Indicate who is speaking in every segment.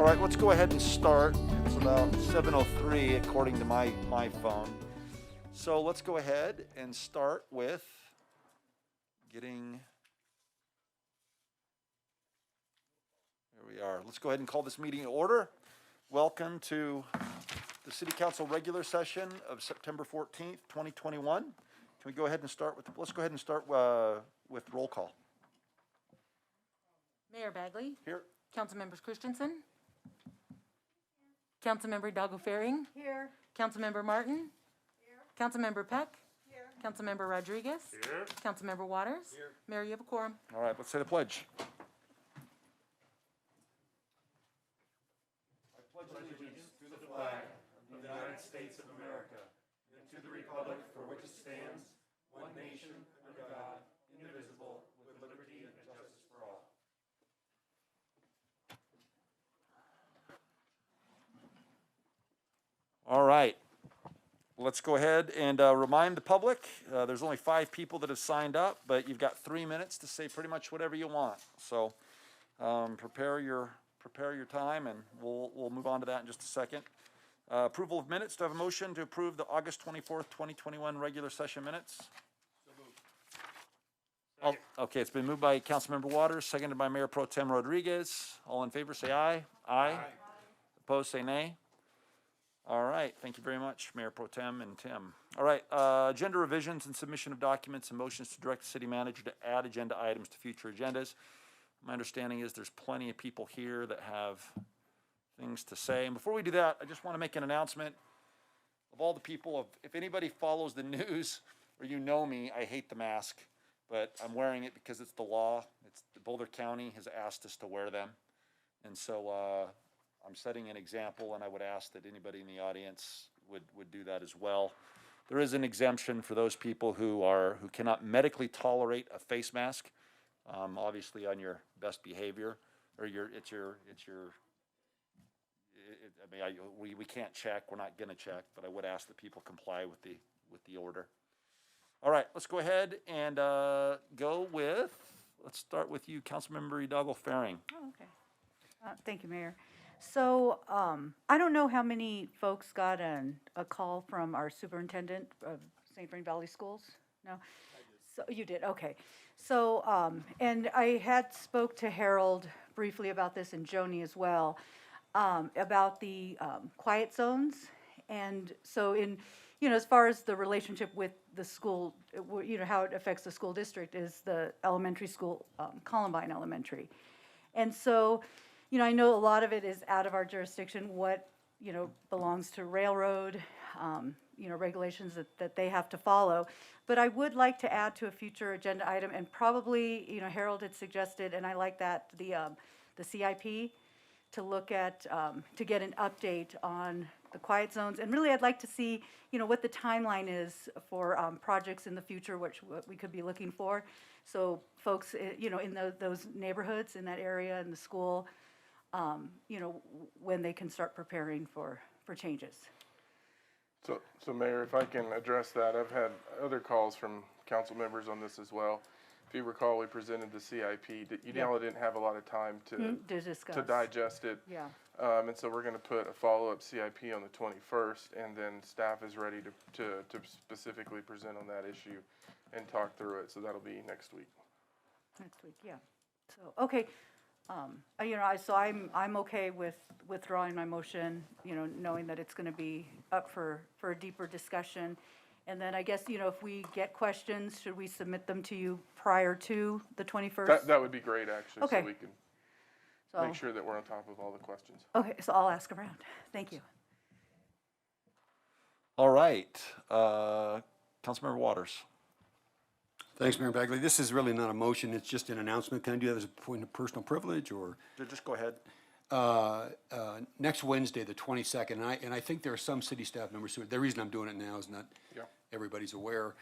Speaker 1: right, let's go ahead and start. It's about 7:03 according to my phone. So let's go ahead and start with getting, here we are. Let's go ahead and call this meeting to order. Welcome to the City Council regular session of September 14th, 2021. Can we go ahead and start with, let's go ahead and start with roll call.
Speaker 2: Mayor Bagley.
Speaker 1: Here.
Speaker 2: Councilmembers Christensen. Councilmember Hidalgo-Fahring.
Speaker 3: Here.
Speaker 2: Councilmember Martin.
Speaker 3: Here.
Speaker 2: Councilmember Peck.
Speaker 3: Here.
Speaker 2: Councilmember Rodriguez.
Speaker 4: Here.
Speaker 2: Councilmember Waters.
Speaker 4: Here.
Speaker 2: Mayor, you have a quorum.
Speaker 1: All right, let's say the pledge.
Speaker 4: I pledge allegiance to the flag of the United States of America and to the republic for which it stands, one nation, under God, indivisible, with liberty and justice for all.
Speaker 1: All right, let's go ahead and remind the public, there's only 5 people that have signed up, but you've got 3 minutes to say pretty much whatever you want. So prepare your time, and we'll move on to that in just a second. Approval of minutes. Do I have a motion to approve the August 24th, 2021 regular session minutes?
Speaker 4: Second.
Speaker 1: Okay, it's been moved by Councilmember Waters, seconded by Mayor Pro Tem Rodriguez. All in favor, say aye. Aye. Opposed, say nay. All right, thank you very much, Mayor Pro Tem and Tim. All right, agenda revisions and submission of documents and motions to direct the city manager to add agenda items to future agendas. My understanding is there's plenty of people here that have things to say. And before we do that, I just want to make an announcement of all the people. If anybody follows the news or you know me, I hate the mask, but I'm wearing it because it's the law. It's Boulder County has asked us to wear them. And so I'm setting an example, and I would ask that anybody in the audience would do that as well. There is an exemption for those people who cannot medically tolerate a face mask, obviously on your best behavior, or we can't check. We're not going to check, but I would ask that people comply with the order. All right, let's go ahead and go with. Let's start with you, Councilmember Hidalgo-Fahring.
Speaker 3: Oh, okay. Thank you, Mayor. So I don't know how many folks got a call from our superintendent of St. Vrain Valley Schools. No? I did. So you did, okay. So, and I had spoke to Harold briefly about this, and Joni as well, about the quiet zones. And so as far as the relationship with the school, how it affects the school district is the elementary school, Columbine Elementary. And so, I know a lot of it is out of our jurisdiction, what, belongs to railroad, regulations that they have to follow. But I would like to add to a future agenda item, and probably, Harold had suggested, and I like that, the CIP, to look at, to get an update on the quiet zones. And really, I'd like to see, what the timeline is for projects in the future, what we could be looking for. So folks, in those neighborhoods, in that area, in the school, when they can start preparing for changes.
Speaker 5: So Mayor, if I can address that, I've had other calls from council members on this as well. If you recall, we presented the CIP. Udala didn't have a lot of time to digest it.
Speaker 3: Yeah.
Speaker 5: And so we're going to put a follow-up CIP on the 21st, and then staff is ready to specifically present on that issue and talk through it. So that'll be next week.
Speaker 3: Next week, yeah. So okay. So I'm okay with withdrawing my motion, knowing that it's going to be up for a deeper discussion. And then I guess, if we get questions, should we submit them to you prior to the 21st?
Speaker 5: That would be great, actually,
Speaker 3: okay.
Speaker 5: So we can make sure that we're on top of all the questions.
Speaker 3: Okay, so I'll ask around. Thank you.
Speaker 1: All right, Councilmember Waters.
Speaker 6: Thanks, Mayor Bagley. This is really not a motion, it's just an announcement. Can I do that as a point of personal privilege, or?
Speaker 1: Just go ahead.
Speaker 6: Next Wednesday, the 22nd, and I think there are some city staff members who, the reason I'm doing it now is not everybody's aware.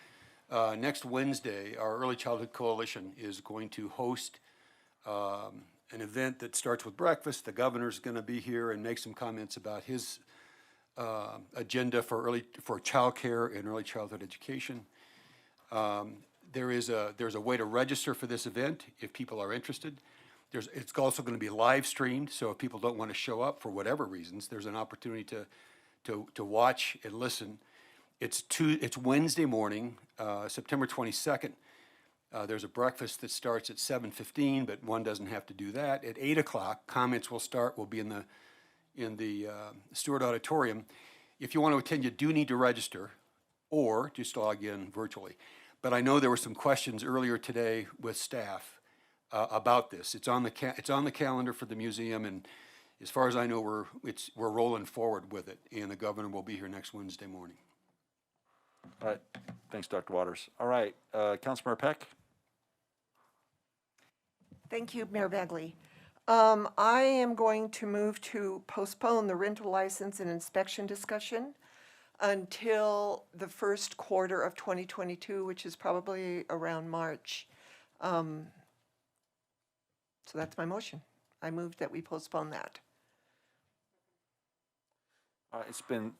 Speaker 6: Next Wednesday, our Early Childhood Coalition is going to host an event that starts with breakfast. The governor's going to be here and make some comments about his agenda for child care and early childhood education. There's a way to register for this event if people are interested. It's also going to be live streamed, so if people don't want to show up for whatever reasons, there's an opportunity to watch and listen. It's Wednesday morning, September 22nd. There's a breakfast that starts at 7:15, but one doesn't have to do that. At 8 o'clock, comments will be in the Stewart Auditorium. If you want to attend, you do need to register or just log in virtually. But I know there were some questions earlier today with staff about this. It's on the calendar for the museum, and as far as I know, we're rolling forward with it, and the governor will be here next Wednesday morning.
Speaker 1: All right, thanks, Dr. Waters. All right, Councilmember Peck?
Speaker 7: Thank you, Mayor Bagley. I am going to move to postpone the rental license and inspection discussion until the first quarter of 2022, which is probably around March. So that's my motion. I move that we postpone that.
Speaker 1: It's been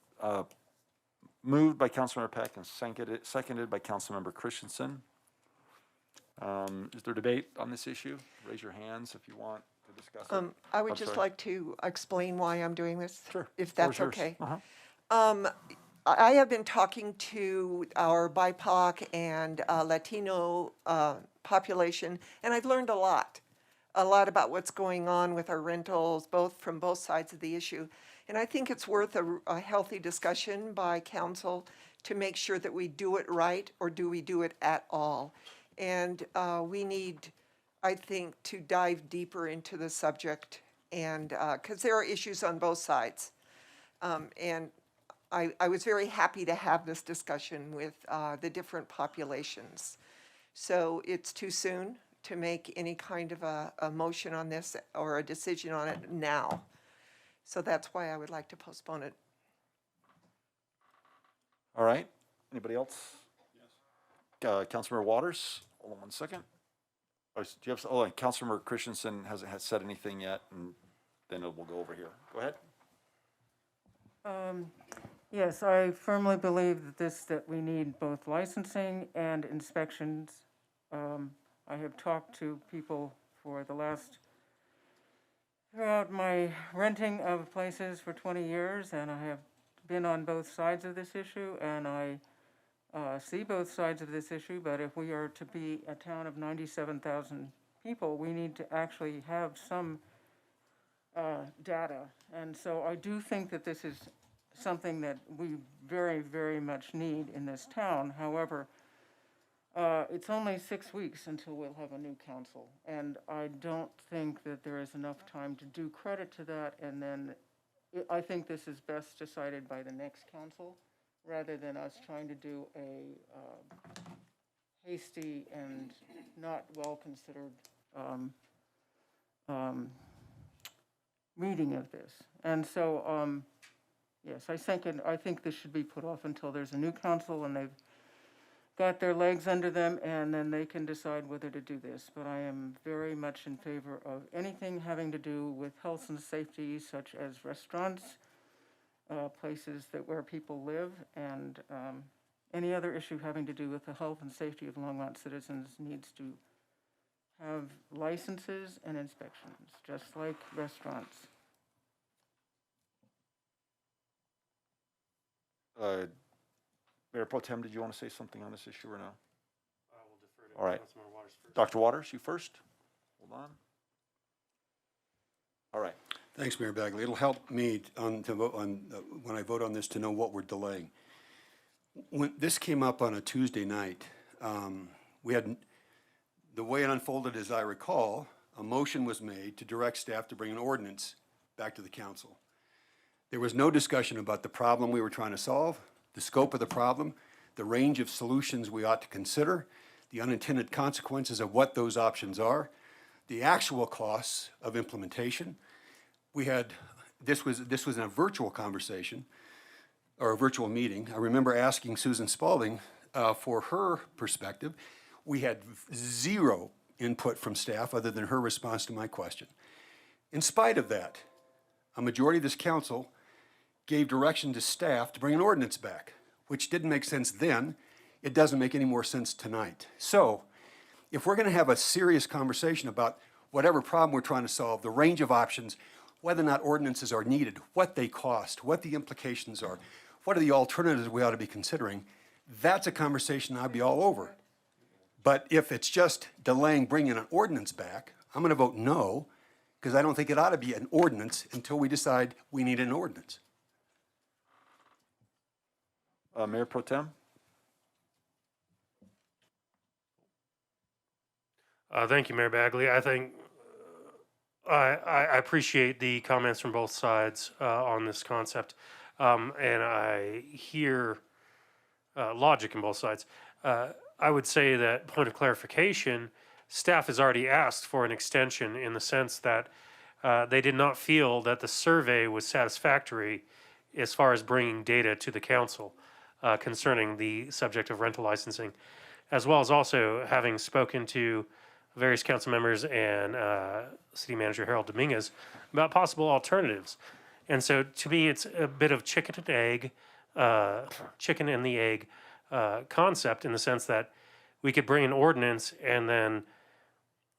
Speaker 1: moved by Councilmember Peck and seconded by Councilmember Christensen. Is there debate on this issue? Raise your hands if you want to discuss it.
Speaker 7: I would
Speaker 1: I'm
Speaker 7: just
Speaker 1: sorry.
Speaker 7: like to explain why I'm doing this.
Speaker 1: Sure.
Speaker 7: If
Speaker 1: Floor's
Speaker 7: that's
Speaker 1: yours.
Speaker 7: okay.
Speaker 1: Uh-huh.
Speaker 7: I have been talking to our BIPOC and Latino population, and I've learned a lot about what's going on with our rentals, from both sides of the issue. And I think it's worth a healthy discussion by council to make sure that we do it right, or do we do it at all? And we need, I think, to dive deeper into the subject, and because there are issues on both sides. And I was very happy to have this discussion with the different populations. So it's too soon to make any kind of a motion on this or a decision on it now. So that's why I would like to postpone it.
Speaker 1: All right, anybody else? Yes. Councilmember Waters, hold on 1 second. Do you have, and Councilmember Christensen hasn't said anything yet, and then we'll go over here. Go ahead.
Speaker 8: Yes, I firmly believe that we need both licensing and inspections. I have talked to people throughout my renting of places for 20 years, and I have been on both sides of this issue, and I see both sides of this issue, but if we are to be a town of 97,000 people, we need to actually have some data. And so I do think that this is something that we very, very much need in this town. However, it's only 6 weeks until we'll have a new council, and I don't think that there is enough time to do credit to that, and then I think this is best decided by the next council, rather than us trying to do a hasty and not well-considered reading of this. And so, yes, I think this should be put off until there's a new council and they've got their legs under them, and then they can decide whether to do this. But I am very much in favor of anything having to do with health and safety, such as restaurants, places where people live, and any other issue having to do with the health and safety of Longmont citizens needs to have licenses and inspections, just like restaurants.
Speaker 1: Mayor Pro Tem, did you want to say something on this issue or no?
Speaker 4: I will defer to
Speaker 1: All right.
Speaker 4: Councilmember Waters first.
Speaker 1: Dr. Waters, you first. Hold on. All right.
Speaker 6: Thanks, Mayor Bagley. It'll help me when I vote on this to know what we're delaying. When this came up on a Tuesday night, the way it unfolded, as I recall, a motion was made to direct staff to bring an ordinance back to the council. There was no discussion about the problem we were trying to solve, the scope of the problem, the range of solutions we ought to consider, the unintended consequences of what those options are, the actual costs of implementation. This was in a virtual conversation, or a virtual meeting. I remember asking Susan Spalding for her perspective. We had zero input from staff other than her response to my question. In spite of that, a majority of this council gave direction to staff to bring an ordinance back, which didn't make sense then. It doesn't make any more sense tonight. So, if we're going to have a serious conversation about whatever problem we're trying to solve, the range of options, whether or not ordinances are needed, what they cost, what the implications are, what are the alternatives we ought to be considering, that's a conversation I'd be all over. But if it's just delaying bringing an ordinance back, I'm going to vote no, because I don't think it ought to be an ordinance until we decide we need an ordinance.
Speaker 1: Mayor Pro Tem?
Speaker 4: Thank you, Mayor Bagley. I think I appreciate the comments from both sides on this concept, and I hear logic in both sides. I would say that, point of clarification, staff has already asked for an extension in the sense that they did not feel that the survey was satisfactory as far as bringing data to the council concerning the subject of rental licensing, as well as also having spoken to various council members and City Manager Harold Dominguez about possible alternatives. And so to me, it's a bit of chicken and the egg concept, in the sense that we could bring an ordinance and then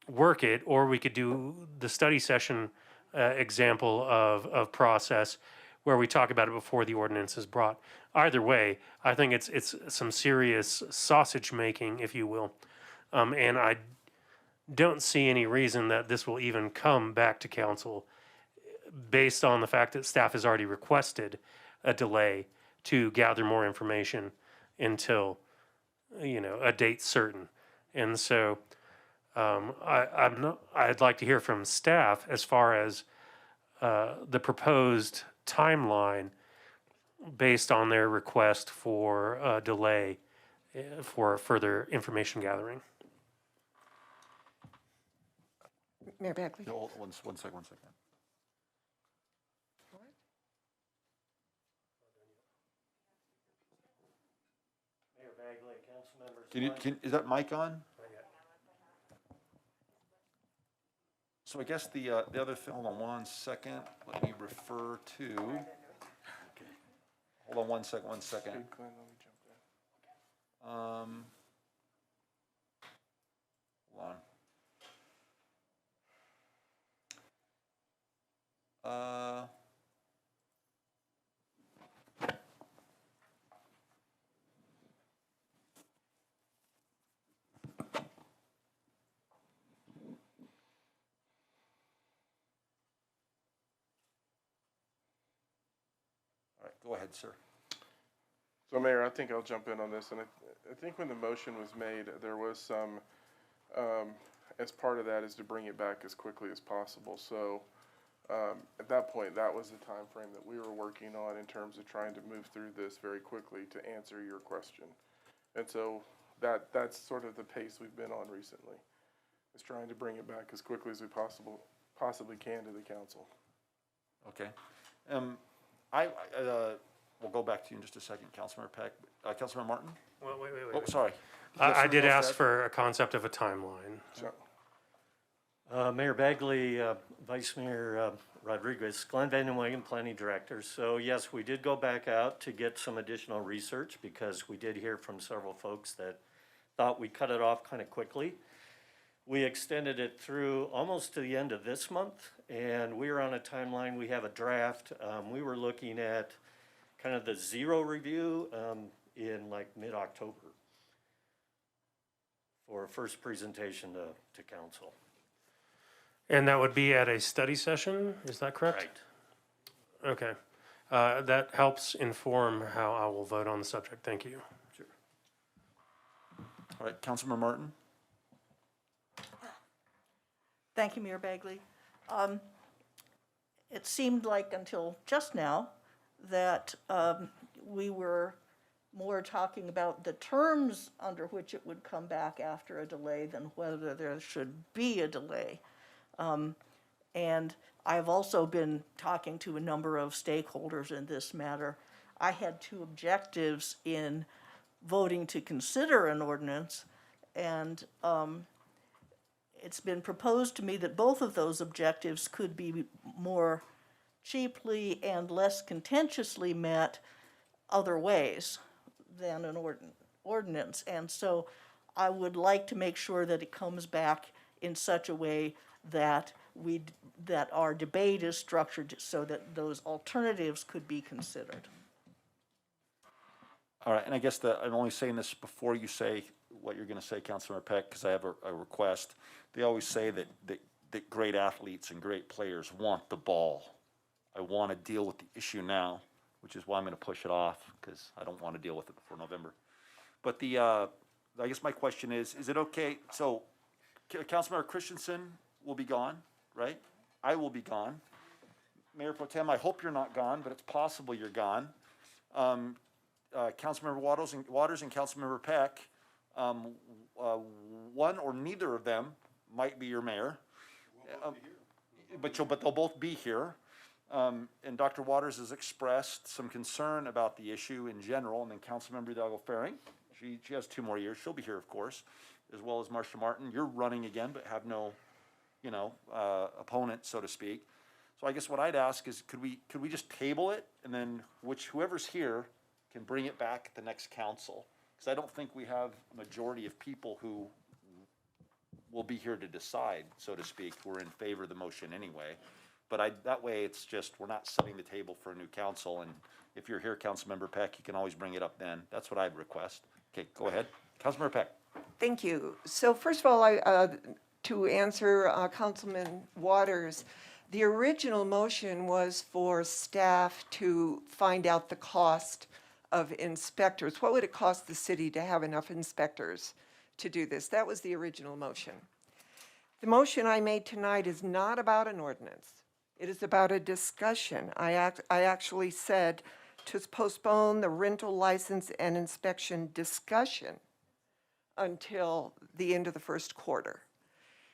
Speaker 4: work it, or we could do the study session example of process where we talk about it before the ordinance is brought. Either way, I think it's some serious sausage making, if you will. And I don't see any reason that this will even come back to council based on the fact that staff has already requested a delay to gather more information until, a date certain. And so I'd like to hear from staff as far as the proposed timeline based on their request for a delay for further information gathering.
Speaker 7: Mayor Bagley.
Speaker 1: No, one second.
Speaker 9: Mayor Bagley, council members.
Speaker 1: Is that mic on? So I guess the other thing, hold on 1 second, let me refer to, hold on 1 second. Hold on. All right, go ahead, sir.
Speaker 5: So Mayor, I think I'll jump in on this, and I think when the motion was made, there was some, as part of that is to bring it back as quickly as possible. So at that point, that was the time frame that we were working on in terms of trying to move through this very quickly to answer your question. And so that's sort of the pace we've been on recently, is trying to bring it back as quickly as we possibly can to the council.
Speaker 1: Okay. We'll go back to you in just a second, Councilmember Peck. Councilmember Martin?
Speaker 4: Well, wait.
Speaker 1: Oh, sorry.
Speaker 4: I did ask for a concept of a timeline.
Speaker 5: So,
Speaker 9: Mayor Bagley, Vice Mayor Rodriguez, Glenn Van Den Wagen, Planning Director. So yes, we did go back out to get some additional research because we did hear from several folks that thought we cut it off kind of quickly. We extended it through almost to the end of this month, and we are on a timeline. We have a draft. We were looking at kind of the zero review in like mid-October for a first presentation to council.
Speaker 4: And that would be at a study session, is that correct?
Speaker 9: Right.
Speaker 4: Okay. That helps inform how I will vote on the subject. Thank you.
Speaker 9: Sure.
Speaker 1: All right, Councilmember Martin?
Speaker 10: Thank you, Mayor Bagley. It seemed like until just now that we were more talking about the terms under which it would come back after a delay than whether there should be a delay. And I've also been talking to a number of stakeholders in this matter. I had two objectives in voting to consider an ordinance, and it's been proposed to me that both of those objectives could be more cheaply and less contentiously met other ways than an ordinance. And so I would like to make sure that it comes back in such a way that that our debate is structured so that those alternatives could be considered.
Speaker 1: All right, and I guess I'm only saying this before you say what you're gonna say, Councilmember Peck, because I have a request. They always say that great athletes and great players want the ball. I want to deal with the issue now, which is why I'm gonna push it off, because I don't want to deal with it before November. But I guess my question is it okay, so Councilmember Christensen will be gone, right? I will be gone. Mayor Pro Tem, I hope you're not gone, but it's possible you're gone. Councilmember Waters and Councilmember Peck, one or neither of them might be your mayor. But they'll both be here. And Dr. Waters has expressed some concern about the issue in general, and then Councilmember Hidalgo-Fahring, she has 2 more years, she'll be here, of course, as well as Marcia Martin. You're running again, but have no, opponent, so to speak. So I guess what I'd ask is, could we just table it, and then whoever's here can bring it back at the next council? Because I don't think we have a majority of people who will be here to decide, so to speak, who are in favor of the motion anyway. But that way, it's just, we're not setting the table for a new council, and if you're here, Councilmember Peck, you can always bring it up then. That's what I'd request. Okay, go ahead. Councilmember Peck.
Speaker 7: Thank you. So first of all, to answer Councilman Waters, the original motion was for staff to find out the cost of inspectors. What would it cost the city to have enough inspectors to do this? That was the original motion. The motion I made tonight is not about an ordinance. It is about a discussion. I actually said to postpone the rental license and inspection discussion until the end of the first quarter.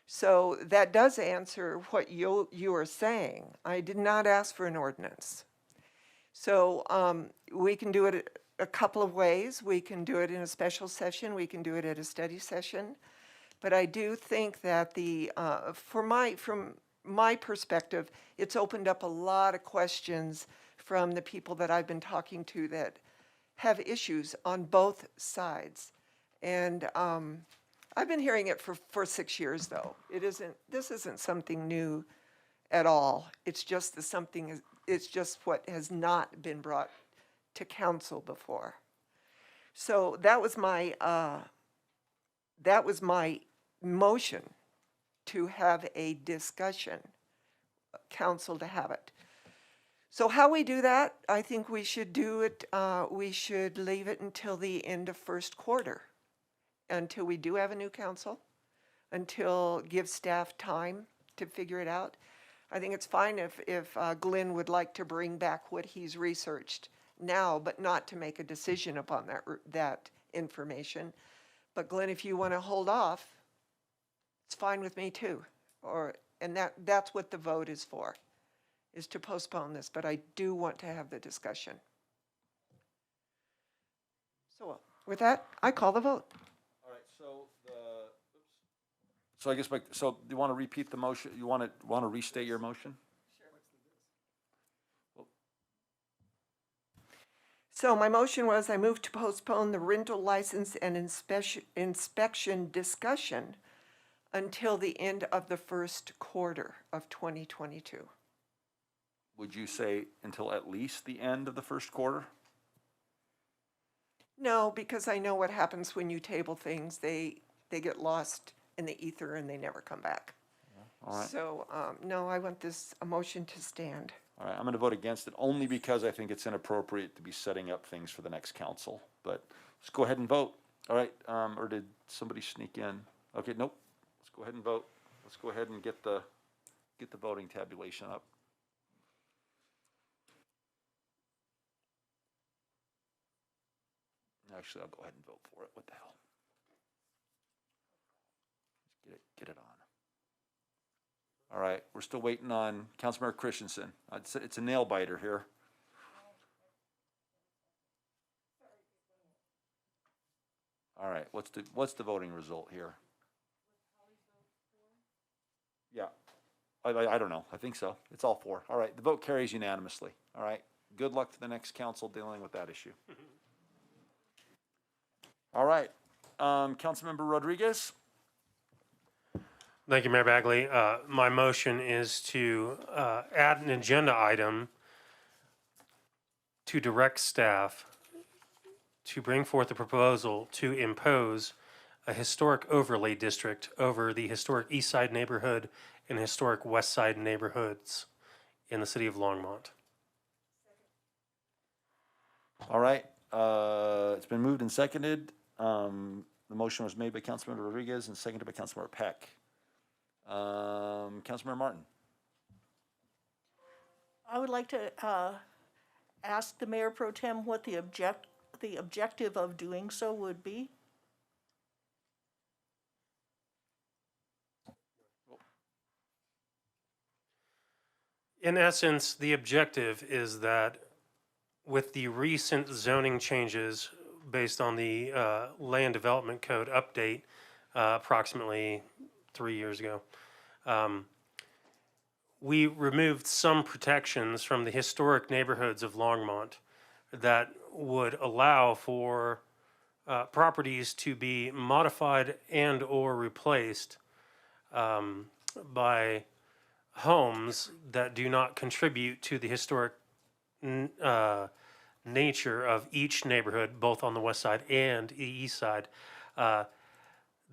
Speaker 7: So that does answer what you are saying. I did not ask for an ordinance. So we can do it a couple of ways. We can do it in a special session. We can do it at a study session. But I do think that from my perspective, it's opened up a lot of questions from the people that I've been talking to that have issues on both sides. And I've been hearing it for 6 years, though. This isn't something new at all. It's just it's just what has not been brought to council before. So that was my motion, to have a discussion, council to have it. So how we do that, I think we should do it, we should leave it until the end of first quarter, until we do have a new council, give staff time to figure it out. I think it's fine if Glenn would like to bring back what he's researched now, but not to make a decision upon that information. But Glenn, if you want to hold off, it's fine with me too. And that's what the vote is for, is to postpone this, but I do want to have the discussion. So with that, I call the vote.
Speaker 1: All right, so I guess, so you want to repeat the motion? You want to restate your motion?
Speaker 7: So my motion was, I move to postpone the rental license and inspection discussion until the end of the first quarter of 2022.
Speaker 1: Would you say until at least the end of the first quarter?
Speaker 7: No, because I know what happens when you table things. They get lost in the ether and they never come back.
Speaker 1: All right.
Speaker 7: So, no, I want a motion to stand.
Speaker 1: All right, I'm going to vote against it only because I think it's inappropriate to be setting up things for the next council. But let's go ahead and vote. All right, or did somebody sneak in? Okay, nope. Let's go ahead and vote. Let's go ahead and get the voting tabulation up. Actually, I'll go ahead and vote for it. What the hell? Just get it on. All right, we're still waiting on Councilmember Christensen. It's a nail biter here. All right, what's the voting result here? Yeah, I don't know. I think so. It's all 4. All right, the vote carries unanimously. All right, good luck to the next council dealing with that issue. All right, Councilmember Rodriguez.
Speaker 4: Thank you, Mayor Bagley. My motion is to add an agenda item to direct staff to bring forth a proposal to impose a historic overlay district over the historic East Side neighborhood and historic West Side neighborhoods in the city of Longmont.
Speaker 1: All right, it's been moved and seconded. The motion was made by Councilmember Rodriguez and seconded by Councilmember Peck. Councilmember Martin.
Speaker 10: I would like to ask the Mayor Pro Tem what the objective of doing so would be.
Speaker 4: In essence, the objective is that with the recent zoning changes based on the Land Development Code update approximately 3 years ago, we removed some protections from the historic neighborhoods of Longmont that would allow for properties to be modified and or replaced by homes that do not contribute to the historic nature of each neighborhood, both on the west side and the east side. The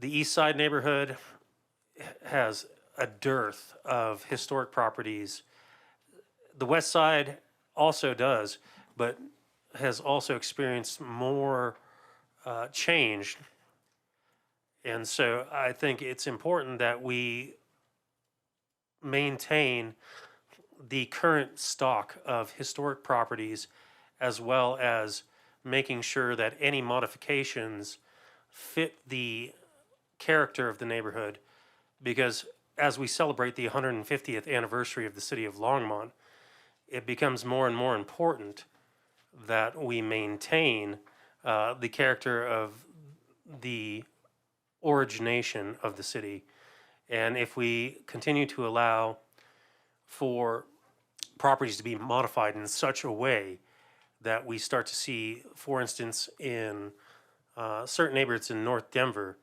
Speaker 4: east side neighborhood has a dearth of historic properties. The west side also does, but has also experienced more change. And so I think it's important that we maintain the current stock of historic properties, as well as making sure that any modifications fit the character of the neighborhood. Because as we celebrate the 150th anniversary of the city of Longmont, it becomes more and more important that we maintain the character of the origination of the city. And if we continue to allow for properties to be modified in such a way that we start to see, for instance, in certain neighborhoods in North Denver,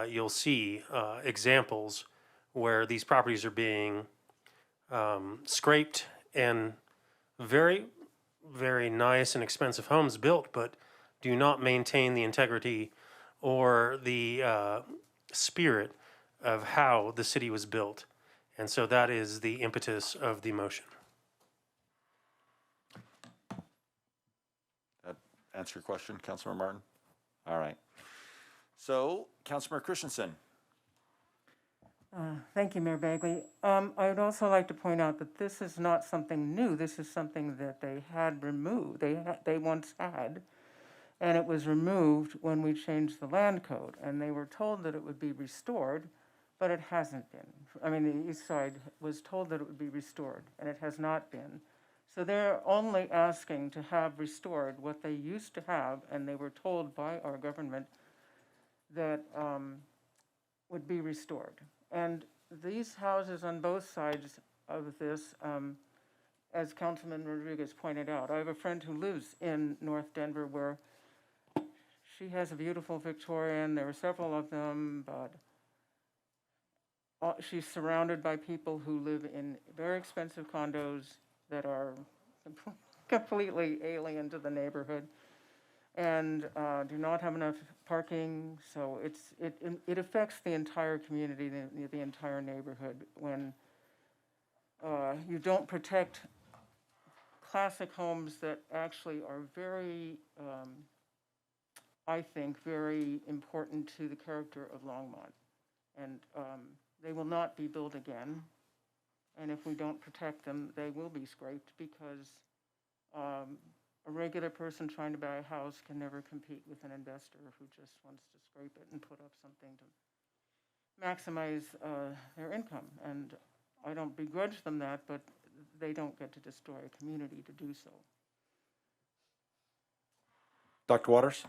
Speaker 4: you'll see examples where these properties are being scraped and very, very nice and expensive homes built, but do not maintain the integrity or the spirit of how the city was built. And so that is the impetus of the motion.
Speaker 1: That answer your question, Councilmember Martin? All right. So, Councilmember Christensen.
Speaker 8: Thank you, Mayor Bagley. I would also like to point out that this is not something new. This is something that they had removed. They once had, and it was removed when we changed the land code. And they were told that it would be restored, but it hasn't been. I mean, the east side was told that it would be restored, and it has not been. So they're only asking to have restored what they used to have, and they were told by our government that would be restored. And these houses on both sides of this, as Councilman Rodriguez pointed out, I have a friend who lives in North Denver where she has a beautiful Victorian. There are several of them, but she's surrounded by people who live in very expensive condos that are completely alien to the neighborhood and do not have enough parking. So it affects the entire community, the entire neighborhood, when you don't protect classic homes that actually are very, I think, very important to the character of Longmont. And they will not be built again. And if we don't protect them, they will be scraped, because a regular person trying to buy a house can never compete with an investor who just wants to scrape it and put up something to maximize their income. And I don't begrudge them that, but they don't get to destroy a community to do so.
Speaker 1: Dr. Waters?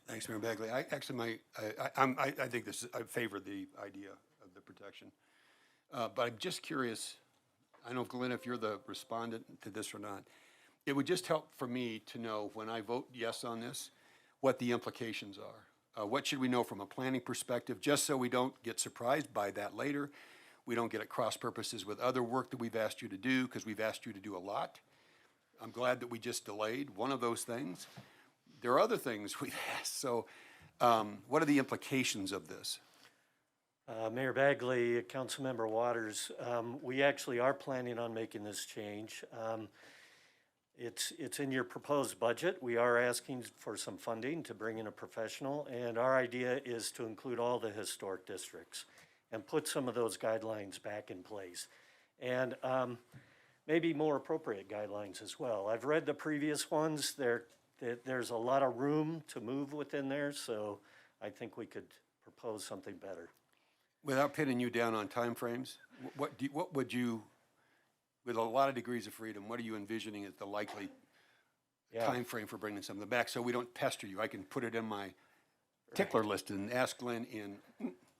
Speaker 6: Thanks, Mayor Bagley. I think this, I favor the idea of the protection. But I'm just curious, I don't know, Glenn, if you're the respondent to this or not. It would just help for me to know, when I vote yes on this, what the implications are. What should we know from a planning perspective, just so we don't get surprised by that later? We don't get at cross purposes with other work that we've asked you to do, because we've asked you to do a lot. I'm glad that we just delayed one of those things. There are other things we've asked, so what are the implications of this?
Speaker 9: Mayor Bagley, Councilmember Waters, we actually are planning on making this change. It's in your proposed budget. We are asking for some funding to bring in a professional, and our idea is to include all the historic districts and put some of those guidelines back in place. And maybe more appropriate guidelines as well. I've read the previous ones. There's a lot of room to move within there, so I think we could propose something better.
Speaker 6: Without pinning you down on timeframes, what would you, with a lot of degrees of freedom, what are you envisioning as the likely timeframe for bringing something back, so we don't pester you? I can put it in my tickler list and ask Glenn in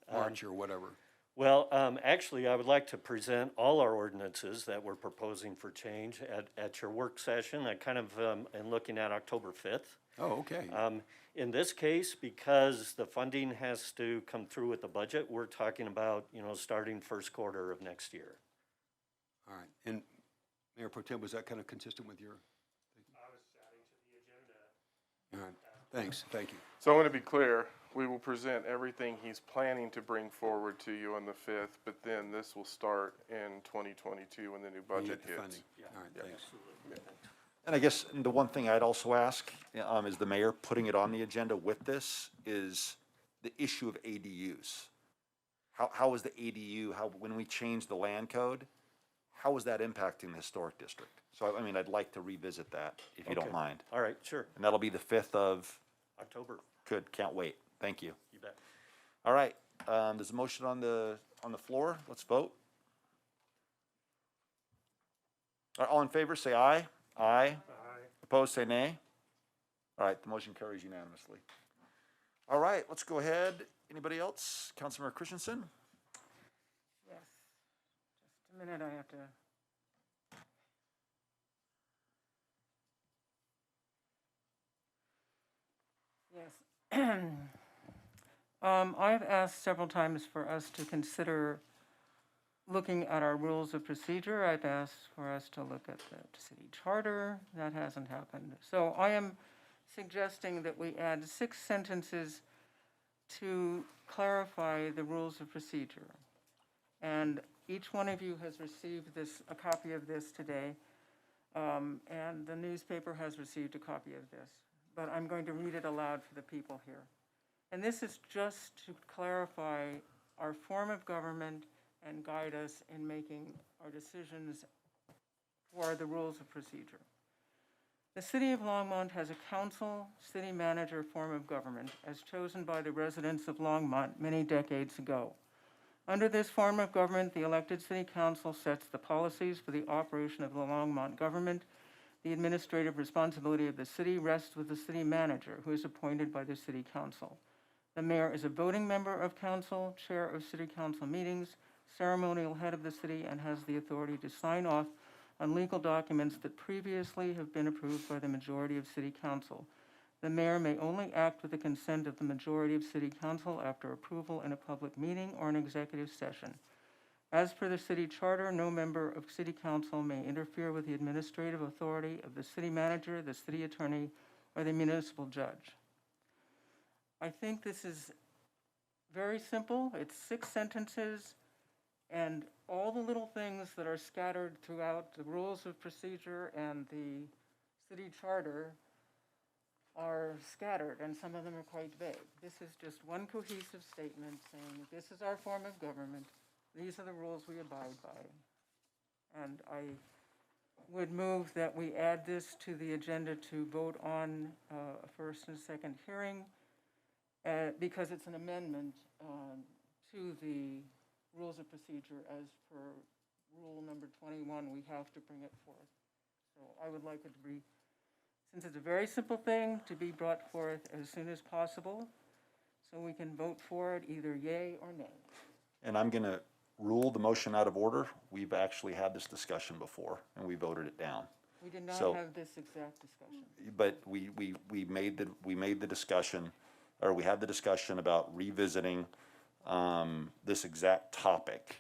Speaker 6: March or whatever.
Speaker 9: Well, actually, I would like to present all our ordinances that we're proposing for change at your work session. I kind of am looking at October 5th.
Speaker 6: Oh, okay.
Speaker 9: In this case, because the funding has to come through with the budget, we're talking about, starting first quarter of next year.
Speaker 6: All right. And Mayor Pro Tem, was that kind of consistent with your?
Speaker 4: I was adding to the agenda.
Speaker 6: All right. Thanks. Thank you.
Speaker 5: So I want to be clear, we will present everything he's planning to bring forward to you on the 5th, but then this will start in 2022 when the new
Speaker 6: When you
Speaker 5: budget
Speaker 6: get the
Speaker 5: hits.
Speaker 6: funding. All right, thanks.
Speaker 1: And I guess the one thing I'd also ask, is the mayor putting it on the agenda with this, is the issue of ADUs. How is the ADU, when we change the land code, how is that impacting the historic district? So, I mean, I'd like to revisit that, if you don't
Speaker 9: Okay.
Speaker 1: mind.
Speaker 9: All right, sure.
Speaker 1: And that'll be the 5th of,
Speaker 9: October,
Speaker 1: good, can't wait. Thank you.
Speaker 9: you bet.
Speaker 1: All right, there's a motion on the floor. Let's vote. All in favor, say aye. Aye. Opposed, say nay. All right, the motion carries unanimously. All right, let's go ahead. Anybody else? Councilmember Christensen?
Speaker 8: Yes. Just a minute, I have to. Yes. I've asked several times for us to consider looking at our rules of procedure. I've asked for us to look at the city charter. That hasn't happened. So I am suggesting that we add 6 sentences to clarify the rules of procedure. And each one of you has received a copy of this today, and the newspaper has received a copy of this. But I'm going to read it aloud for the people here. And this is just to clarify our form of government and guide us in making our decisions for the rules of procedure. The City of Longmont has a council, city manager form of government as chosen by the residents of Longmont many decades ago. Under this form of government, the elected city council sets the policies for the operation of the Longmont government. The administrative responsibility of the city rests with the city manager, who is appointed by the city council. The mayor is a voting member of council, chair of city council meetings, ceremonial head of the city, and has the authority to sign off on legal documents that previously have been approved by the majority of city council. The mayor may only act with the consent of the majority of city council after approval in a public meeting or an executive session. As per the city charter, no member of city council may interfere with the administrative authority of the city manager, the city attorney, or the municipal judge. I think this is very simple. It's 6 sentences, and all the little things that are scattered throughout the rules of procedure and the city charter are scattered, and some of them are quite vague. This is just one cohesive statement saying, this is our form of government, these are the rules we abide by. And I would move that we add this to the agenda to vote on a first and second hearing, because it's an amendment to the rules of procedure as per rule number 21, we have to bring it forth. So I would like it to be, since it's a very simple thing, to be brought forth as soon as possible, so we can vote for it either yay or nay.
Speaker 1: And I'm going to rule the motion out of order. We've actually had this discussion before, and we voted it down.
Speaker 8: We did not
Speaker 1: So-
Speaker 8: have this exact discussion.
Speaker 1: But we made the discussion or we had the discussion about revisiting this exact topic.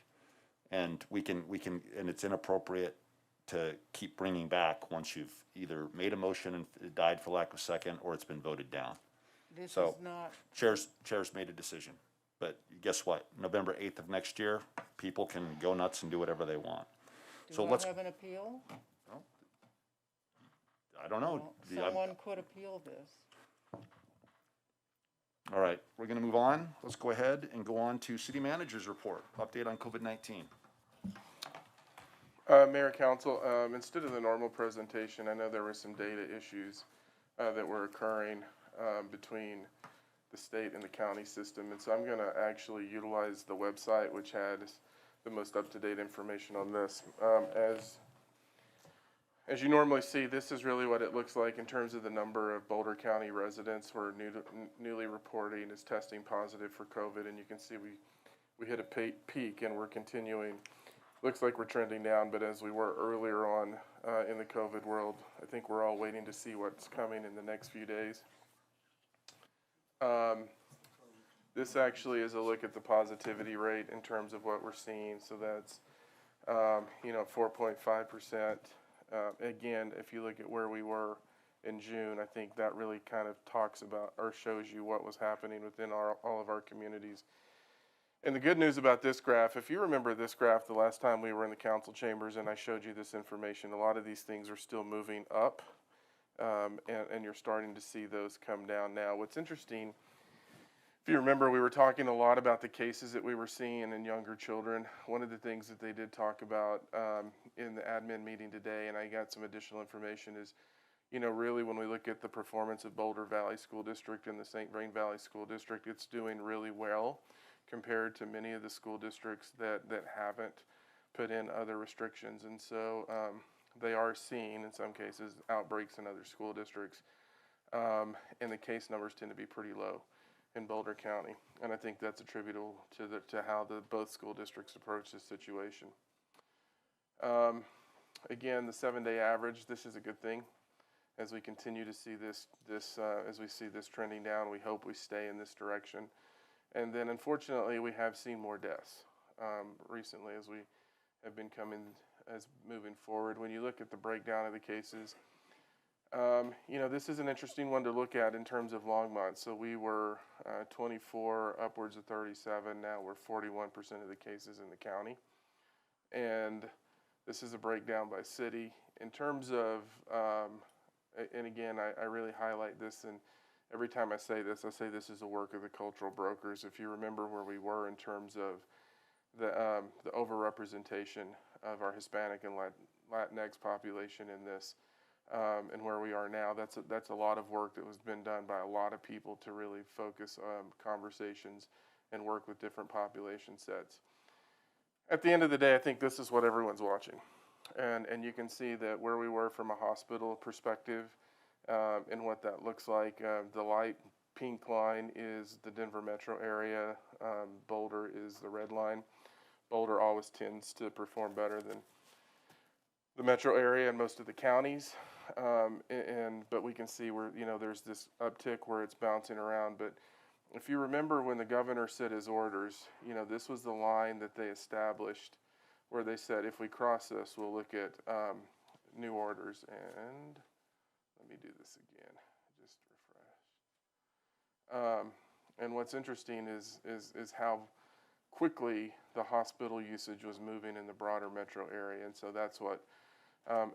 Speaker 1: And we can, and it's inappropriate to keep bringing back once you've either made a motion and it died for lack of second, or it's been voted down.
Speaker 8: This
Speaker 1: So-
Speaker 8: is not,
Speaker 1: Chair's made a decision, but guess what? November 8th of next year, people can go nuts and do whatever they want. So
Speaker 8: do I
Speaker 1: let's,
Speaker 8: have an appeal?
Speaker 1: I don't know.
Speaker 8: Well, someone could appeal this.
Speaker 1: All right, we're gonna move on. Let's go ahead and go on to city manager's report, update on COVID-19.
Speaker 5: Mayor, Council, instead of the normal presentation, I know there were some data issues that were occurring between the state and the county system. And so I'm gonna actually utilize the website, which has the most up-to-date information on this. As you normally see, this is really what it looks like in terms of the number of Boulder County residents who are newly reporting as testing positive for COVID. And you can see we hit a peak and we're continuing. Looks like we're trending down, but as we were earlier on in the COVID world, I think we're all waiting to see what's coming in the next few days. This actually is a look at the positivity rate in terms of what we're seeing. So that's, 4.5%. Again, if you look at where we were in June, I think that really kind of talks about or shows you what was happening within all of our communities. And the good news about this graph, if you remember this graph the last time we were in the council chambers and I showed you this information, a lot of these things are still moving up, and you're starting to see those come down now. What's interesting, if you remember, we were talking a lot about the cases that we were seeing in younger children. One of the things that they did talk about in the admin meeting today, and I got some additional information, is, really when we look at the performance of Boulder Valley School District and the St. Vrain Valley School District, it's doing really well compared to many of the school districts that haven't put in other restrictions. And so they are seeing, in some cases, outbreaks in other school districts, and the case numbers tend to be pretty low in Boulder County, and I think that's attributable to how both school districts approach this situation. Again, the 7-day average, this is a good thing. As we continue to see this as we see this trending down, we hope we stay in this direction. And then, unfortunately, we have seen more deaths recently as we have been moving forward. When you look at the breakdown of the cases, this is an interesting one to look at in terms of Longmont. So we were 24, upwards of 37. Now we're 41% of the cases in the county. And this is a breakdown by city. In terms of, and again, I really highlight this, and every time I say this is a work of the cultural brokers. If you remember where we were in terms of the overrepresentation of our Hispanic and Latinx population in this, and where we are now, that's a lot of work that was been done by a lot of people to really focus conversations and work with different population sets. At the end of the day, I think this is what everyone's watching, and you can see that where we were from a hospital perspective, and what that looks like. The light pink line is the Denver metro area. Boulder is the red line. Boulder always tends to perform better than the metro area and most of the counties. But we can see where, there's this uptick where it's bouncing around. But if you remember when the governor said his orders, this was the line that they established where they said, if we cross this, we'll look at new orders. And let me do this again, just refresh. And what's interesting is how quickly the hospital usage was moving in the broader metro area. And so that's what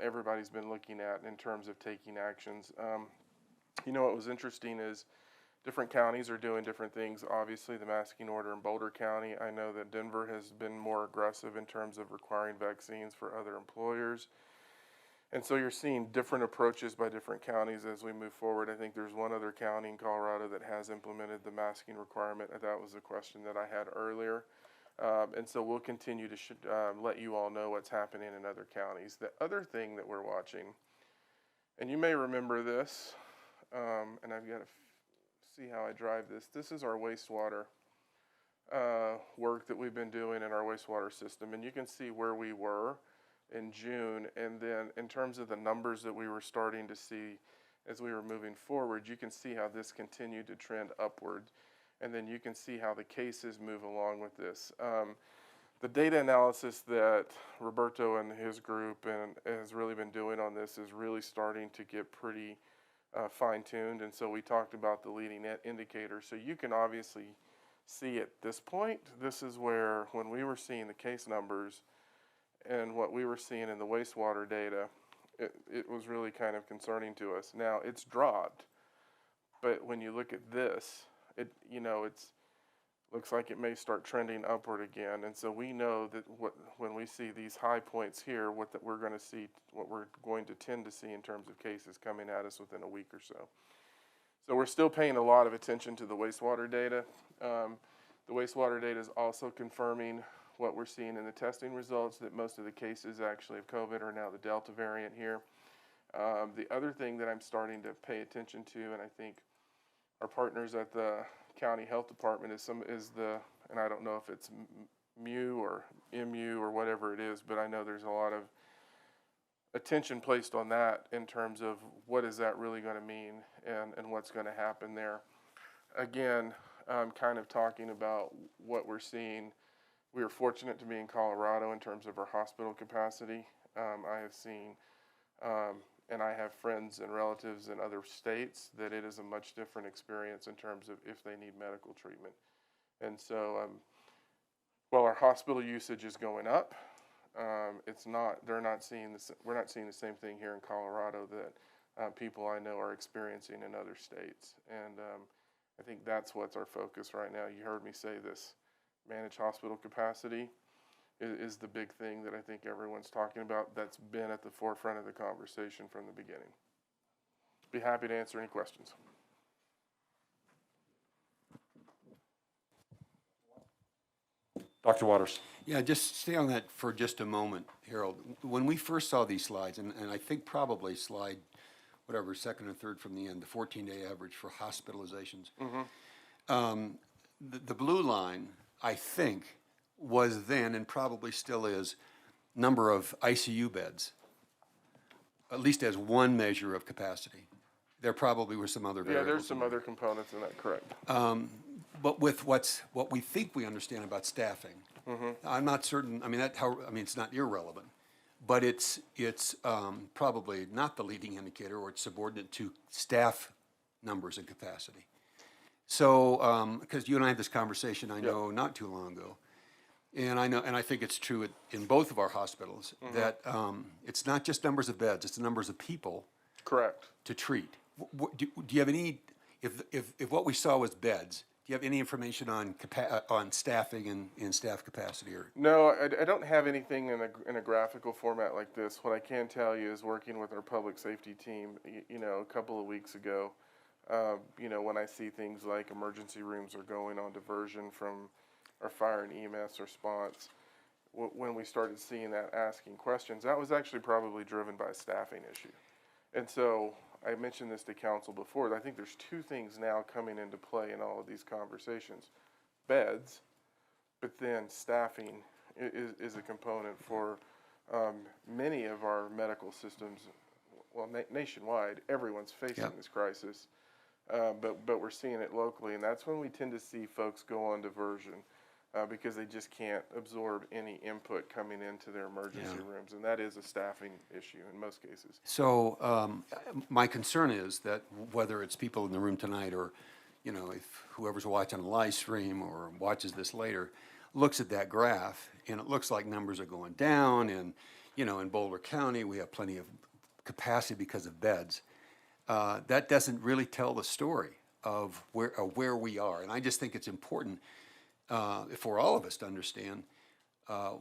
Speaker 5: everybody's been looking at in terms of taking actions. What was interesting is different counties are doing different things. Obviously, the masking order in Boulder County, I know that Denver has been more aggressive in terms of requiring vaccines for other employers. And so you're seeing different approaches by different counties as we move forward. I think there's one other county in Colorado that has implemented the masking requirement. That was a question that I had earlier. And so we'll continue to let you all know what's happening in other counties. The other thing that we're watching, and you may remember this, and I've got to see how I drive this. This is our wastewater work that we've been doing in our wastewater system. And you can see where we were in June, and then in terms of the numbers that we were starting to see as we were moving forward, you can see how this continued to trend upward. And then you can see how the cases move along with this. The data analysis that Roberto and his group and has really been doing on this is really starting to get pretty fine-tuned. And so we talked about the leading indicator. So you can obviously see at this point, this is where when we were seeing the case numbers and what we were seeing in the wastewater data, it was really kind of concerning to us. Now it's dropped, but when you look at this, it's looks like it may start trending upward again. And so we know that when we see these high points here, what we're going to see, what we're going to tend to see in terms of cases coming at us within a week or so. So we're still paying a lot of attention to the wastewater data. The wastewater data is also confirming what we're seeing in the testing results, that most of the cases actually of COVID are now the Delta variant here. The other thing that I'm starting to pay attention to, and I think our partners at the county health department and I don't know if it's MU or MU or whatever it is, but I know there's a lot of attention placed on that in terms of what is that really going to mean and what's going to happen there. Again, kind of talking about what we're seeing. We are fortunate to be in Colorado in terms of our hospital capacity. I have seen and I have friends and relatives in other states that it is a much different experience in terms of if they need medical treatment. And so while our hospital usage is going up, we're not seeing the same thing here in Colorado that people I know are experiencing in other states. And I think that's what's our focus right now. You heard me say this, managed hospital capacity is the big thing that I think everyone's talking about. That's been at the forefront of the conversation from the beginning. Be happy to answer any questions.
Speaker 1: Dr. Waters.
Speaker 6: Yeah, just stay on that for just a moment, Harold. When we first saw these slides, and I think probably slide, whatever, second or third from the end, the 14-day average for hospitalizations. The blue line, I think, was then, and probably still is, number of ICU beds, at least as one measure of capacity. There probably were some other variables.
Speaker 5: Yeah, there's some other components in that, correct.
Speaker 6: But with what we think we understand about staffing, I'm not certain. I mean, it's not irrelevant, but it's probably not the leading indicator, or it's subordinate to staff numbers and capacity. So, because you and I had this conversation, I know, not too long ago, and I think it's true in both of our hospitals that it's not just numbers of beds; it's the numbers of people.
Speaker 5: Correct.
Speaker 6: To treat. Do you have any? If what we saw was beds, do you have any information on staffing and staff capacity? Or
Speaker 5: no, I don't have anything in a graphical format like this. What I can tell you is working with our public safety team. A couple of weeks ago, when I see things like emergency rooms are going on diversion from our fire and EMS response, when we started seeing that, asking questions, that was actually probably driven by a staffing issue. And so I mentioned this to council before. I think there's two things now coming into play in all of these conversations. Beds, but then staffing is a component for many of our medical systems. Well, nationwide, everyone's facing this crisis, but we're seeing it locally, and that's when we tend to see folks go on diversion because they just can't absorb any input coming into their emergency rooms, and that is a staffing issue in most cases.
Speaker 6: So my concern is that whether it's people in the room tonight or, if whoever's watching a live stream or watches this later looks at that graph and it looks like numbers are going down, and, in Boulder County we have plenty of capacity because of beds. That doesn't really tell the story of where we are, and I just think it's important for all of us to understand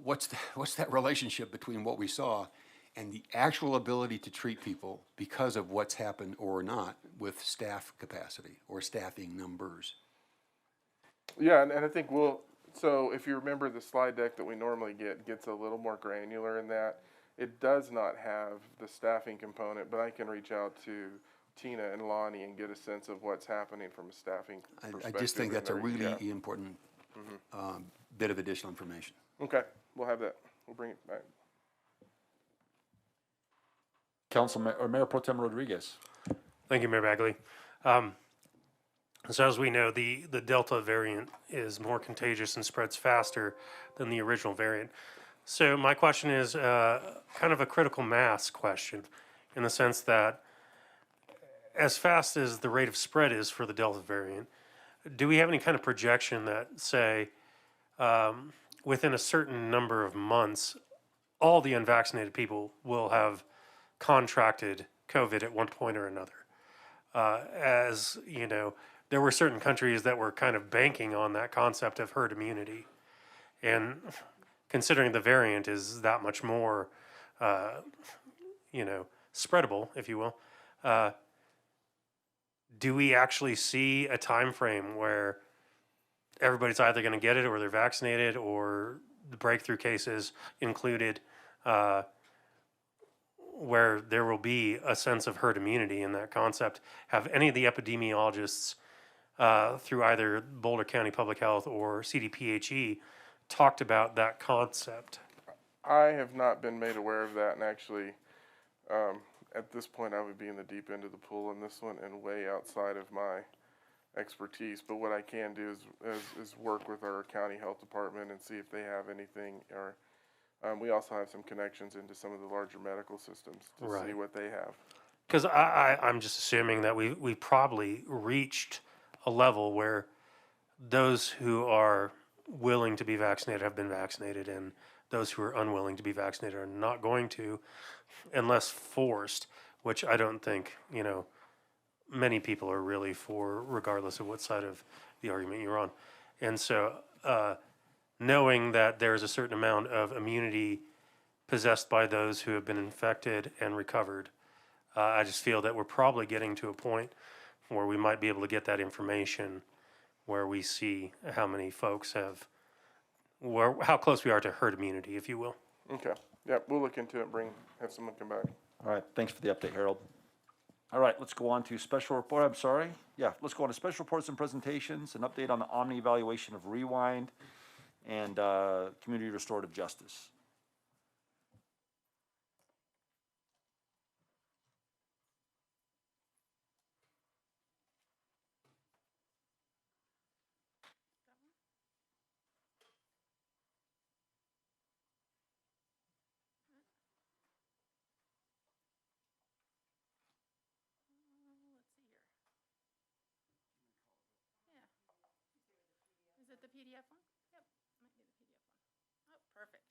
Speaker 6: what's that relationship between what we saw and the actual ability to treat people because of what's happened or not with staff capacity or staffing numbers.
Speaker 5: Yeah, and I think so if you remember the slide deck that we normally gets a little more granular in that. It does not have the staffing component, but I can reach out to Tina and Lonnie and get a sense of what's happening from a staffing perspective.
Speaker 6: I just think that's a really important bit of additional information.
Speaker 5: Okay, we'll have that. We'll bring it back.
Speaker 1: Mayor Pro Tem Rodriguez.
Speaker 4: Thank you, Mayor Bagley. So as we know, the Delta variant is more contagious and spreads faster than the original variant. So my question is kind of a critical mass question, in the sense that as fast as the rate of spread is for the Delta variant, do we have any kind of projection that, say, within a certain number of months, all the unvaccinated people will have contracted COVID at one point or another? As you know, there were certain countries that were kind of banking on that concept of herd immunity. And considering the variant is that much more, spreadable, if you will, do we actually see a time frame where everybody's either going to get it or they're vaccinated, or the breakthrough cases included, where there will be a sense of herd immunity in that concept? Have any of the epidemiologists through either Boulder County Public Health or CDPHE talked about that concept?
Speaker 5: I have not been made aware of that, and actually, at this point, I would be in the deep end of the pool in this one and way outside of my expertise. But what I can do is work with our county health department and see if they have anything, or we also have some connections into some of the larger medical systems to see what they have.
Speaker 4: Because I'm just assuming that we probably reached a level where those who are willing to be vaccinated have been vaccinated, and those who are unwilling to be vaccinated are not going to, unless forced, which I don't think, many people are really for, regardless of what side of the argument you're on. And so, knowing that there's a certain amount of immunity possessed by those who have been infected and recovered, I just feel that we're probably getting to a point where we might be able to get that information, where we see how many folks have, how close we are to herd immunity, if you will.
Speaker 5: Okay. Yep, we'll look into it, have someone come back.
Speaker 1: All right, thanks for the update, Harold. All right, let's go on to special report, let's go on to special reports and presentations, an update on the Omni evaluation of Rewind and community restorative justice.
Speaker 11: Is it the PDF one? Yep, might be the PDF one. Oh, perfect.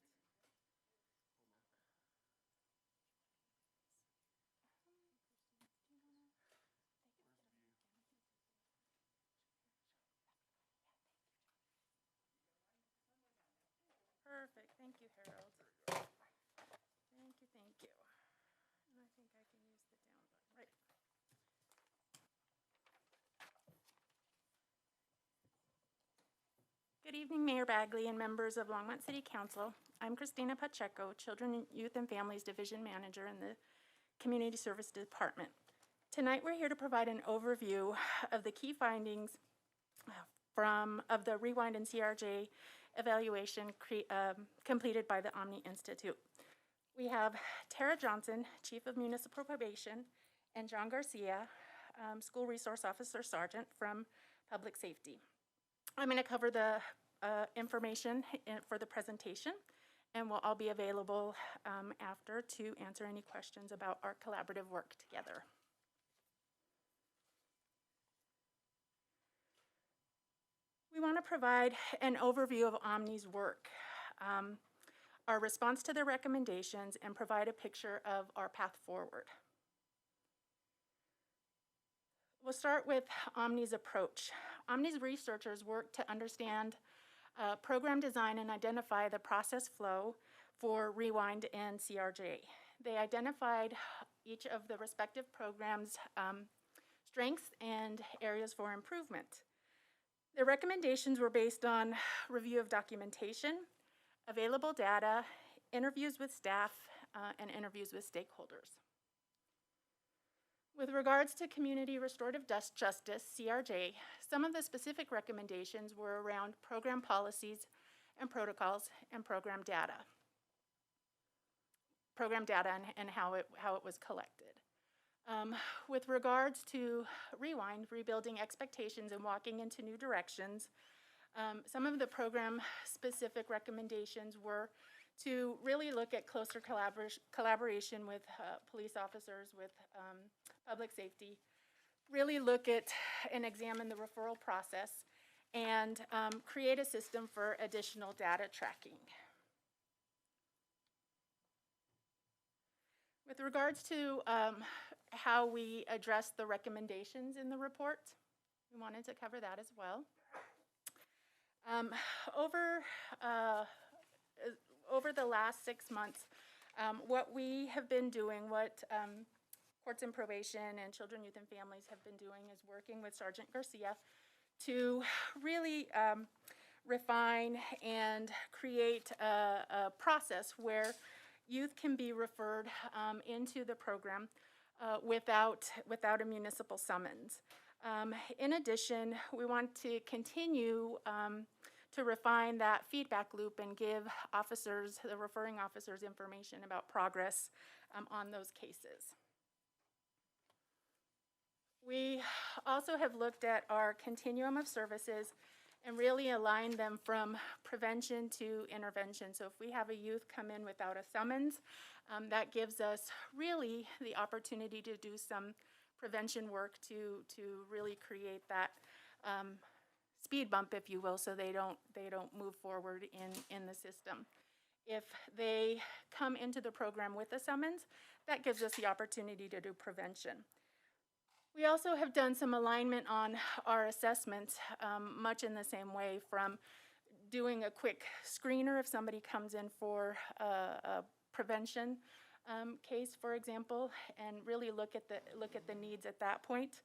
Speaker 11: Perfect, thank you, Harold. Thank you, thank you. And I think I can use the down button, right. Good evening, Mayor Bagley and members of Longmont City Council. I'm Christina Pacheco, Children, Youth, and Families Division Manager in the Community Service Department. Tonight, we're here to provide an overview of the key findings of the Rewind and CRJ evaluation completed by the Omni Institute. We have Tara Johnson, Chief of Municipal Probation, and John Garcia, School Resource Officer Sergeant from Public Safety. I'm going to cover the information for the presentation, and we'll all be available after to answer any questions about our collaborative work together. We want to provide an overview of Omni's work, our response to their recommendations, and provide a picture of our path forward. We'll start with Omni's approach. Omni's researchers work to understand program design and identify the process flow for Rewind and CRJ. They identified each of the respective programs' strengths and areas for improvement. Their recommendations were based on review of documentation, available data, interviews with staff, and interviews with stakeholders. With regards to community restorative justice, CRJ, some of the specific recommendations were around program policies and protocols and program data and how it was collected. With regards to Rewind, rebuilding expectations and walking into new directions, some of the program-specific recommendations were to really look at closer collaboration with police officers, with public safety, really look at and examine the referral process, and create a system for additional data tracking. With regards to how we address the recommendations in the report, we wanted to cover that as well. Over the last 6 months, what we have been doing, what Courts and Probation and Children, Youth, and Families have been doing is working with Sergeant Garcia to really refine and create a process where youth can be referred into the program without a municipal summons. In addition, we want to continue to refine that feedback loop and give officers, the referring officers, information about progress on those cases. We also have looked at our continuum of services and really aligned them from prevention to intervention. So if we have a youth come in without a summons, that gives us really the opportunity to do some prevention work to really create that speed bump, if you will, so they don't move forward in the system. If they come into the program with a summons, that gives us the opportunity to do prevention. We also have done some alignment on our assessments, much in the same way, from doing a quick screener if somebody comes in for a prevention case, for example, and really look at the needs at that point,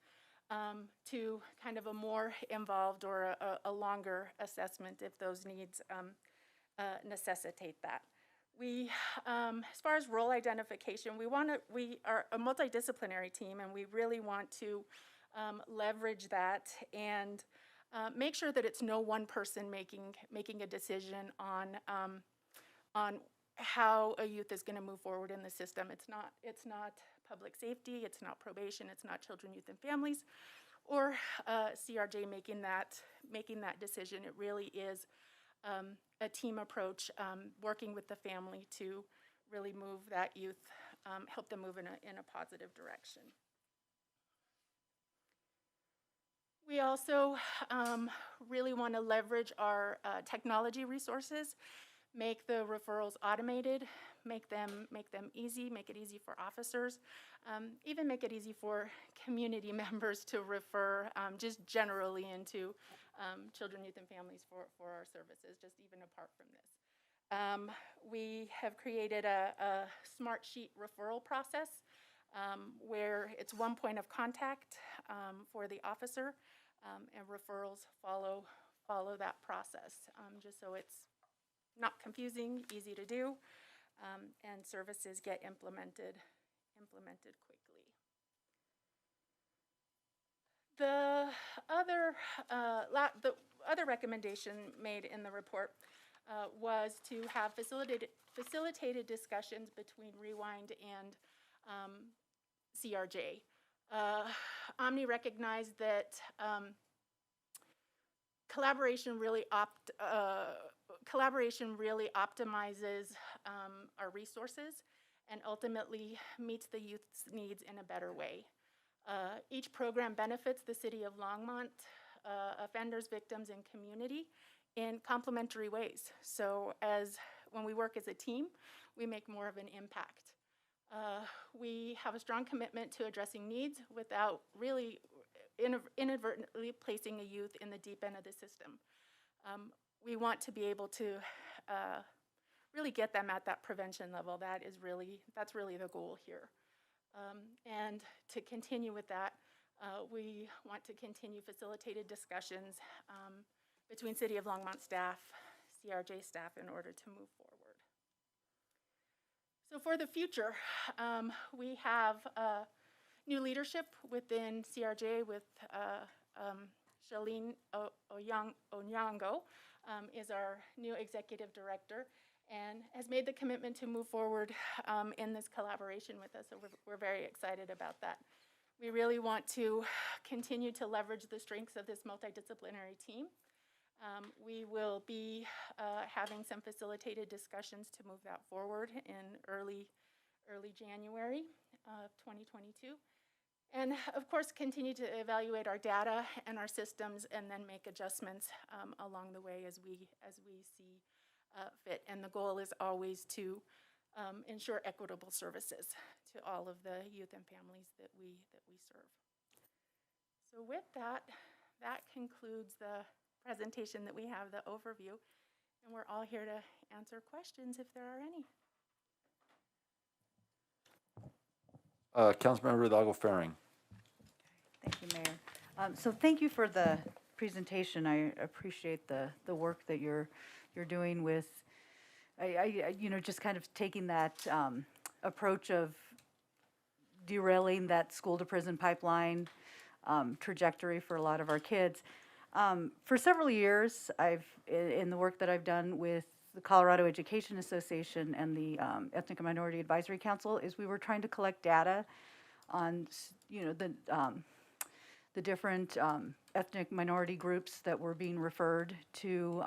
Speaker 11: to kind of a more involved or a longer assessment if those needs necessitate that. We, as far as role identification, we are a multidisciplinary team, and we really want to leverage that and make sure that it's no one person making a decision on how a youth is going to move forward in the system. It's not public safety, it's not probation, it's not children, youth, and families, or CRJ making that decision. It really is a team approach, working with the family to really move that youth, help them move in a positive direction. We also really want to leverage our technology resources, make the referrals automated, make them easy, make it easy for officers, even make it easy for community members to refer just generally into children, youth, and families for our services, just even apart from this. We have created a smart sheet referral process where it's one point of contact for the officer, and referrals follow that process, just so it's not confusing, easy to do, and services get implemented quickly. The other recommendation made in the report was to have facilitated discussions between Rewind and CRJ. Omni recognized that collaboration really optimizes our resources and ultimately meets the youth's needs in a better way. Each program benefits the city of Longmont, offenders, victims, and community in complementary ways. So when we work as a team, we make more of an impact. We have a strong commitment to addressing needs without really inadvertently placing a youth in the deep end of the system. We want to be able to really get them at that prevention level. That's really the goal here. And to continue with that, we want to continue facilitated discussions between City of Longmont staff, CRJ staff, in order to move forward. So for the future, we have new leadership within CRJ with Shalene Onyango is our new executive director, and has made the commitment to move forward in this collaboration with us. So we're very excited about that. We really want to continue to leverage the strengths of this multidisciplinary team. We will be having some facilitated discussions to move that forward in early January of 2022. And of course, continue to evaluate our data and our systems and then make adjustments along the way as we see fit. And the goal is always to ensure equitable services to all of the youth and families that we serve. So with that, that concludes the presentation that we have, the overview, and we're all here to answer questions if there are any.
Speaker 1: Councilmember Hidalgo-Fahring.
Speaker 3: Thank you, Mayor. So thank you for the presentation. I appreciate the work that you're doing with, just kind of taking that approach of derailing that school to prison pipeline trajectory for a lot of our kids. For several years, in the work that I've done with the Colorado Education Association and the Ethnic and Minority Advisory Council, is we were trying to collect data on, the different ethnic minority groups that were being referred to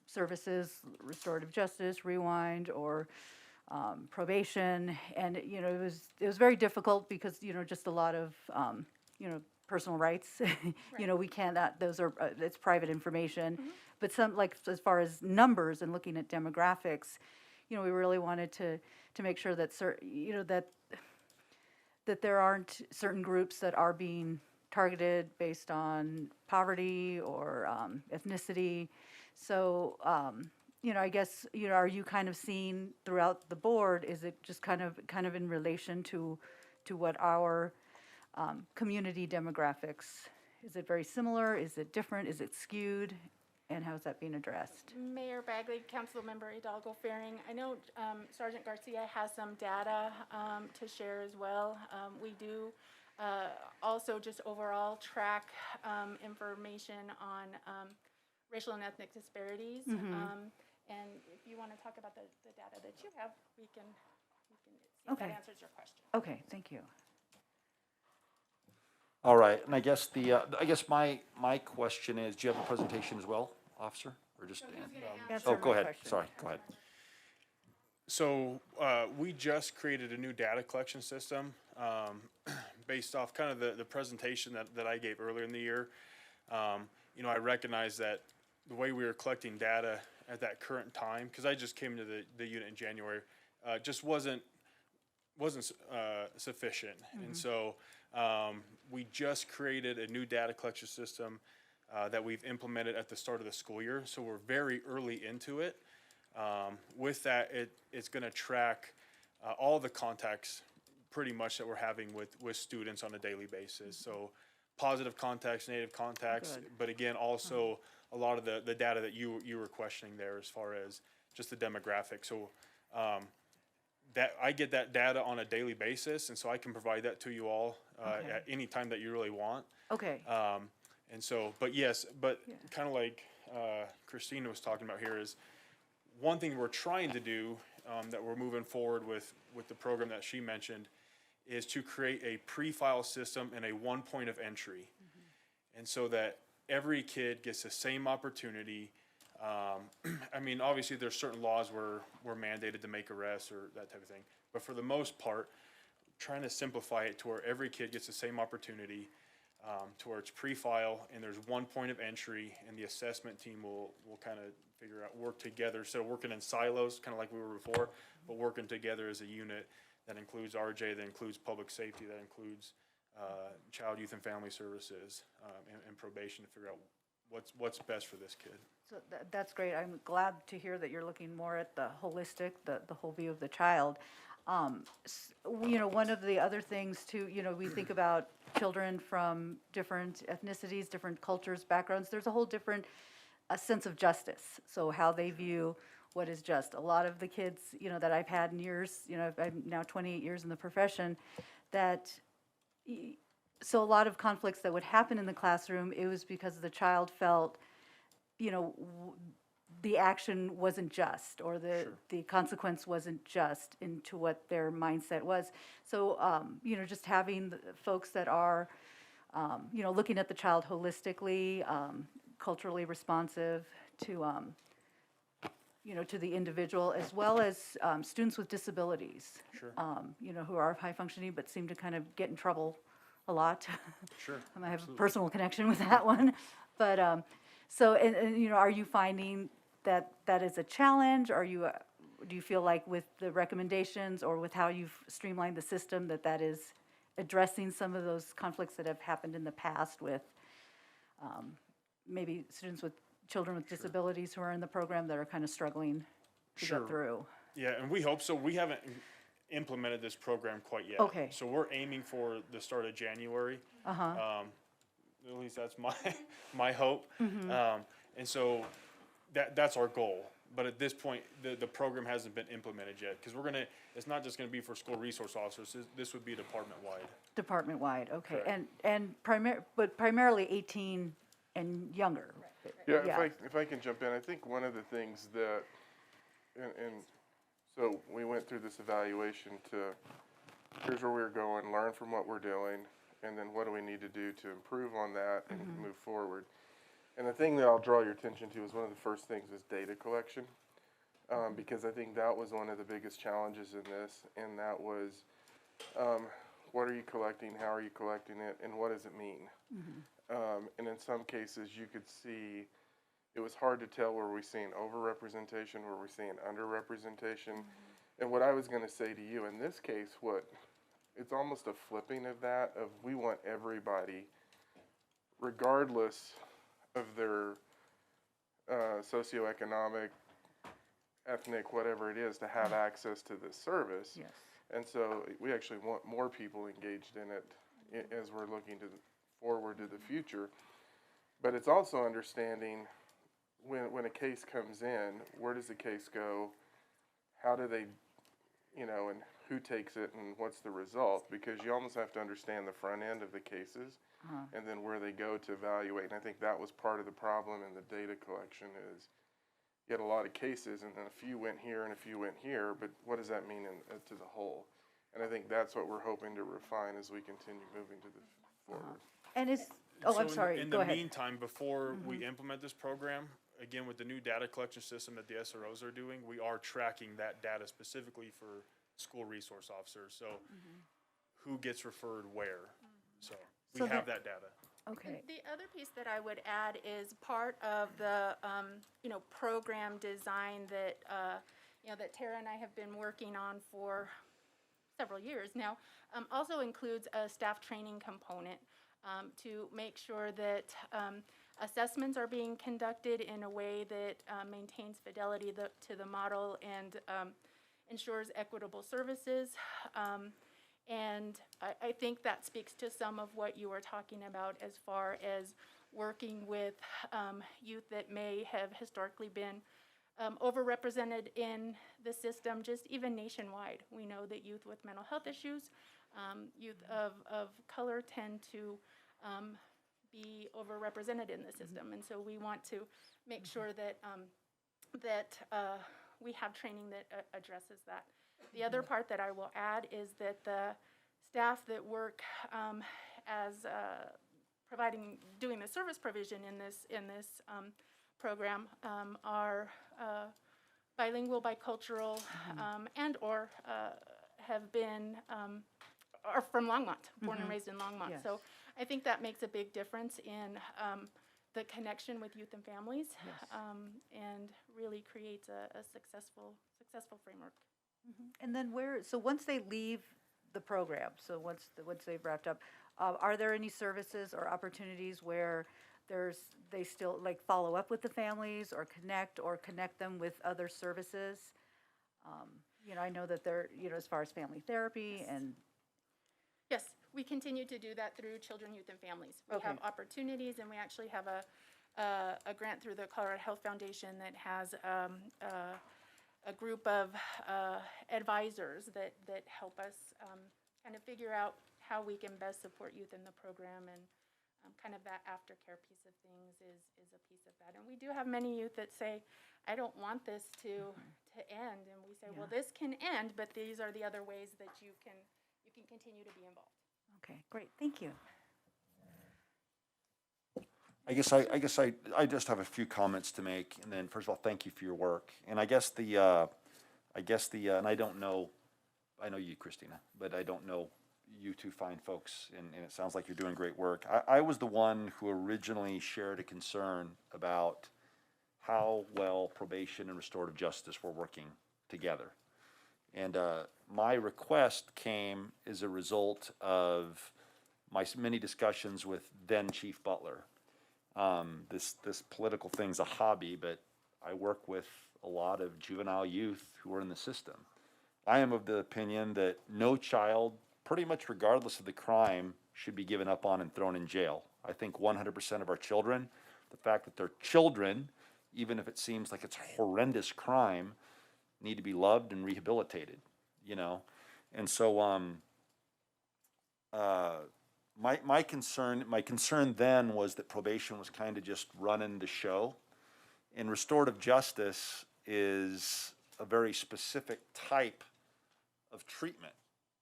Speaker 3: services, restorative justice, rewind, or probation, and it was very difficult because just a lot of personal rights. We cannot; those are it's private information. Mm-hmm. But some, like as far as numbers and looking at demographics, we really wanted to make sure that that there aren't certain groups that are being targeted based on poverty or ethnicity. So, I guess, are you kind of seeing throughout the board, is it just kind of in relation to what our community demographics, is it very similar? Is it different? Is it skewed? And how is that being addressed?
Speaker 11: Mayor Bagley, Councilmember Hidalgo-Fahring, I know Sergeant Garcia has some data to share as well. We do also just overall track information on racial and ethnic disparities. Mm-hmm. And if you want to talk about the data that you have, we can see if that answers your question.
Speaker 3: Okay, thank you.
Speaker 1: All right, and I guess my question is, do you have a presentation as well, officer, or just?
Speaker 3: Answer
Speaker 1: go
Speaker 3: my
Speaker 1: ahead.
Speaker 3: question.
Speaker 1: Sorry, go ahead.
Speaker 4: So we just created a new data collection system based off kind of the presentation that I gave earlier in the year. I recognize that the way we were collecting data at that current time, because I just came to the unit in January, just wasn't sufficient. Mm-hmm. And so we just created a new data collection system that we've implemented at the start of the school year. So we're very early into it. With that, it's going to track all the contacts pretty much that we're having with students on a daily basis. So positive contacts, negative contacts, but again, also a lot of the data that you were questioning there as far as just the demographics. So that I get that data on a daily basis, and so I can provide that to you all at any time that you really want.
Speaker 3: Okay.
Speaker 4: And so, but yes, kind of like Christina was talking about here is one thing we're trying to do that we're moving forward with the program that she mentioned is to create a pre-file system and a one point of entry. Mm-hmm. And so that every kid gets the same opportunity. I mean, obviously there's certain laws where we're mandated to make arrests or that type of thing. But for the most part, trying to simplify it to where every kid gets the same opportunity to where it's pre-file and there's one point of entry, and the assessment team will kind of work together. So working in silos, kind of like we were before, but working together as a unit that includes RJ, that includes public safety, that includes child, youth, and family services, and probation to figure out what's best for this kid.
Speaker 3: So that's great. I'm glad to hear that you're looking more at the holistic, the whole view of the child. One of the other things too, we think about children from different ethnicities, different cultures, backgrounds. There's a whole different sense of justice. So how they view what is just. A lot of the kids, that I've had in years, I'm now 28 years in the profession, so a lot of conflicts that would happen in the classroom, it was because the child felt, the action wasn't just, or the consequence wasn't just into what their mindset was. So, just having the folks that are, looking at the child holistically, culturally responsive to, to the individual, as well as students with disabilities.
Speaker 1: Sure.
Speaker 3: Who are high functioning but seem to kind of get in trouble a lot.
Speaker 1: Sure.
Speaker 3: I have a personal connection with that one. But, are you finding that that is a challenge? Do you feel like with the recommendations or with how you've streamlined the system that is addressing some of those conflicts that have happened in the past with maybe children with disabilities who are in the program that are kind of struggling to
Speaker 12: Sure.
Speaker 3: get through?
Speaker 12: Yeah, and we hope so. We haven't implemented this program quite yet.
Speaker 3: Okay.
Speaker 12: So we're aiming for the start of January.
Speaker 3: Uh-huh.
Speaker 12: At least that's my hope. And so that's our goal. But at this point, the program hasn't been implemented yet, because it's not just gonna be for school resource officers. This would be department-wide.
Speaker 3: Department-wide, okay.
Speaker 12: Correct.
Speaker 3: But primarily 18 and younger.
Speaker 5: Yeah, if I can jump in, I think one of the things that, and so we went through this evaluation to, here's where we're going, learn from what we're doing, and then what do we need to do to improve on that and move forward. And the thing that I'll draw your attention to is one of the first things is data collection, because I think that was one of the biggest challenges in this, and that was, what are you collecting, how are you collecting it, and what does it mean? And in some cases, you could see, it was hard to tell, were we seeing overrepresentation, were we seeing underrepresentation? And what I was gonna say to you, in this case, it's almost a flipping of that, of we want everybody, regardless of their socioeconomic, ethnic, whatever it is, to have access to this service.
Speaker 3: Yes.
Speaker 5: And so we actually want more people engaged in it as we're looking forward to the future. But it's also understanding when a case comes in, where does the case go? How do they, and who takes it and what's the result? Because you almost have to understand the front end of the cases and then where they go to evaluate. And I think that was part of the problem in the data collection is you had a lot of cases and then a few went here and a few went here, but what does that mean to the whole? And I think that's what we're hoping to refine as we continue moving to the forward.
Speaker 3: And I'm sorry,
Speaker 12: In
Speaker 3: go
Speaker 12: the
Speaker 3: ahead.
Speaker 12: meantime, before we implement this program, again, with the new data collection system that the SROs are doing, we are tracking that data specifically for school resource officers. So who gets referred where? So we have that data.
Speaker 3: Okay.
Speaker 11: The other piece that I would add is part of the, program design that, that Tara and I have been working on for several years now, also includes a staff training component to make sure that assessments are being conducted in a way that maintains fidelity to the model and ensures equitable services. And I think that speaks to some of what you were talking about as far as working with youth that may have historically been overrepresented in the system, just even nationwide. We know that youth with mental health issues, youth of color tend to be overrepresented in the system. And so we want to make sure that, we have training that addresses that. The other part that I will add is that the staff that work as doing the service provision in this program are bilingual, bicultural, and or have been are from Longmont, born and raised in Longmont.
Speaker 3: Yes.
Speaker 11: So I think that makes a big difference in the connection with youth and families, and really creates a successful framework.
Speaker 3: And then once they leave the program, so once they've wrapped up, are there any services or opportunities where they still like follow up with the families or connect them with other services? I know that they're, as far as family therapy and.
Speaker 11: Yes, we continue to do that through Children, Youth, and Families. We have opportunities, and we actually have a grant through the Colorado Health Foundation that has a group of advisors that help us kind of figure out how we can best support youth in the program and kind of that aftercare piece of things is a piece of that. And we do have many youth that say, I don't want this to end. And we say, well, this can end, but these are the other ways that you can continue to be involved.
Speaker 3: Okay, great, thank you.
Speaker 1: I just have a few comments to make, and then first of all, thank you for your work. And I guess and I don't know, I know you, Christina, but I don't know you two fine folks, and it sounds like you're doing great work. I was the one who originally shared a concern about how well probation and restorative justice were working together. And my request came as a result of my many discussions with then Chief Butler. This political thing's a hobby, but I work with a lot of juvenile youth who are in the system. I am of the opinion that no child, pretty much regardless of the crime, should be given up on and thrown in jail. I think 100% of our children, the fact that they're children, even if it seems like it's a horrendous crime, need to be loved and rehabilitated, you know? And so, my concern then was that probation was kind of just running the show. And restorative justice is a very specific type of treatment,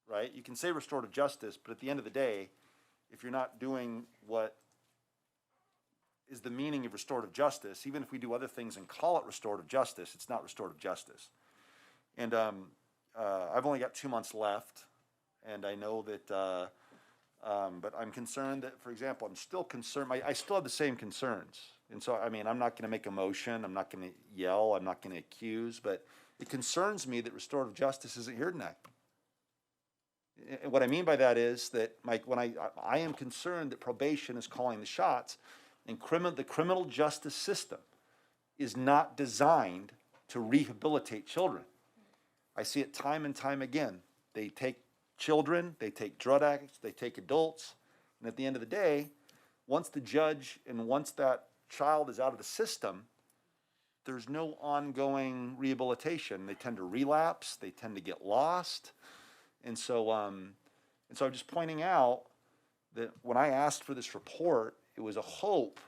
Speaker 1: right? You can say restorative justice, but at the end of the day, if you're not doing what is the meaning of restorative justice, even if we do other things and call it restorative justice, it's not restorative justice. And I've only got 2 months left, and I know that, but I'm concerned that, for example, I'm still concerned, I still have the same concerns. And so, I mean, I'm not gonna make a motion, I'm not gonna yell, I'm not gonna accuse, but it concerns me that restorative justice isn't here tonight. And what I mean by that is that I am concerned that probation is calling the shots, and the criminal justice system is not designed to rehabilitate children. I see it time and time again. They take children, they take drug addicts, they take adults, and at the end of the day, once the judge and once that child is out of the system, there's no ongoing rehabilitation. They tend to relapse, they tend to get lost. And so I'm just pointing out that when I asked for this report, it was a hope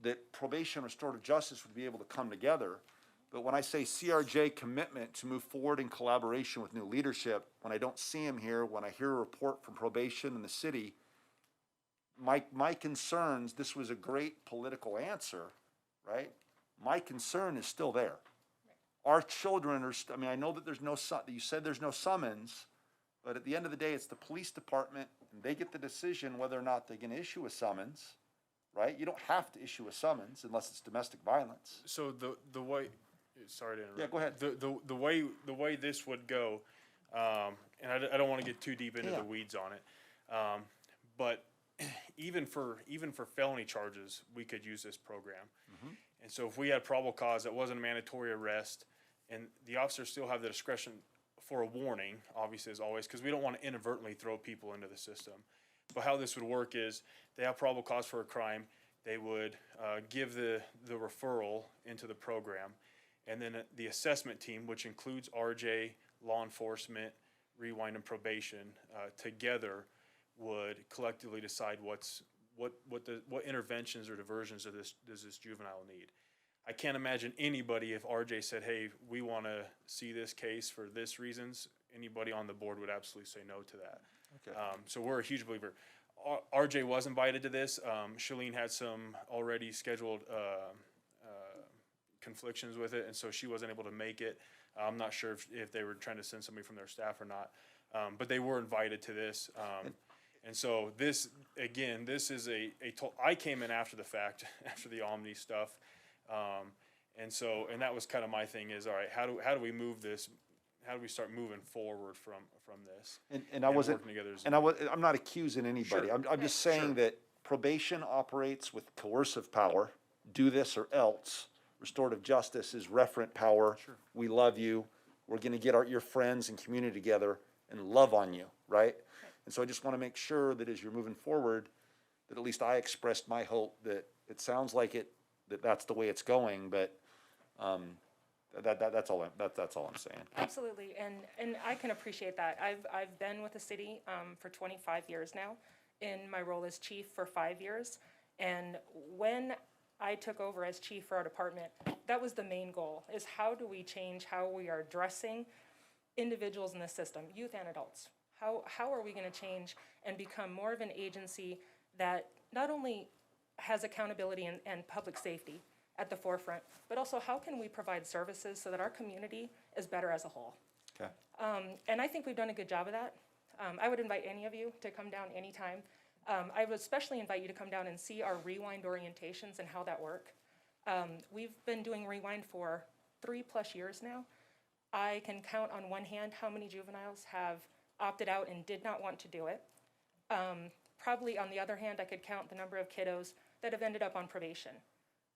Speaker 1: that probation and restorative justice would be able to come together. But when I say CRJ commitment to move forward in collaboration with new leadership, when I don't see him here, when I hear a report from probation in the city, my concerns, this was a great political answer, right? My concern is still there. Our children are, I mean, I know that you said there's no summons, but at the end of the day, it's the police department, and they get the decision whether or not they're gonna issue a summons, right? You don't have to issue a summons unless it's domestic violence.
Speaker 12: So the way, sorry to interrupt.
Speaker 1: Yeah, go ahead.
Speaker 12: The way this would go, and I don't want to get too deep into the weeds on it, but even for felony charges, we could use this program.
Speaker 1: Mm-hmm.
Speaker 12: And so if we had probable cause that wasn't a mandatory arrest, and the officers still have the discretion for a warning, obviously as always, because we don't want to inadvertently throw people into the system. But how this would work is they have probable cause for a crime, they would give the referral into the program, and then the assessment team, which includes RJ, law enforcement, rewind, and probation, together would collectively decide what interventions or diversions does this juvenile need. I can't imagine anybody, if RJ said, hey, we want to see this case for this reasons, anybody on the board would absolutely say no to that.
Speaker 1: Okay.
Speaker 12: So we're a huge believer. RJ was invited to this. Shalene had some already scheduled conflictions with it, and so she wasn't able to make it. I'm not sure if they were trying to send somebody from their staff or not, but they were invited to this. And so this, again, this is I came in after the fact, after the Omni stuff. And that was kind of my thing is, all right, how do we move this? How do we start moving forward from this?
Speaker 1: And I wasn't,
Speaker 12: working together as
Speaker 1: and I'm not accusing anybody.
Speaker 12: Sure.
Speaker 1: I'm just saying that probation operates with coercive power. Do this or else. Restorative justice is referent power.
Speaker 12: Sure.
Speaker 1: We love you. We're gonna get your friends and community together and love on you, right? And so I just wanna make sure that as you're moving forward, that at least I expressed my hope that it sounds like that's the way it's going, but, that's all I'm saying.
Speaker 13: Absolutely, and I can appreciate that. I've been with the city for 25 years now, in my role as chief for 5 years. And when I took over as chief for our department, that was the main goal, is how do we change how we are addressing individuals in the system, youth and adults? How are we going to change and become more of an agency that not only has accountability and public safety at the forefront, but also how can we provide services so that our community is better as a whole?
Speaker 1: Okay.
Speaker 13: And I think we've done a good job of that. I would invite any of you to come down anytime. I would especially invite you to come down and see our rewind orientations and how that work. We've been doing rewind for 3+ years now. I can count on one hand how many juveniles have opted out and did not want to do it. Probably on the other hand, I could count the number of kiddos that have ended up on probation.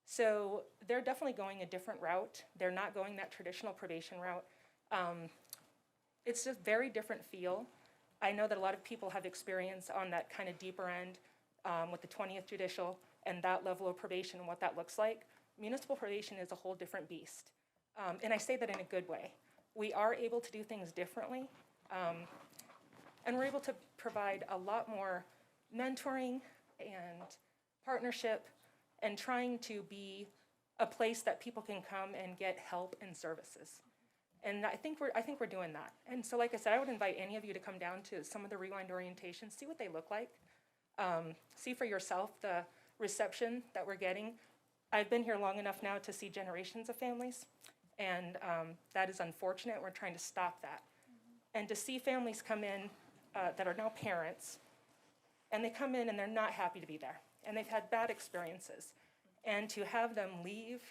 Speaker 13: So they're definitely going a different route. They're not going that traditional probation route. It's just very different feel. I know that a lot of people have experience on that kind of deeper end with the 20th Judicial and that level of probation and what that looks like. Municipal probation is a whole different beast. And I say that in a good way. We are able to do things differently. And we're able to provide a lot more mentoring and partnership and trying to be a place that people can come and get help and services. And I think we're doing that. And so like I said, I would invite any of you to come down to some of the rewind orientations, see what they look like. See for yourself the reception that we're getting. I've been here long enough now to see generations of families, and that is unfortunate. We're trying to stop that. And to see families come in that are now parents, and they come in and they're not happy to be there, and they've had bad experiences. And to have them leave,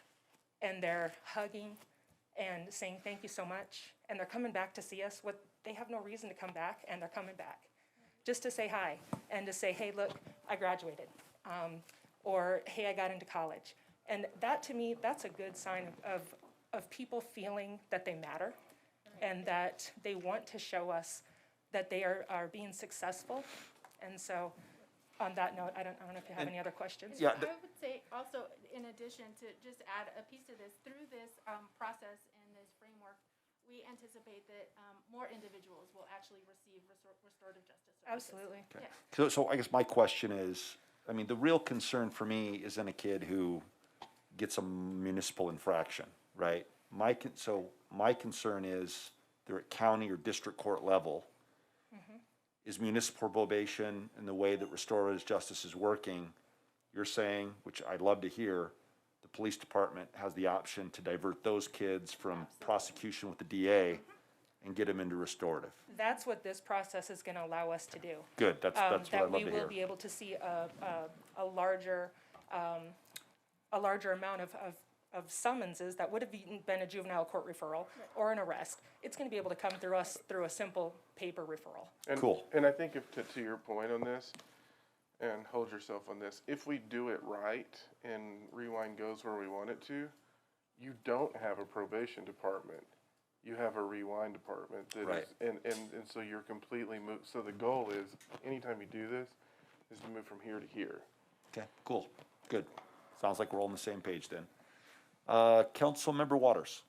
Speaker 13: and they're hugging and saying thank you so much, and they're coming back to see us. They have no reason to come back, and they're coming back just to say hi and to say, hey, look, I graduated, or hey, I got into college. And that, to me, that's a good sign of people feeling that they matter and that they want to show us that they are being successful. And so on that note, I don't know if you have any other questions.
Speaker 1: Yeah.
Speaker 11: I would say also, in addition to just add a piece to this, through this process and this framework, we anticipate that more individuals will actually receive restorative justice services.
Speaker 13: Absolutely.
Speaker 1: Okay. So I guess my question is, I mean, the real concern for me isn't a kid who gets a municipal infraction, right? My concern is they're at county or district court level. Is municipal probation and the way that restorative justice is working, you're saying, which I'd love to hear, the police department has the option to divert those kids from prosecution with the DA and get them into restorative.
Speaker 13: That's what this process is going to allow us to do.
Speaker 1: Good, that's what I'd love to
Speaker 13: That we
Speaker 1: hear.
Speaker 13: will be able to see a larger amount of summonses that would have been a juvenile court referral or an arrest. It's going to be able to come through us through a simple paper referral.
Speaker 5: And,
Speaker 1: Cool.
Speaker 5: And I think if to your point on this, and hold yourself on this, if we do it right and rewind goes where we want it to, you don't have a probation department. You have a rewind department that
Speaker 1: Right.
Speaker 5: and so you're completely moved. So the goal is, anytime you do this, is to move from here to here.
Speaker 1: Okay, cool, good. Sounds like we're all on the same page then. Councilmember Waters.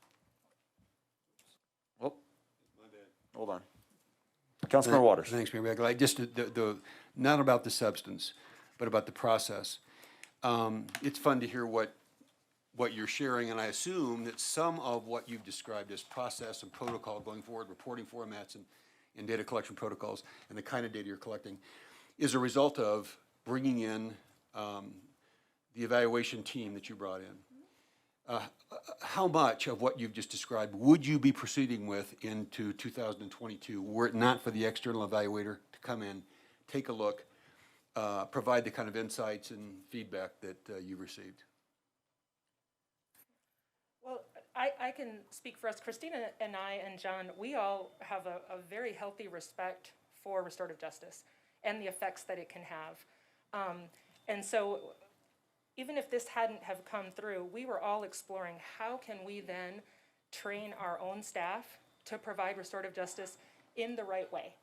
Speaker 1: Oh, hold on. Councilmember Waters.
Speaker 6: Thanks, Mayor Bagley. Just not about the substance, but about the process. It's fun to hear what you're sharing, and I assume that some of what you've described as process and protocol going forward, reporting formats and data collection protocols, and the kind of data you're collecting, is a result of bringing in the evaluation team that you brought in. How much of what you've just described would you be proceeding with into 2022 were it not for the external evaluator to come in, take a look, provide the kind of insights and feedback that you received?
Speaker 13: Well, I can speak for us. Christina and I and John, we all have a very healthy respect for restorative justice and the effects that it can have. And so even if this hadn't have come through, we were all exploring how can we then train our own staff to provide restorative justice in the right way.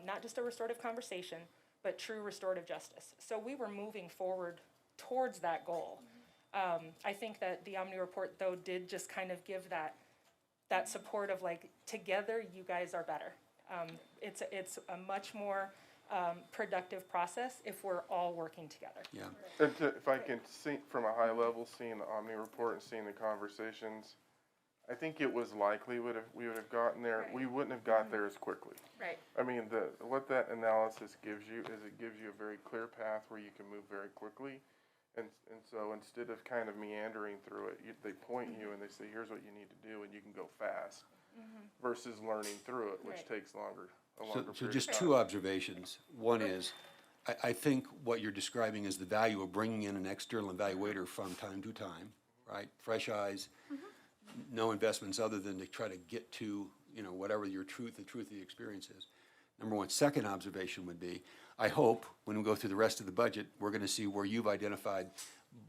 Speaker 13: Not just a restorative conversation, but true restorative justice. So we were moving forward towards that goal. I think that the Omni report, though, did just kind of give that support of like, together you guys are better. It's a much more productive process if we're all working together.
Speaker 6: Yeah.
Speaker 5: And if I can see from a high level, seeing the Omni report and seeing the conversations, I think it was likely we would have gotten there.
Speaker 13: Right.
Speaker 5: We wouldn't have got there as quickly.
Speaker 13: Right.
Speaker 5: I mean, what that analysis gives you is it gives you a very clear path where you can move very quickly. And so instead of kind of meandering through it, they point you and they say, here's what you need to do, and you can go fast versus learning through it, which
Speaker 13: Right.
Speaker 5: takes a longer
Speaker 6: So
Speaker 5: period
Speaker 6: just
Speaker 5: of time.
Speaker 6: two observations. One is, I think what you're describing is the value of bringing in an external evaluator from time to time, right? Fresh eyes, no investments other than to try to get to, whatever the truth of the experience is. Number one. Second observation would be, I hope when we go through the rest of the budget, we're gonna see where you've identified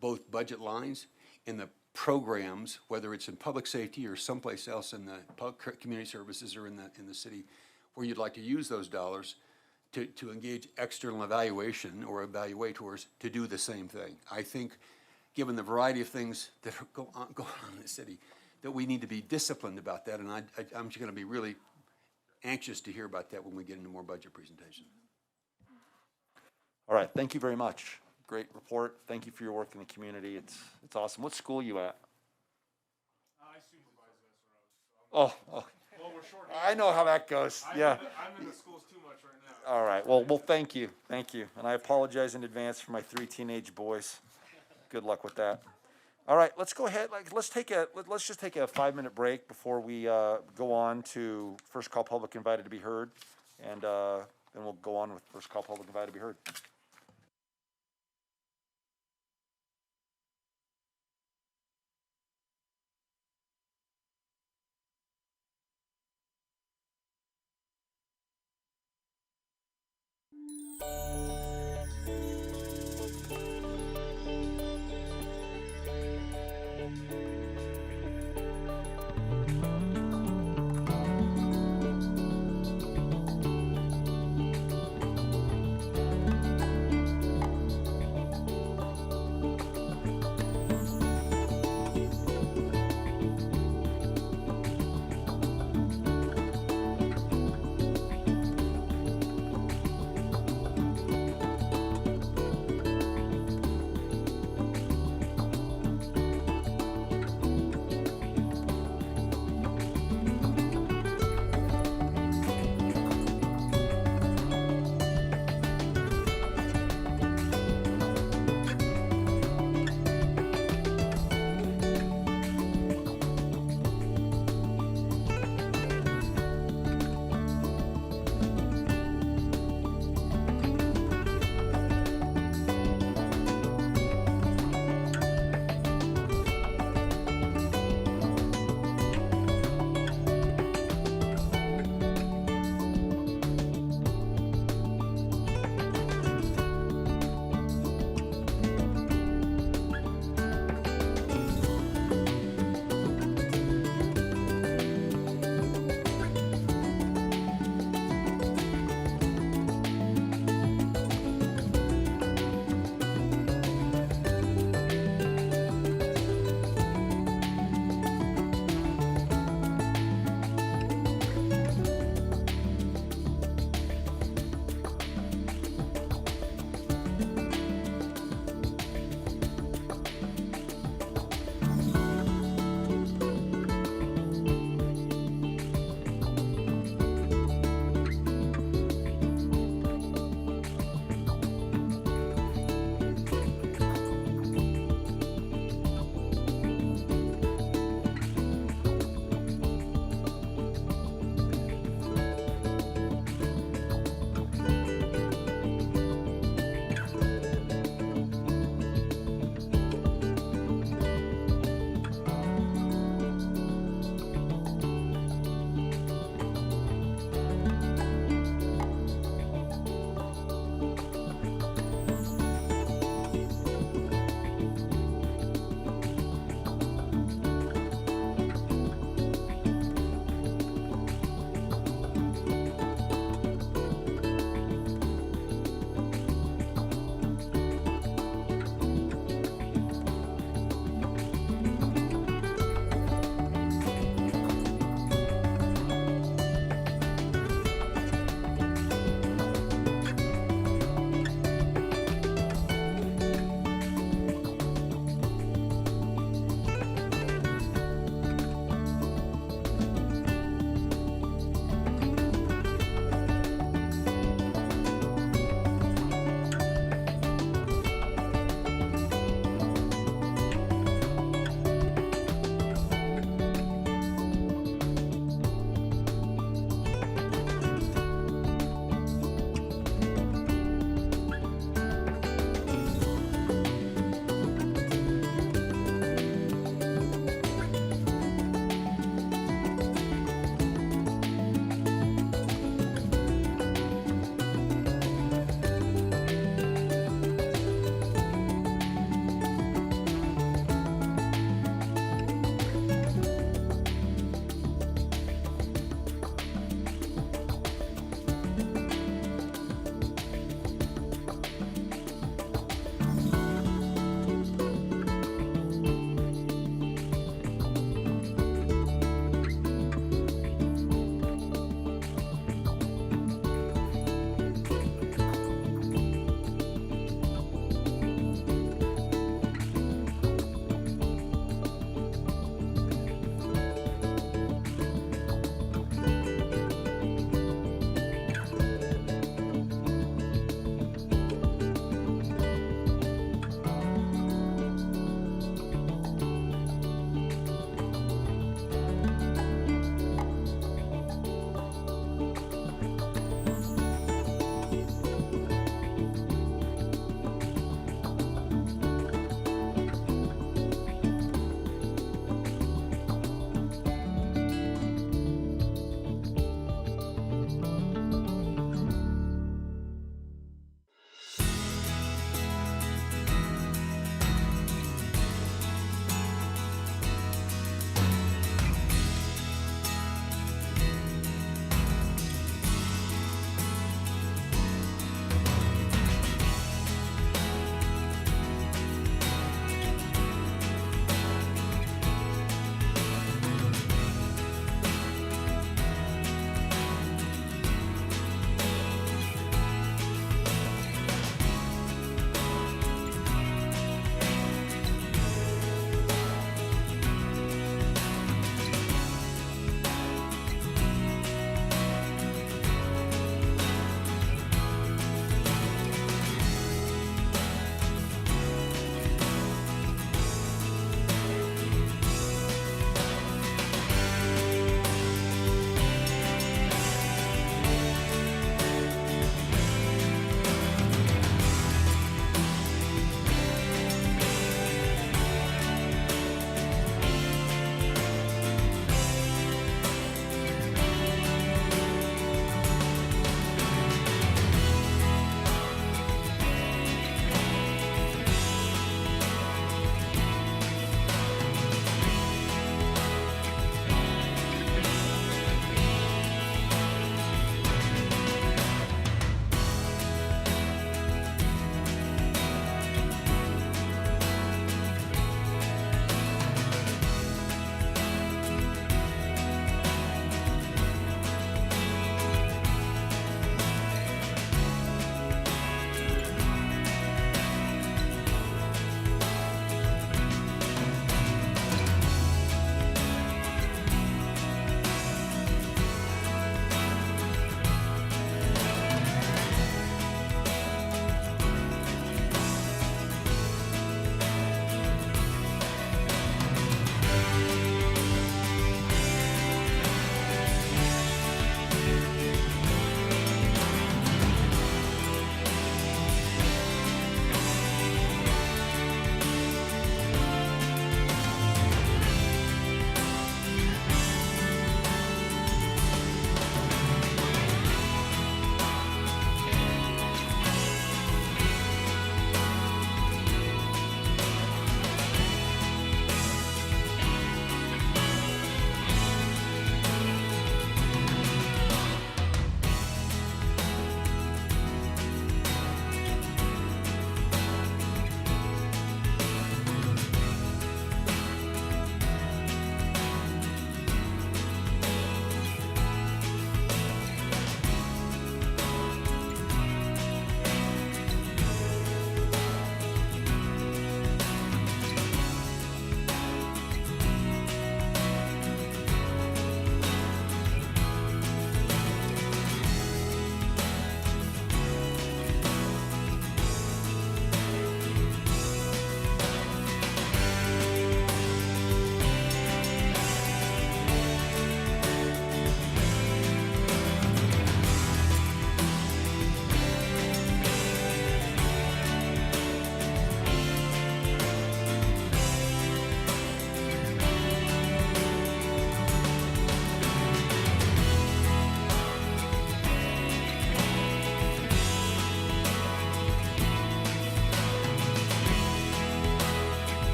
Speaker 6: both budget lines in the programs, whether it's in public safety or someplace else in the community services or in the city, where you'd like to use those dollars to engage external evaluation or evaluators to do the same thing. I think, given the variety of things that are going on in the city, that we need to be disciplined about that, and I'm just gonna be really anxious to hear about that when we get into more budget presentation.
Speaker 1: All right, thank you very much. Great report. Thank you for your work in the community. It's awesome. What school are you at?
Speaker 12: I supervise SROs.
Speaker 1: Oh,
Speaker 12: Well, we're short.
Speaker 1: I know how that goes. Yeah.
Speaker 12: I'm in the schools too much right now.
Speaker 1: All right. Well, thank you. Thank you. And I apologize in advance for my 3 teenage boys. Good luck with that. All right, let's go ahead. Let's just take a 5-minute break before we go on to first call public invited to be heard, and then we'll go on with first call public invited to be heard.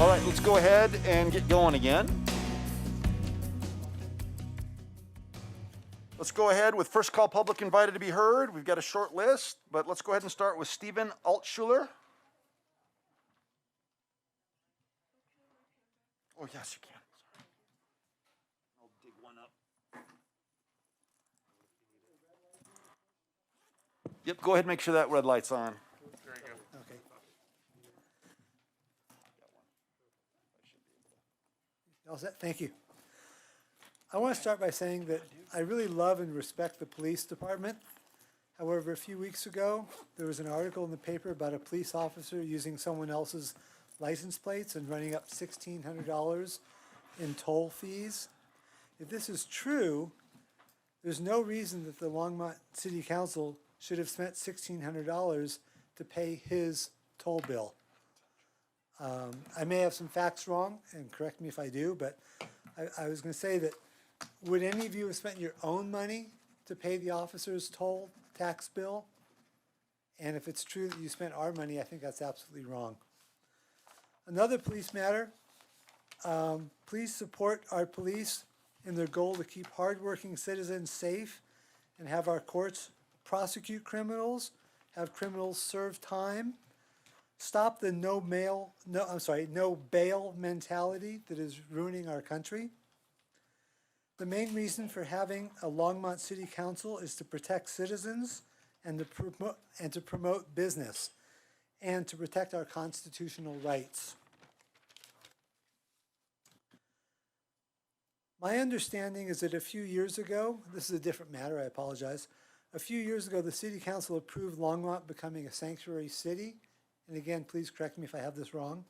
Speaker 1: All right, let's go ahead and get going again. Let's go ahead with first call public invited to be heard. We've got a short list, but let's go ahead and start with Stephen Altschuler. Oh, yes, you can. Sorry. I'll dig one up. Yep, go ahead and make sure that red light's on.
Speaker 5: There you go.
Speaker 14: Okay. All set? Thank you. I want to start by saying that I really love and respect the police department. However, a few weeks ago, there was an article in the paper about a police officer using someone else's license plates and running up $1,600 in toll fees. If this is true, there's no reason that the Longmont City Council should have spent $1,600 to pay his toll bill. I may have some facts wrong, and correct me if I do, but I was going to say that, would any of you have spent your own money to pay the officer's toll tax bill? And if it's true that you spent our money, I think that's absolutely wrong. Another police matter, please support our police in their goal to keep hardworking citizens safe and have our courts prosecute criminals, have criminals serve time, stop the no bail mentality that is ruining our country. The main reason for having a Longmont City Council is to protect citizens and to promote business and to protect our constitutional rights. My understanding is that a few years ago, this is a different matter, I apologize. A few years ago, the City Council approved Longmont becoming a sanctuary city. And again, please correct me if I have this wrong.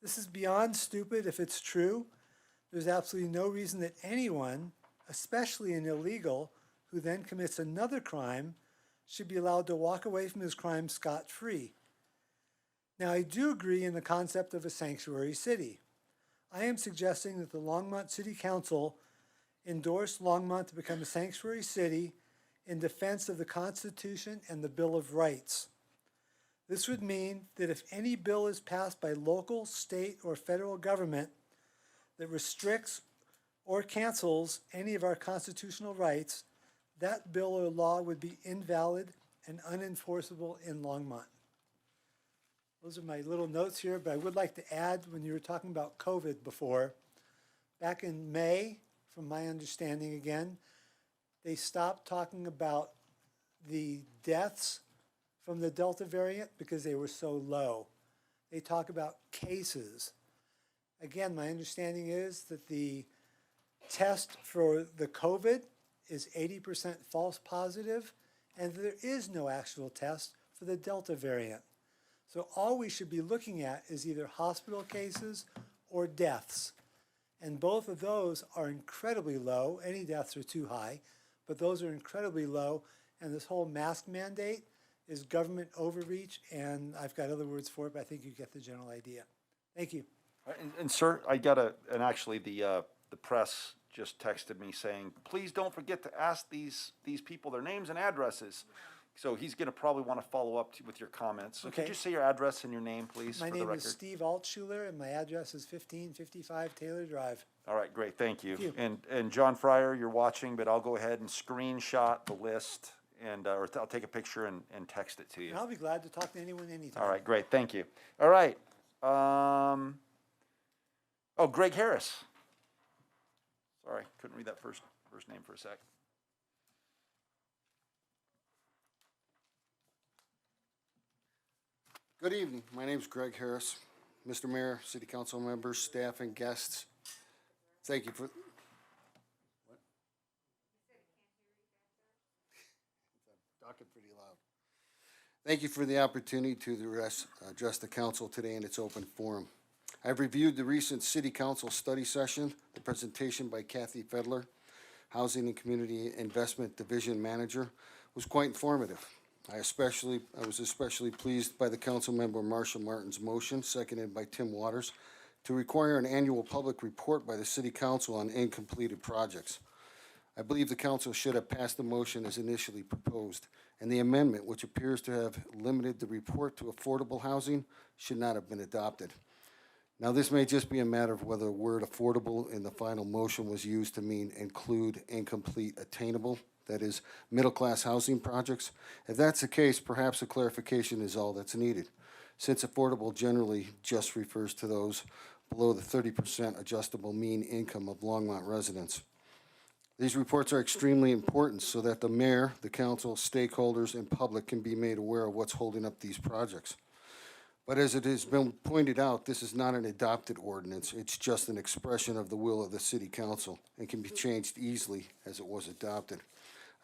Speaker 14: This is beyond stupid if it's true. There's absolutely no reason that anyone, especially an illegal, who then commits another crime, should be allowed to walk away from his crime scot-free. Now, I do agree in the concept of a sanctuary city. I am suggesting that the Longmont City Council endorse Longmont to become a sanctuary city in defense of the Constitution and the Bill of Rights. This would mean that if any bill is passed by local, state, or federal government that restricts or cancels any of our constitutional rights, that bill or law would be invalid and unenforceable in Longmont. Those are my little notes here, but I would like to add, when you were talking about COVID before, back in May, from my understanding again, they stopped talking about the deaths from the Delta variant because they were so low. They talk about cases. Again, my understanding is that the test for the COVID is 80% false positive, and there is no actual test for the Delta variant. So all we should be looking at is either hospital cases or deaths. And both of those are incredibly low. Any deaths are too high, but those are incredibly low. And this whole mask mandate is government overreach, and I've got other words for it, but I think you get the general idea. Thank you.
Speaker 1: And sir, and actually the press just texted me saying, please don't forget to ask these people their names and addresses. So he's going to probably want to follow up with your comments. So
Speaker 14: Okay.
Speaker 1: Could you say your address and your name, please,
Speaker 14: My
Speaker 1: for the
Speaker 14: name
Speaker 1: record?
Speaker 14: is Steve Altschuler, and my address is 1555 Taylor Drive.
Speaker 1: All right, great, thank you.
Speaker 14: Thank you.
Speaker 1: And John Fryer, you're watching, but I'll go ahead and screenshot the list, and or I'll take a picture and text it to you.
Speaker 14: And I'll be glad to talk to anyone anytime.
Speaker 1: All right, great, thank you. All right. Greg Harris. Sorry, couldn't read that first name for a sec.
Speaker 15: Good evening. My name is Greg Harris. Mr. Mayor, City Council members, staff, and guests, thank you for... What? Talking pretty loud. Thank you for the opportunity to address the council today in its open forum. I've reviewed the recent City Council study session, the presentation by Kathy Fedler, Housing and Community Investment Division Manager, was quite informative. I was especially pleased by the council member Marcia Martin's motion, seconded by Tim Waters, to require an annual public report by the City Council on incompleted projects. I believe the council should have passed the motion as initially proposed, and the amendment, which appears to have limited the report to affordable housing, should not have been adopted. Now, this may just be a matter of whether the word affordable in the final motion was used to mean include incomplete attainable, that is, middle-class housing projects. If that's the case, perhaps a clarification is all that's needed, since affordable generally just refers to those below the 30% adjustable mean income of Longmont residents. These reports are extremely important so that the mayor, the council, stakeholders, and public can be made aware of what's holding up these projects. But as it has been pointed out, this is not an adopted ordinance. It's just an expression of the will of the city council and can be changed easily as it was adopted.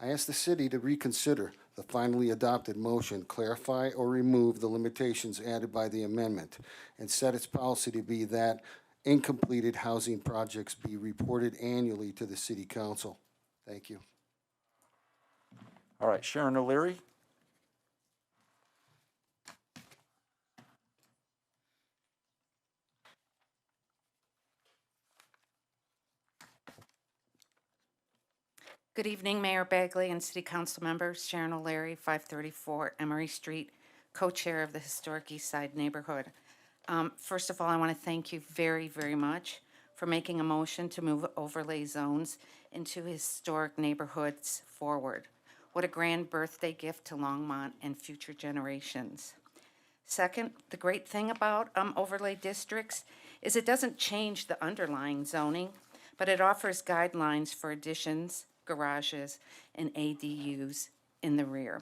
Speaker 15: I ask the city to reconsider the finally adopted motion, clarify or remove the limitations added by the amendment, and set its policy to be that incompleted housing projects be reported annually to the city council. Thank you.
Speaker 1: All right, Sharon O'Leary.
Speaker 16: Good evening, Mayor Bagley and City Council members. Sharon O'Leary, 534 Emery Street, co-chair of the Historic East Side Neighborhood. First of all, I want to thank you very, very much for making a motion to move overlay zones into historic neighborhoods forward. What a grand birthday gift to Longmont and future generations. Second, the great thing about overlay districts is it doesn't change the underlying zoning, but it offers guidelines for additions, garages, and ADUs in the rear.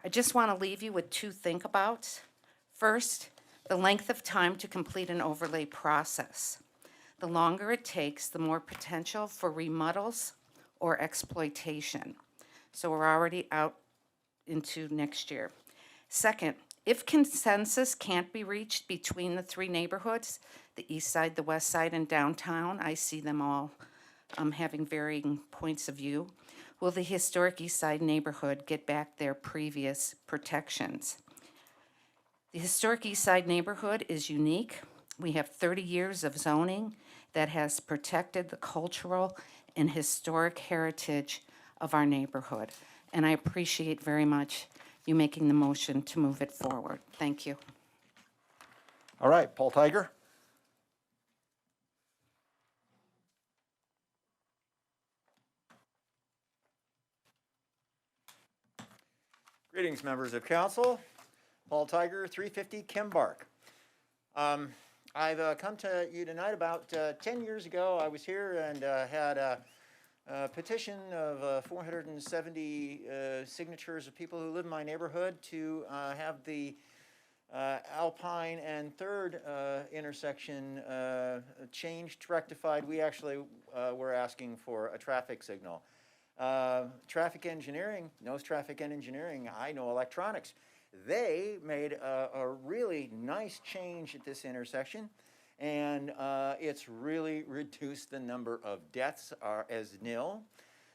Speaker 16: I just want to leave you with two think-abouts. First, the length of time to complete an overlay process. The longer it takes, the more potential for remuddals or exploitation. So we're already out into next year. Second, if consensus can't be reached between the three neighborhoods, the east side, the west side, and downtown, I see them all having varying points of view, will the historic east side neighborhood get back their previous protections? The historic east side neighborhood is unique. We have 30 years of zoning that has protected the cultural and historic heritage of our neighborhood. And I appreciate very much you making the motion to move it forward. Thank you.
Speaker 1: All right, Paul Tiger.
Speaker 17: Greetings, members of council. Paul Tiger, 350 Kimbark. I've come to you tonight about 10 years ago. I was here and had a petition of 470 signatures of people who live in my neighborhood to have the Alpine and 3rd intersection changed, rectified. We actually were asking for a traffic signal. Traffic engineering knows traffic engineering. I know electronics. They made a really nice change at this intersection, and it's really reduced the number of deaths as nil,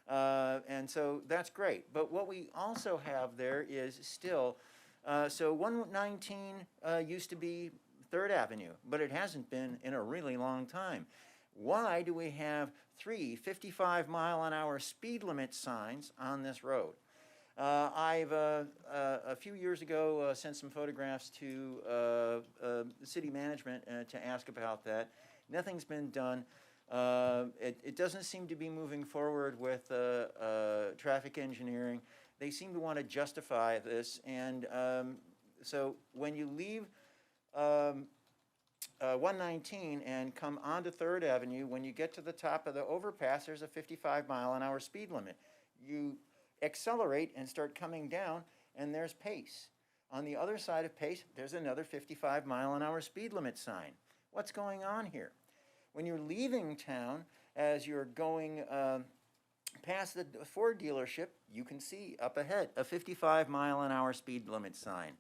Speaker 17: and so that's great. But what we also have there is still, so 119 used to be 3rd Avenue, but it hasn't been in a really long time. Why do we have 3 55-mile-an-hour speed limit signs on this road? I've, a few years ago, sent some photographs to city management to ask about that. Nothing's been done. It doesn't seem to be moving forward with traffic engineering. They seem to want to justify this, and so when you leave 119 and come onto 3rd Avenue, when you get to the top of the overpass, there's a 55-mile-an-hour speed limit. You accelerate and start coming down, and there's Pace. On the other side of Pace, there's another 55-mile-an-hour speed limit sign. What's going on here? When you're leaving town, as you're going past the Ford dealership, you can see up ahead a 55-mile-an-hour speed limit sign.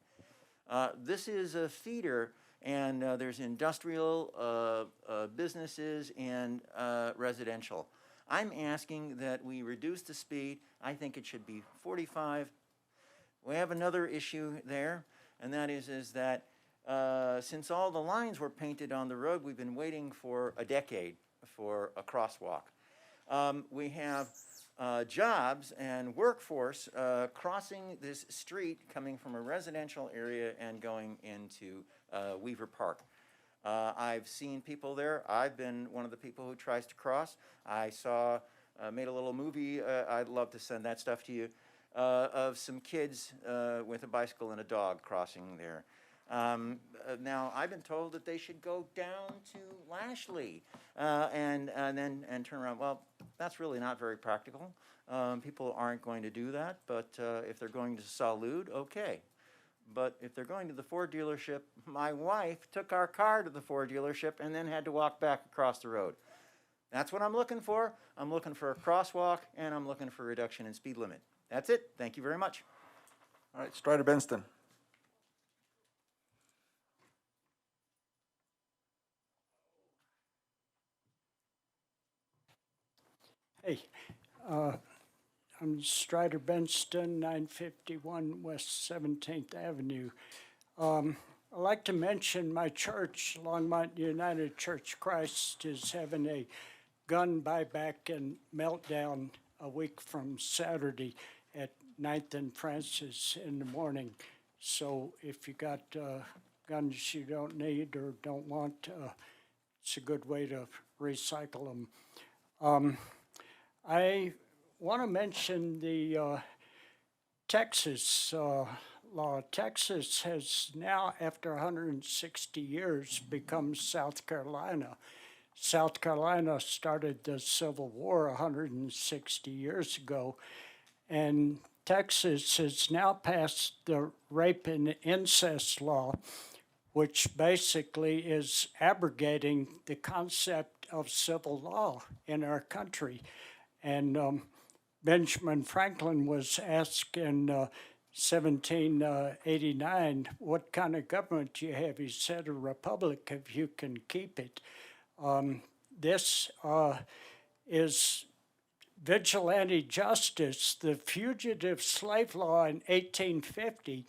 Speaker 17: This is a feeder, and there's industrial businesses and residential. I'm asking that we reduce the speed. I think it should be 45. We have another issue there, and that is that since all the lines were painted on the road, we've been waiting for a decade for a crosswalk. We have jobs and workforce crossing this street coming from a residential area and going into Weaver Park. I've seen people there. I've been one of the people who tries to cross. I saw, made a little movie, I'd love to send that stuff to you, of some kids with a bicycle and a dog crossing there. Now, I've been told that they should go down to Lashley and then turn around. Well, that's really not very practical. People aren't going to do that, but if they're going to Salud, okay. But if they're going to the Ford dealership, my wife took our car to the Ford dealership and then had to walk back across the road. That's what I'm looking for. I'm looking for a crosswalk, and I'm looking for a reduction in speed limit. That's it. Thank you very much.
Speaker 1: All right, Strider Benston.
Speaker 18: Hey, I'm Strider Benston, 951 West 17th Avenue. I'd like to mention my church, Longmont United Church Christ, is having a gun buyback and meltdown a week from Saturday at 9th and Francis in the morning. So if you got guns you don't need or don't want, it's a good way to recycle them. I want to mention the Texas law. Texas has now, after 160 years, become South Carolina. South Carolina started the Civil War 160 years ago, and Texas has now passed the rape and incest law, which basically is abrogating the concept of civil law in our country. And Benjamin Franklin was asked in 1789, what kind of government do you have? He said, a republic if you can keep it. This is vigilante justice. The fugitive slave law in 1850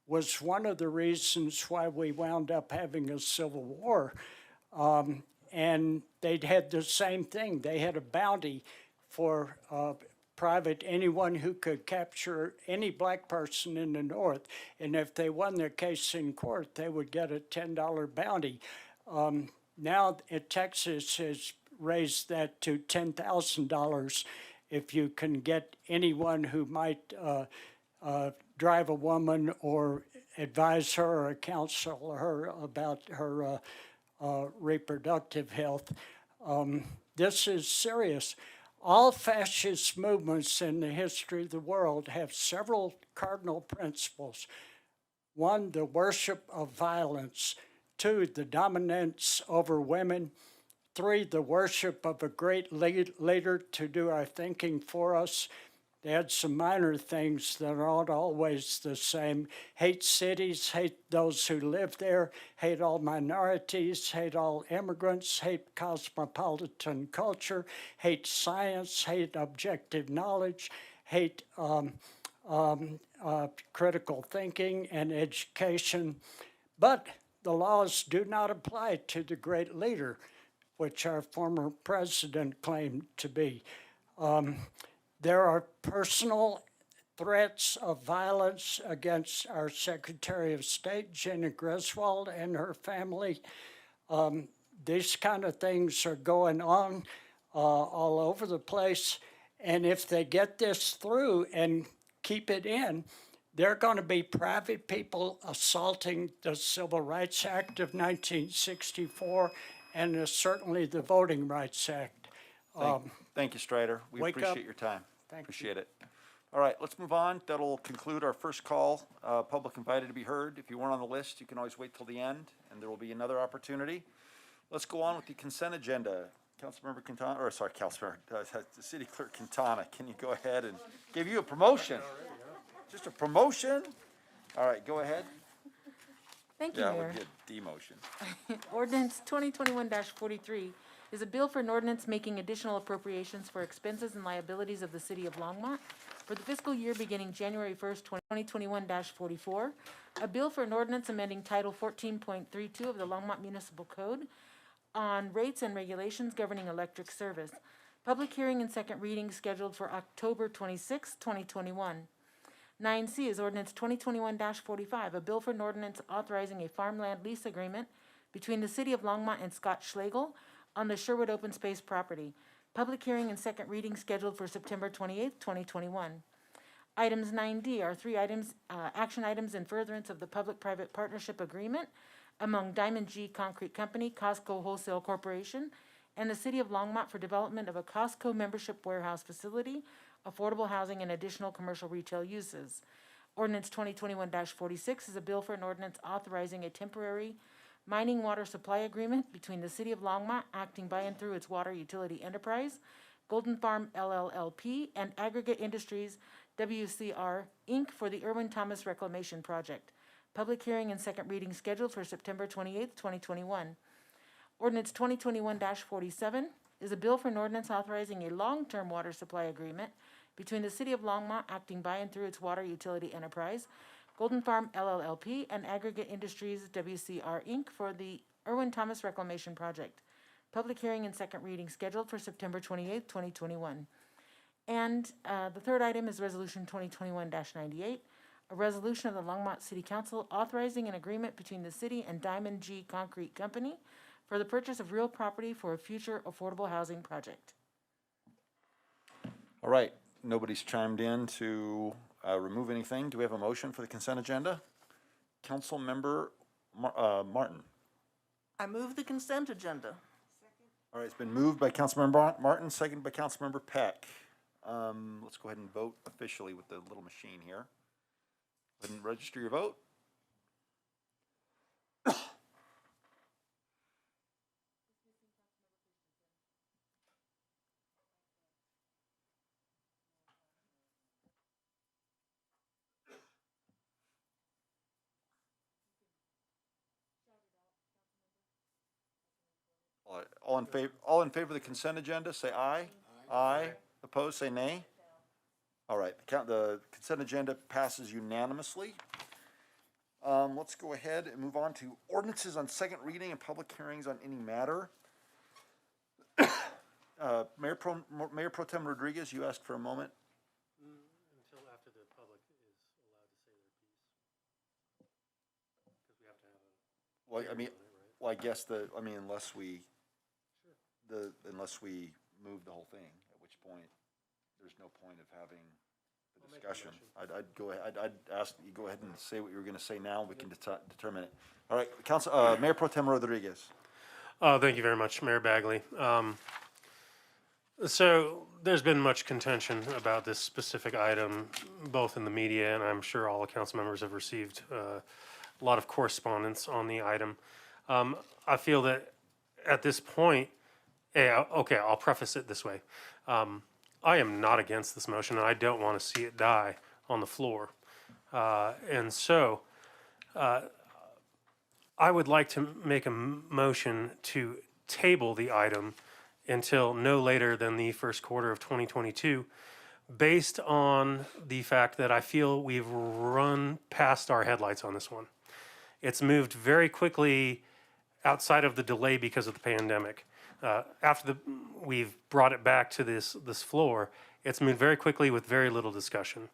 Speaker 18: was one of the reasons why we wound up having a civil war. And they'd had the same thing. They had a bounty for anyone who could capture any black person in the North. And if they won their case in court, they would get a $10 bounty. Now Texas has raised that to $10,000 if you can get anyone who might drive a woman or advise her or counsel her about her reproductive health. This is serious. All fascist movements in the history of the world have several cardinal principles. One, the worship of violence. Two, the dominance over women. Three, the worship of a great leader to do our thinking for us. They had some minor things that aren't always the same. Hate cities, hate those who live there, hate all minorities, hate all immigrants, hate cosmopolitan culture, hate science, hate objective knowledge, hate critical thinking and education. But the laws do not apply to the great leader, which our former president claimed to be. There are personal threats of violence against our Secretary of State, Jenna Griswold, and her family. These kind of things are going on all over the place. And if they get this through and keep it in, they're going to be private people assaulting the Civil Rights Act of 1964 and certainly the Voting Rights Act.
Speaker 1: Thank you, Strider. We appreciate your time. Appreciate it. All right, let's move on. That'll conclude our first call. Public invited to be heard. If you weren't on the list, you can always wait till the end, and there will be another opportunity. Let's go on with the consent agenda. Councilmember Quintana, or sorry, Councilmember, the City Clerk Quintana, can you go ahead and give you a promotion? Just a promotion? All right, go ahead.
Speaker 2: Thank you,
Speaker 1: Yeah,
Speaker 2: Mayor.
Speaker 1: we did demotion.
Speaker 2: Ordinance 2021-43 is a bill for an ordinance making additional appropriations for expenses and liabilities of the City of Longmont for the fiscal year beginning January 1st, 2021-44, a bill for an ordinance amending Title 14.32 of the Longmont Municipal Code on rates and regulations governing electric service. Public hearing and second reading scheduled for October 26, 2021. 9C is Ordinance 2021-45, a bill for an ordinance authorizing a farmland lease agreement between the City of Longmont and Scott Schlegel on the Sherwood Open Space property. Public hearing and second reading scheduled for September 28th, 2021. Items 9D are three items, action items in furtherance of the public-private partnership agreement among Diamond G Concrete Company, Costco Wholesale Corporation, and the City of Longmont for development of a Costco membership warehouse facility, affordable housing, and additional commercial retail uses. Ordinance 2021-46 is a bill for an ordinance authorizing a temporary mining water supply agreement between the City of Longmont, acting by and through its water utility enterprise, Golden Farm LLLP, and Aggregate Industries WCR Inc. for the Irwin Thomas Reclamation Project. Public hearing and second reading scheduled for September 28th, 2021. Ordinance 2021-47 is a bill for an ordinance authorizing a long-term water supply agreement between the City of Longmont, acting by and through its water utility enterprise, Golden Farm LLLP, and Aggregate Industries WCR Inc. for the Irwin Thomas Reclamation Project. Public hearing and second reading scheduled for September 28th, 2021. And the third item is Resolution 2021-98, a resolution of the Longmont City Council authorizing an agreement between the city and Diamond G Concrete Company for the purchase of real property for a future affordable housing project.
Speaker 1: All right, nobody's chimed in to remove anything. Do we have a motion for the consent agenda? Councilmember Martin.
Speaker 10: I move the consent agenda.
Speaker 1: All right, it's been moved by Councilmember Martin, seconded by Councilmember Peck. Let's go ahead and vote officially with the little machine here. Go ahead and register your vote. All in favor of the consent agenda, say aye. Aye. Opposed, say nay. All right, the consent agenda passes unanimously. Let's go ahead and move on to ordinances on second reading and public hearings on any matter. Mayor Pro Tem Rodriguez, you asked for a moment.
Speaker 9: Until after the public is allowed to say their piece. Because we have to have a.
Speaker 1: Well, I mean, well, I guess unless we, unless we move the whole thing, at which point there's no point of having the discussion. I'd go ahead, I'd ask you go ahead and say what you were gonna say now, we can determine it. All right, Mayor Pro Tem Rodriguez.
Speaker 19: Thank you very much, Mayor Bagley. So there's been much contention about this specific item, both in the media, and I'm sure all the council members have received a lot of correspondence on the item. I feel that at this point, okay, I'll preface it this way. I am not against this motion, and I don't want to see it die on the floor. And so I would like to make a motion to table the item until no later than the first quarter of 2022, based on the fact that I feel we've run past our headlights on this one. It's moved very quickly outside of the delay because of the pandemic. After we've brought it back to this floor, it's moved very quickly with very little discussion.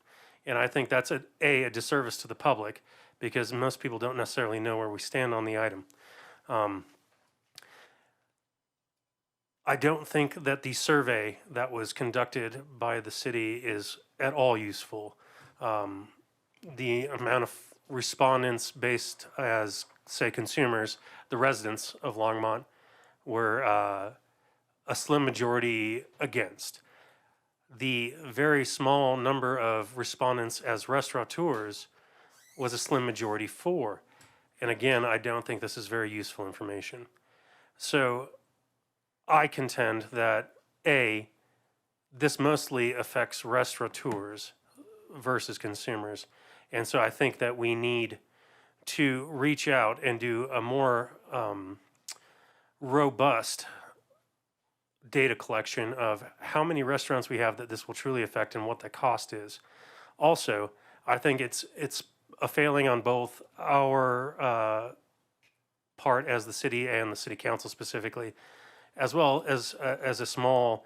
Speaker 19: And I think that's a disservice to the public, because most people don't necessarily know where we stand on the item. I don't think that the survey that was conducted by the city is at all useful. The amount of respondents based as, say, consumers, the residents of Longmont, were a slim majority against. The very small number of respondents as restaurateurs was a slim majority for. And again, I don't think this is very useful information. So I contend that this mostly affects restaurateurs versus consumers. And so I think that we need to reach out and do a more robust data collection of how many restaurants we have that this will truly affect and what the cost is. Also, I think it's a failing on both our part as the city and the city council specifically, as well as a small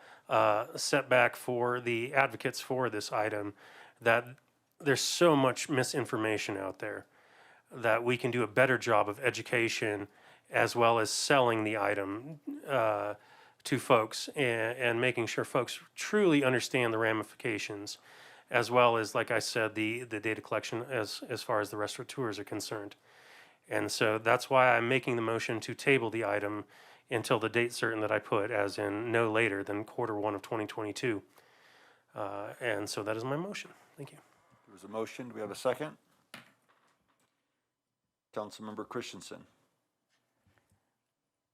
Speaker 19: setback for the advocates for this item, that there's so much misinformation out there that we can do a better job of education as well as selling the item to folks and making sure folks truly understand the ramifications, as well as, like I said, the data collection as far as the restaurateurs are concerned. And so that's why I'm making the motion to table the item until the date certain that I put, as in no later than Q1 of 2022. And so that is my motion. Thank you.
Speaker 1: There was a motion. Do we have a second? Councilmember Christensen.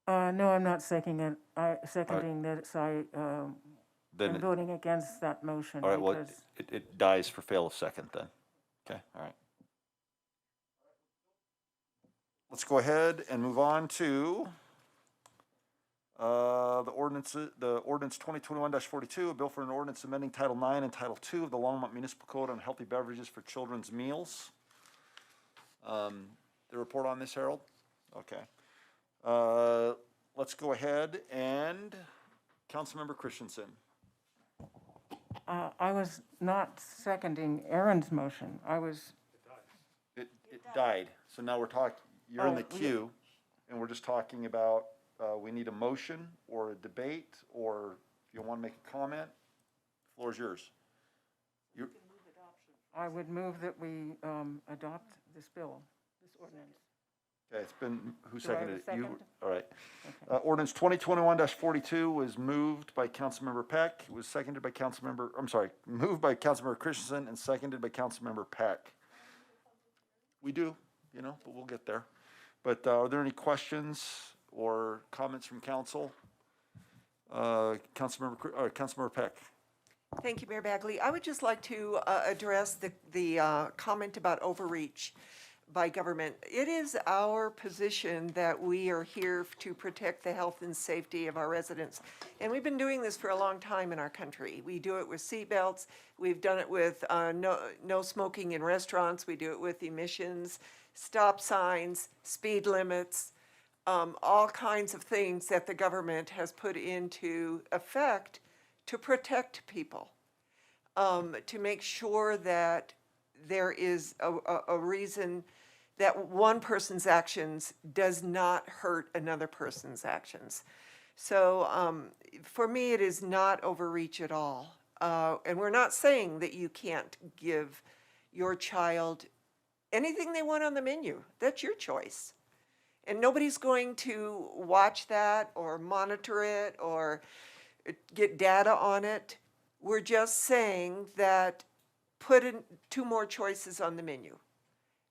Speaker 8: No, I'm not seconding it. Seconding that, so
Speaker 1: Then
Speaker 8: I'm
Speaker 1: it-
Speaker 8: voting against that motion.
Speaker 1: All right, well,
Speaker 8: because
Speaker 1: it dies for fail of second then. Okay, all right. Let's go ahead and move on to the ordinance 2021-42, a bill for an ordinance amending Title 9 and Title 2 of the Longmont Municipal Code on healthy beverages for children's meals. The report on this, Harold? Okay. Let's go ahead and Councilmember Christensen.
Speaker 8: I was not seconding Aaron's motion. I was,
Speaker 1: It died, so now we're talking, you're in the
Speaker 8: Oh,
Speaker 1: queue, and we're just talking about, we need a motion or a debate, or if you want to make a comment, floor is yours.
Speaker 8: I would move that we adopt this bill, this ordinance.
Speaker 1: Okay, it's been, who
Speaker 8: Do I have a
Speaker 1: seconded it?
Speaker 8: second?
Speaker 1: You, all right. Ordinance 2021-42 was moved by Councilmember Peck, it was seconded by moved by Councilmember Christensen and seconded by Councilmember Peck. We do, but we'll get there. But are there any questions or comments from council? Councilmember Peck.
Speaker 7: Thank you, Mayor Bagley. I would just like to address the comment about overreach by government. It is our position that we are here to protect the health and safety of our residents. And we've been doing this for a long time in our country. We do it with seatbelts. We've done it with no smoking in restaurants. We do it with emissions, stop signs, speed limits, all kinds of things that the government has put into effect to protect people, to make sure that there is a reason that one person's actions does not hurt another person's actions. So for me, it is not overreach at all. And we're not saying that you can't give your child anything they want on the menu. That's your choice. And nobody's going to watch that or monitor it or get data on it. We're just saying that put in 2 more choices on the menu.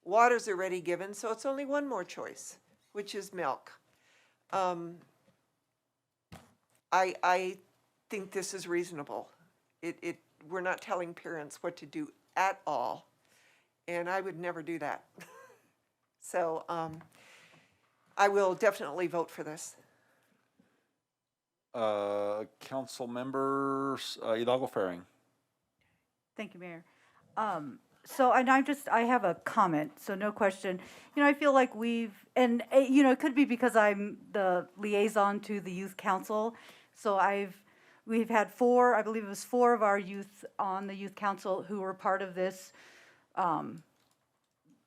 Speaker 7: Water's already given, so it's only 1 more choice, which is milk. I think this is reasonable. We're not telling parents what to do at all, and I would never do that. So I will definitely vote for this.
Speaker 1: Council members, Hidalgo-Fahring.
Speaker 3: Thank you, Mayor. So, and I have a comment, so no question. I feel like it could be because I'm the liaison to the youth council. So we've had 4, I believe it was 4 of our youth on the youth council who were part of this,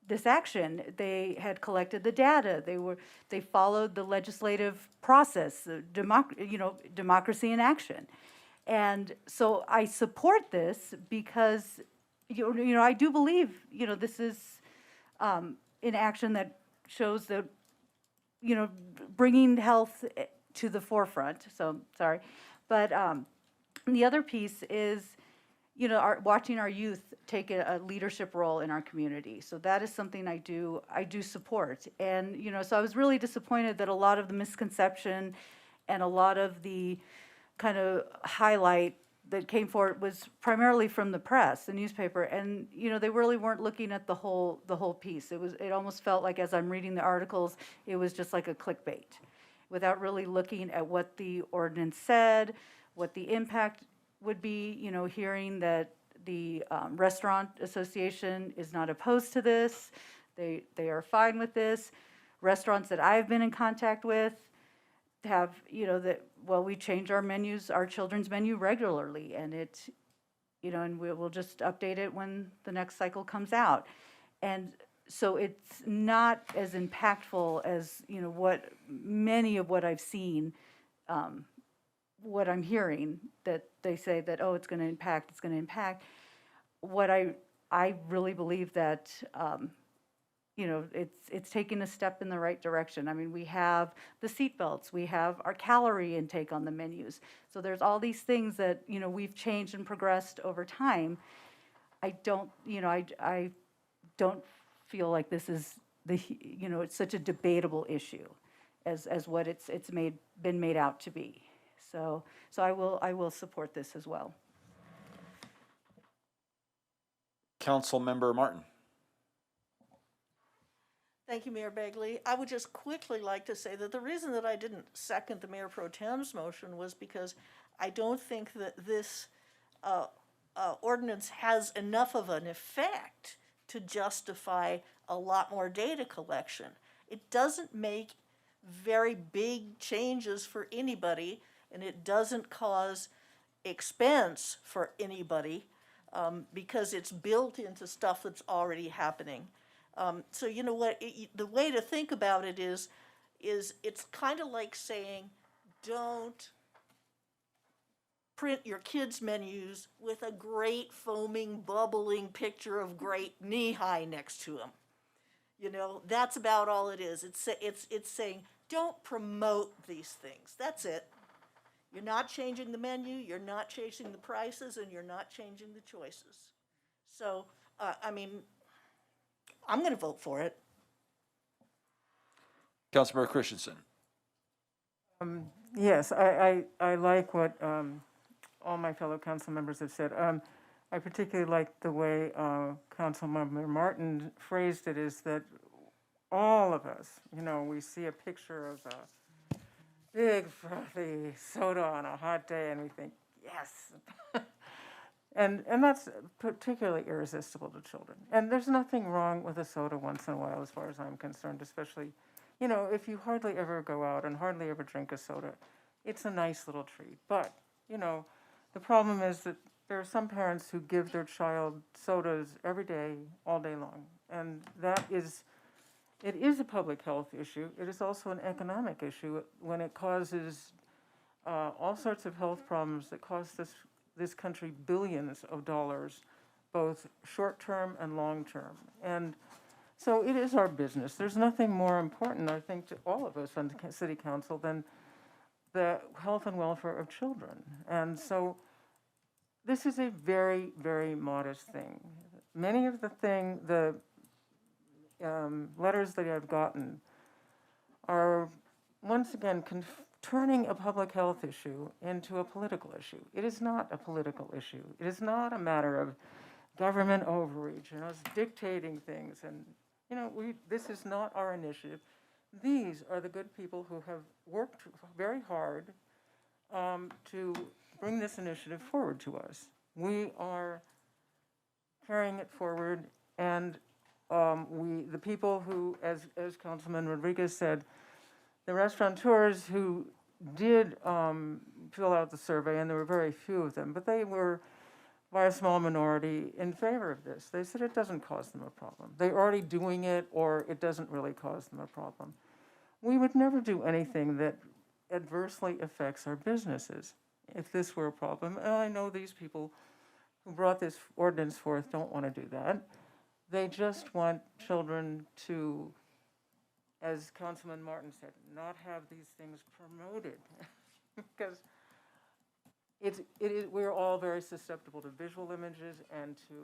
Speaker 3: this action. They had collected the data. They followed the legislative process, the democracy in action. And so I support this because I do believe, this is an action that shows that, bringing health to the forefront. So, sorry. But the other piece is, watching our youth take a leadership role in our community. So that is something I do support. And, so I was really disappointed that a lot of the misconception and a lot of the kind of highlight that came forward was primarily from the press, the newspaper, and they really weren't looking at the whole piece. It almost felt like, as I'm reading the articles, it was just like a clickbait, without really looking at what the ordinance said, what the impact would be. Hearing that the Restaurant Association is not opposed to this, they are fine with this. Restaurants that I've been in contact with have, we change our menus, our children's menu regularly, and and we'll just update it when the next cycle comes out. And So it's not as impactful as, you know, many of what I've seen, what I'm hearing, that they say that, oh, it's going to impact. What I really believe that, you know, it's taking a step in the right direction. I mean, we have the seat belts, we have our calorie intake on the menus. So there's all these things that, you know, we've changed and progressed over time. I don't feel like this is you know, it's such a debatable issue as what it's been made out to be. So I will support this as well.
Speaker 1: Councilmember Martin.
Speaker 10: Thank you, Mayor Bagley. I would just quickly like to say that the reason that I didn't second the Mayor Pro Tem's motion was because I don't think that this ordinance has enough of an effect to justify a lot more data collection. It doesn't make very big changes for anybody, and it doesn't cause expense for anybody because it's built into stuff that's already happening. So you know what, the way to think about it is it's kind of like saying, don't print your kids' menus with a great foaming, bubbling picture of great knee-high next to them. You know, that's about all it is. It's saying, don't promote these things. That's it. You're not changing the menu, you're not changing the prices, and you're not changing the choices. So, I mean, I'm going to vote for it.
Speaker 1: Councilmember Christensen.
Speaker 8: Yes, I like what all my fellow council members have said. I particularly like the way Councilmember Martin phrased it, is that all of us, you know, we see a picture of a big frothy soda on a hot day and we think, yes. And that's particularly irresistible to children. And there's nothing wrong with a soda once in a while as far as I'm concerned, especially, you know, if you hardly ever go out and hardly ever drink a soda, it's a nice little treat. But, you know, the problem is that there are some parents who give their child sodas every day, all day long. And it is a public health issue. It is also an economic issue when it causes all sorts of health problems that cost this country billions of dollars, both short-term and long-term. And so it is our business. There's nothing more important, I think, to all of us on the city council than the health and welfare of children. And so this is a very, very modest thing. Many of the letters that I've gotten are, once again, turning a public health issue into a political issue. It is not a political issue. It is not a matter of government overreach and us dictating things. And, you know, this is not our initiative. These are the good people who have worked very hard to bring this initiative forward to us. We are carrying it forward, and the people who, as Councilman Rodriguez said, the restaurateurs who did fill out the survey, and there were very few of them, but they were, by a small minority, in favor of this. They said it doesn't cause them a problem. They're already doing it, or it doesn't really cause them a problem. We would never do anything that adversely affects our businesses if this were a problem. And I know these people who brought this ordinance forth don't want to do that. They just want children to, as Councilman Martin said, not have these things promoted. Because we're all very susceptible to visual images and to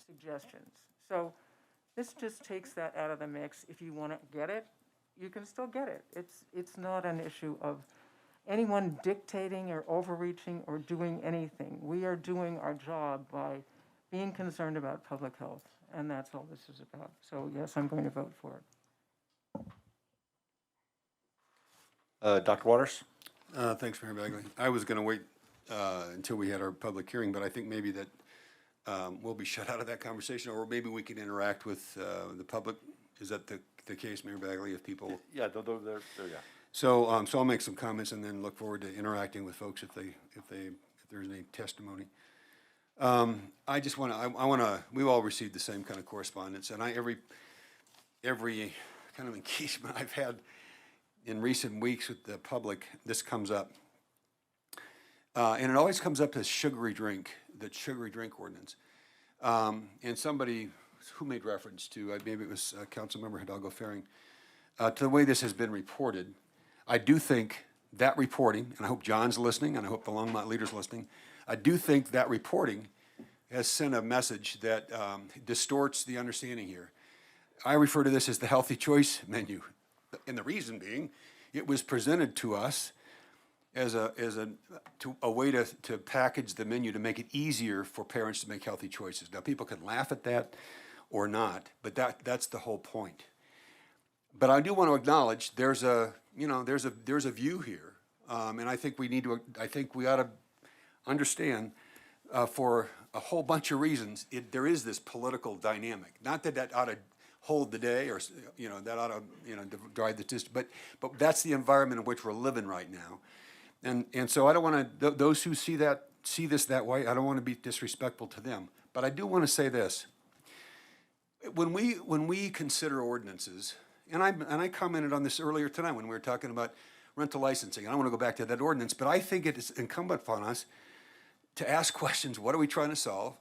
Speaker 8: suggestions. So this just takes that out of the mix. If you want to get it, you can still get it. It's not an issue of anyone dictating or overreaching or doing anything. We are doing our job by being concerned about public health, and that's all this is about. So yes, I'm going to vote for it.
Speaker 1: Dr. Waters?
Speaker 6: Thanks, Mayor Bagley. I was going to wait until we had our public hearing, but I think maybe that we'll be shut out of that conversation, or maybe we can interact with the public. Is that the case, Mayor Bagley, if people? Yeah, they're yeah. So I'll make some comments and then look forward to interacting with folks if there's any testimony. I just want to, we've all received the same kind of correspondence, and every kind of engagement I've had in recent weeks with the public, this comes up. And it always comes up as sugary drink, the sugary drink ordinance. And somebody who made reference to, maybe it was Councilmember Hidalgo-Fahring, to the way this has been reported. I do think that reporting, and I hope John's listening, and I hope the Longmont leader's listening, I do think that reporting has sent a message that distorts the understanding here. I refer to this as the healthy choice menu. And the reason being, it was presented to us as a way to package the menu to make it easier for parents to make healthy choices. Now, people can laugh at that or not, but that's the whole point. But I do want to acknowledge there's a view here, and I think we ought to understand for a whole bunch of reasons there is this political dynamic. Not that ought to hold the day, or that ought to drive the system, but that's the environment in which we're living right now, and so I don't want to those who see this that way. I don't want to be disrespectful to them, but I do want to say this: when we consider ordinances. And I commented on this earlier tonight when we were talking about rental licensing. I don't want to go back to that ordinance, but I think it is incumbent upon us to ask questions. What are we trying to solve?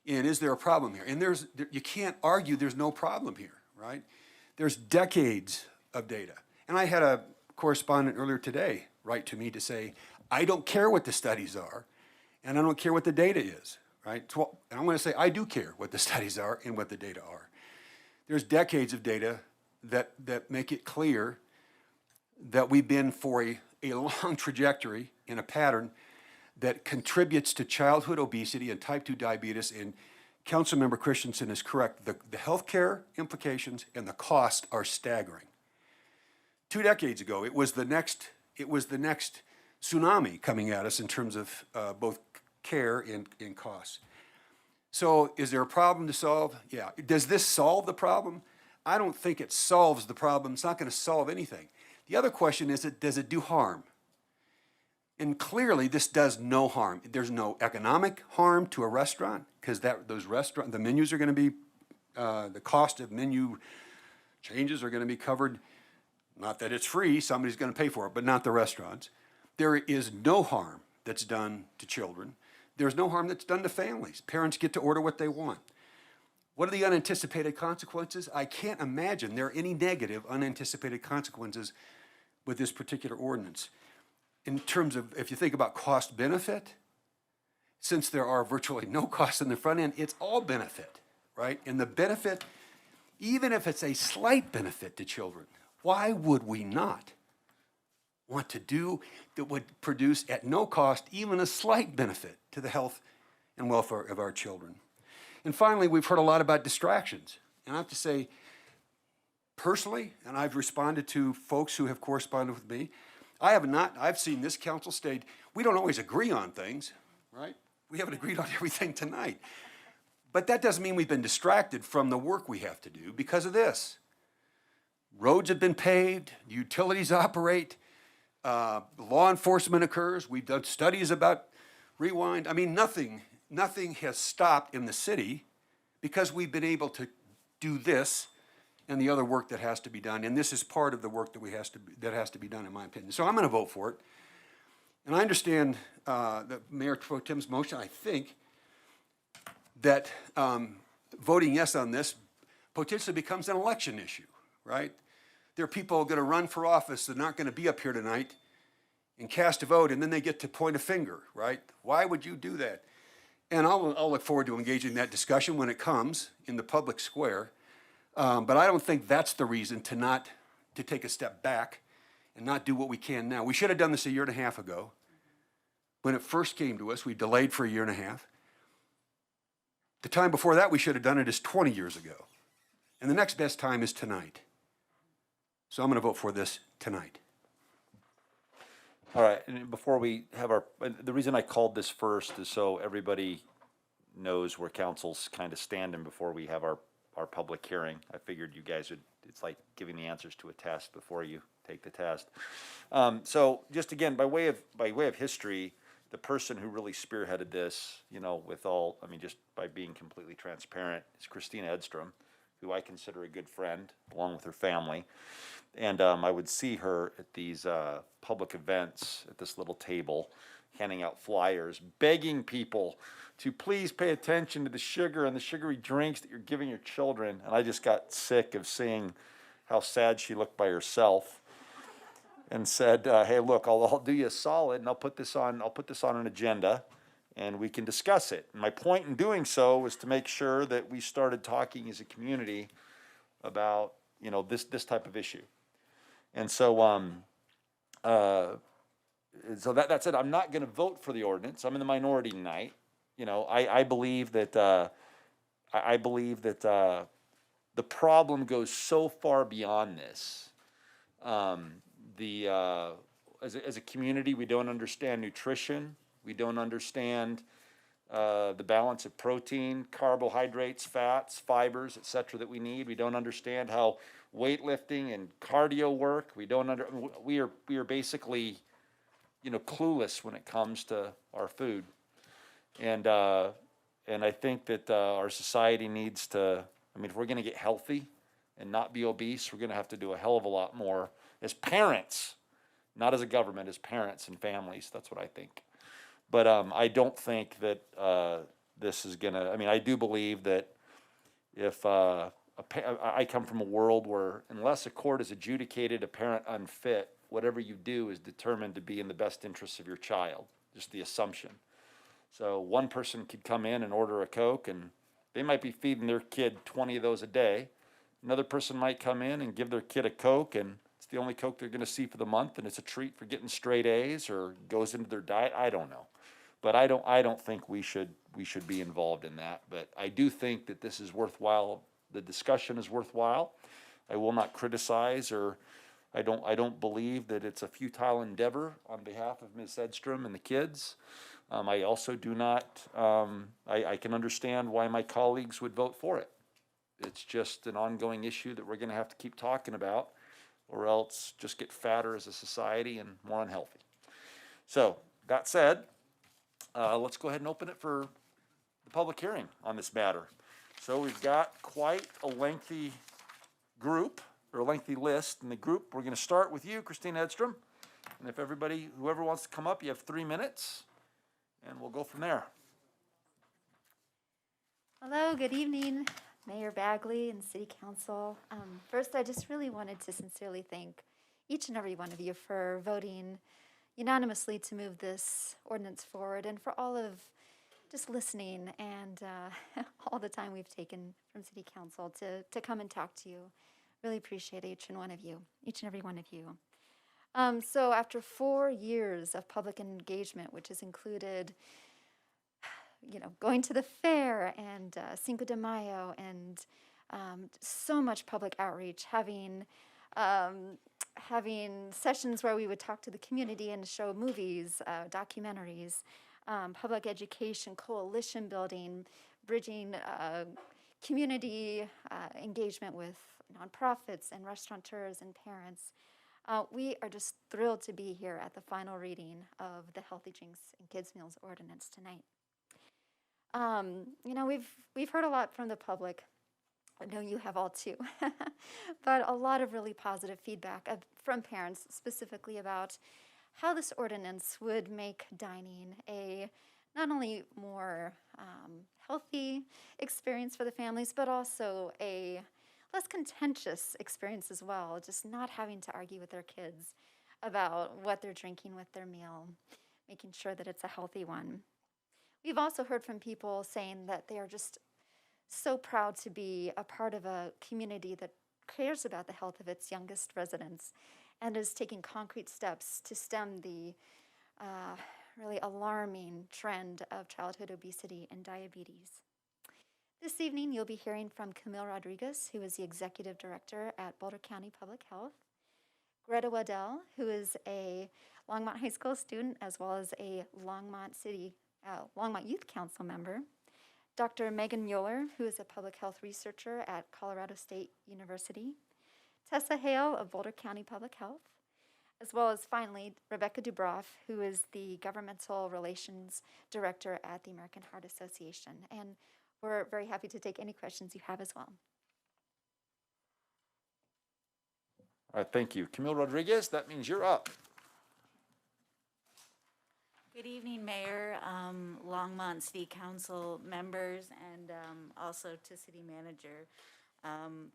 Speaker 6: And is there a problem here? And you can't argue there's no problem here, right? There's decades of data. And I had a correspondent earlier today write to me to say, I don't care what the studies are, and I don't care what the data is, right? So, and I'm going to say, I do care what the studies are and what the data are. There's decades of data that make it clear that we've been for a long trajectory in a pattern that contributes to childhood obesity and type 2 diabetes. And Councilmember Christensen is correct. The healthcare implications and the cost are staggering. 2 decades ago, it was the next tsunami coming at us in terms of both care and costs. So is there a problem to solve? Yeah. Does this solve the problem? I don't think it solves the problem. It's not going to solve anything. The other question is, does it do harm? And clearly, this does no harm. There's no economic harm to a restaurant, because the menus are going to be, the cost of menu changes are going to be covered. Not that it's free, somebody's going to pay for it, but not the restaurants. There is no harm that's done to children. There's no harm that's done to families. Parents get to order what they want. What are the unanticipated consequences? I can't imagine there are any negative unanticipated consequences with this particular ordinance. In terms of, if you think about cost benefit, since there are virtually no costs in the front end, it's all benefit, right? And the benefit, even if it's a slight benefit to children, why would we not want to do that would produce at no cost even a slight benefit to the health and welfare of our children? And finally, we've heard a lot about distractions. And I have to say, personally, and I've responded to folks who have corresponded with me, I've seen this council state, we don't always agree on things, right? We haven't agreed on everything tonight. But that doesn't mean we've been distracted from the work we have to do because of this. Roads have been paved, utilities operate, law enforcement occurs, we've done studies about rewind. I mean, nothing has stopped in the city because we've been able to do this and the other work that has to be done. And this is part of the work that has to be done, in my opinion. So I'm going to vote for it. And I understand the Mayor Pro Tem's motion. I think that voting yes on this potentially becomes an election issue, right? There are people going to run for office that aren't going to be up here tonight and cast a vote, and then they get to point a finger, right? Why would you do that? And I'll look forward to engaging that discussion when it comes in the public square. But I don't think that's the reason to take a step back and not do what we can now. We should have done this 1.5 years ago. When it first came to us, we delayed for 1.5 years. The time before that we should have done it is 20 years ago. And the next best time is tonight. So I'm going to vote for this tonight.
Speaker 1: All right, and before we have the reason I called this first is so everybody knows where council's kind of standing before we have our public hearing. I figured you guys it's like giving the answers to a test before you take the test. So just again, by way of history, the person who really spearheaded this, just by being completely transparent, is Christina Edstrom, who I consider a good friend, along with her family. And I would see her at these public events at this little table, handing out flyers, begging people to please pay attention to the sugar and the sugary drinks that you're giving your children. And I just got sick of seeing how sad she looked by herself, and said, "Hey, look, I'll do you a solid, and I'll put this on an agenda, and we can discuss it." And my point in doing so was to make sure that we started talking as a community about, you know, this type of issue. And so, so that's it. I'm not going to vote for the ordinance. I'm in the minority tonight. You know, I believe that the problem goes so far beyond this. As a community, we don't understand nutrition. We don't understand the balance of protein, carbohydrates, fats, fibers, etc. that we need. We don't understand how weightlifting and cardio work. We are basically, you know, clueless when it comes to our food. And I think that our society needs to, I mean, if we're going to get healthy and not be obese, we're going to have to do a hell of a lot more as parents, not as a government, as parents and families. That's what I think. But I don't think that this is going to, I mean, I do believe that if I come from a world where unless a court has adjudicated a parent unfit, whatever you do is determined to be in the best interests of your child, just the assumption. So one person could come in and order a Coke, and they might be feeding their kid 20 of those a day. Another person might come in and give their kid a Coke, and it's the only Coke they're going to see for the month, and it's a treat for getting straight A's or goes into their diet. I don't know. But I don't think we should be involved in that. But I do think that this is worthwhile. The discussion is worthwhile. I will not criticize, or I don't believe that it's a futile endeavor on behalf of Ms. Edstrom and the kids. I also do not, I can understand why my colleagues would vote for it. It's just an ongoing issue that we're going to have to keep talking about, or else just get fatter as a society and more unhealthy. So, that said, let's go ahead and open it for the public hearing on this matter. So we've got quite a lengthy group, or a lengthy list in the group. We're going to start with you, Christine Edstrom. And if whoever wants to come up, you have 3 minutes, and we'll go from there.
Speaker 20: Hello, good evening, Mayor Bagley and City Council. First, I just really wanted to sincerely thank each and every one of you for voting unanimously to move this ordinance forward, and for all of just listening and all the time we've taken from City Council to come and talk to you. Really appreciate each and every one of you. So after 4 years of public engagement, which has included, you know, going to the fair and Cinco de Mayo and so much public outreach, having sessions where we would talk to the community and show movies, documentaries, public education, coalition building, bridging community engagement with nonprofits and restaurateurs and parents. We are just thrilled to be here at the final reading of the Healthy Drinks and Kids Meals Ordinance tonight. You know, we've heard a lot from the public. I know you have all too, but a lot of really positive feedback from parents specifically about how this ordinance would make dining a not only more healthy experience for the families, but also a less contentious experience as well, just not having to argue with their kids about what they're drinking with their meal, making sure that it's a healthy one. We've also heard from people saying that they are just so proud to be a part of a community that cares about the health of its youngest residents and is taking concrete steps to stem the really alarming trend of childhood obesity and diabetes. This evening, you'll be hearing from Camille Rodriguez, who is the Executive Director at Boulder County Public Health, Greta Waddell, who is a Longmont High School student as well as a Longmont Youth Council member, Dr. Megan Mueller, who is a public health researcher at Colorado State University, Tessa Hale of Boulder County Public Health, as well as finally Rebecca Dubroff, who is the Governmental Relations Director at the American Heart Association. And we're very happy to take any questions you have as well.
Speaker 1: All right, thank you. Camille Rodriguez, that means you're up.
Speaker 21: Good evening, Mayor, Longmont City Council members, and also to City Manager.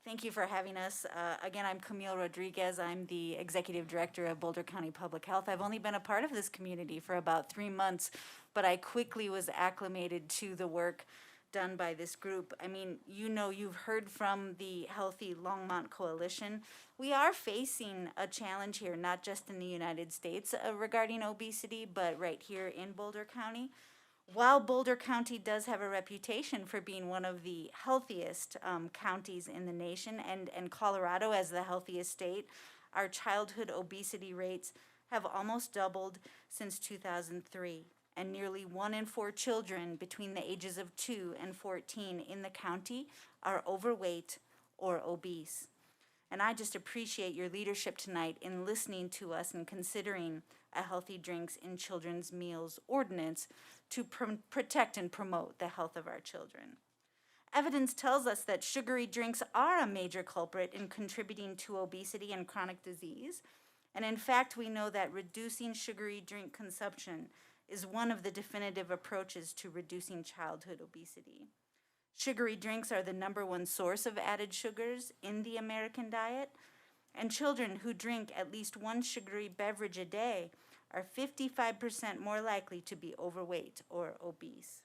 Speaker 21: Thank you for having us. Again, I'm Camille Rodriguez. I'm the Executive Director of Boulder County Public Health. I've only been a part of this community for about 3 months, but I quickly was acclimated to the work done by this group. I mean, you've heard from the Healthy Longmont Coalition. We are facing a challenge here, not just in the United States regarding obesity, but right here in Boulder County. While Boulder County does have a reputation for being one of the healthiest counties in the nation, and Colorado as the healthiest state, our childhood obesity rates have almost doubled since 2003. And nearly 1 in 4 children between the ages of 2 and 14 in the county are overweight or obese. And I just appreciate your leadership tonight in listening to us and considering a healthy drinks in children's meals ordinance to protect and promote the health of our children. Evidence tells us that sugary drinks are a major culprit in contributing to obesity and chronic disease. And in fact, we know that reducing sugary drink consumption is one of the definitive approaches to reducing childhood obesity. Sugary drinks are the #1 source of added sugars in the American diet, and children who drink at least 1 sugary beverage a day are 55% more likely to be overweight or obese.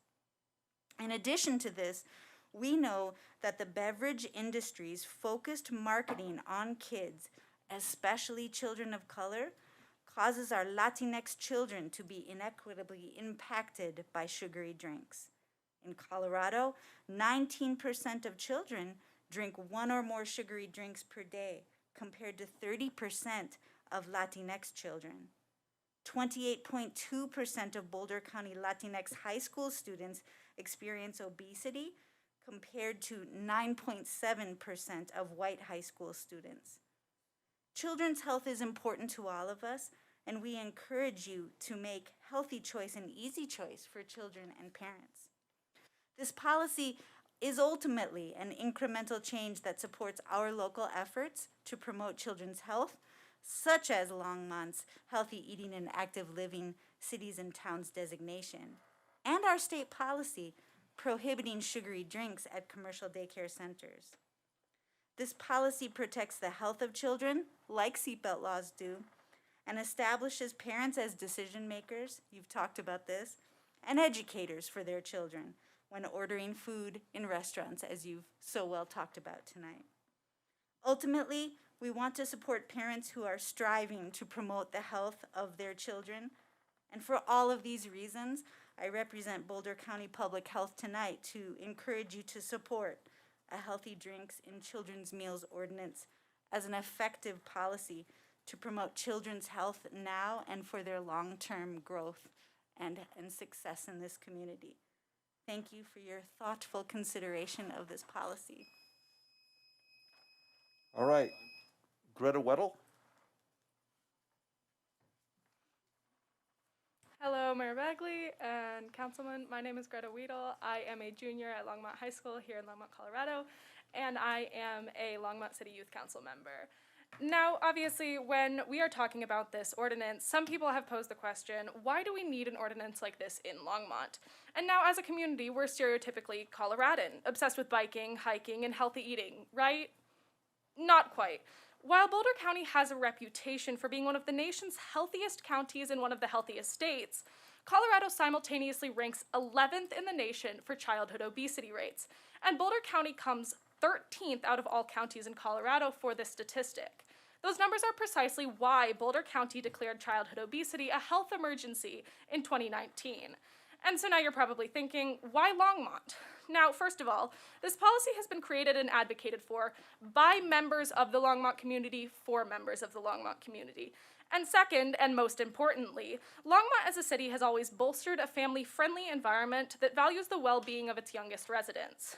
Speaker 21: In addition to this, we know that the beverage industry's focused marketing on kids, especially children of color, causes our Latinx children to be inequitably impacted by sugary drinks. In Colorado, 19% of children drink 1 or more sugary drinks per day, compared to 30% of Latinx children. 28.2% of Boulder County Latinx high school students experience obesity, compared to 9.7% of white high school students. Children's health is important to all of us, and we encourage you to make healthy choice an easy choice for children and parents. This policy is ultimately an incremental change that supports our local efforts to promote children's health, such as Longmont's Healthy Eating and Active Living Cities and Towns designation, and our state policy prohibiting sugary drinks at commercial daycare centers. This policy protects the health of children, like seatbelt laws do, and establishes parents as decision makers, you've talked about this, and educators for their children when ordering food in restaurants, as you've so well talked about tonight. Ultimately, we want to support parents who are striving to promote the health of their children, and for all of these reasons, I represent Boulder County Public Health tonight to encourage you to support a healthy drinks in children's meals ordinance as an effective policy to promote children's health now and for their long-term growth and success in this community. Thank you for your thoughtful consideration of this policy.
Speaker 1: All right, Greta Weddle.
Speaker 22: Hello, Mayor Bagley and Councilman. My name is Greta Weedle. I am a junior at Longmont High School here in Longmont, Colorado, and I am a Longmont City Youth Council member. Now, obviously, when we are talking about this ordinance, some people have posed the question, why do we need an ordinance like this in Longmont? And now, as a community, we're stereotypically Coloradan, obsessed with biking, hiking, and healthy eating, right? Not quite. While Boulder County has a reputation for being one of the nation's healthiest counties and one of the healthiest states, Colorado simultaneously ranks 11th in the nation for childhood obesity rates, and Boulder County comes 13th out of all counties in Colorado for this statistic. Those numbers are precisely why Boulder County declared childhood obesity a health emergency in 2019. And so now you're probably thinking, why Longmont? Now, first of all, this policy has been created and advocated for by members of the Longmont community for members of the Longmont community. And second, and most importantly, Longmont as a city has always bolstered a family-friendly environment that values the well-being of its youngest residents.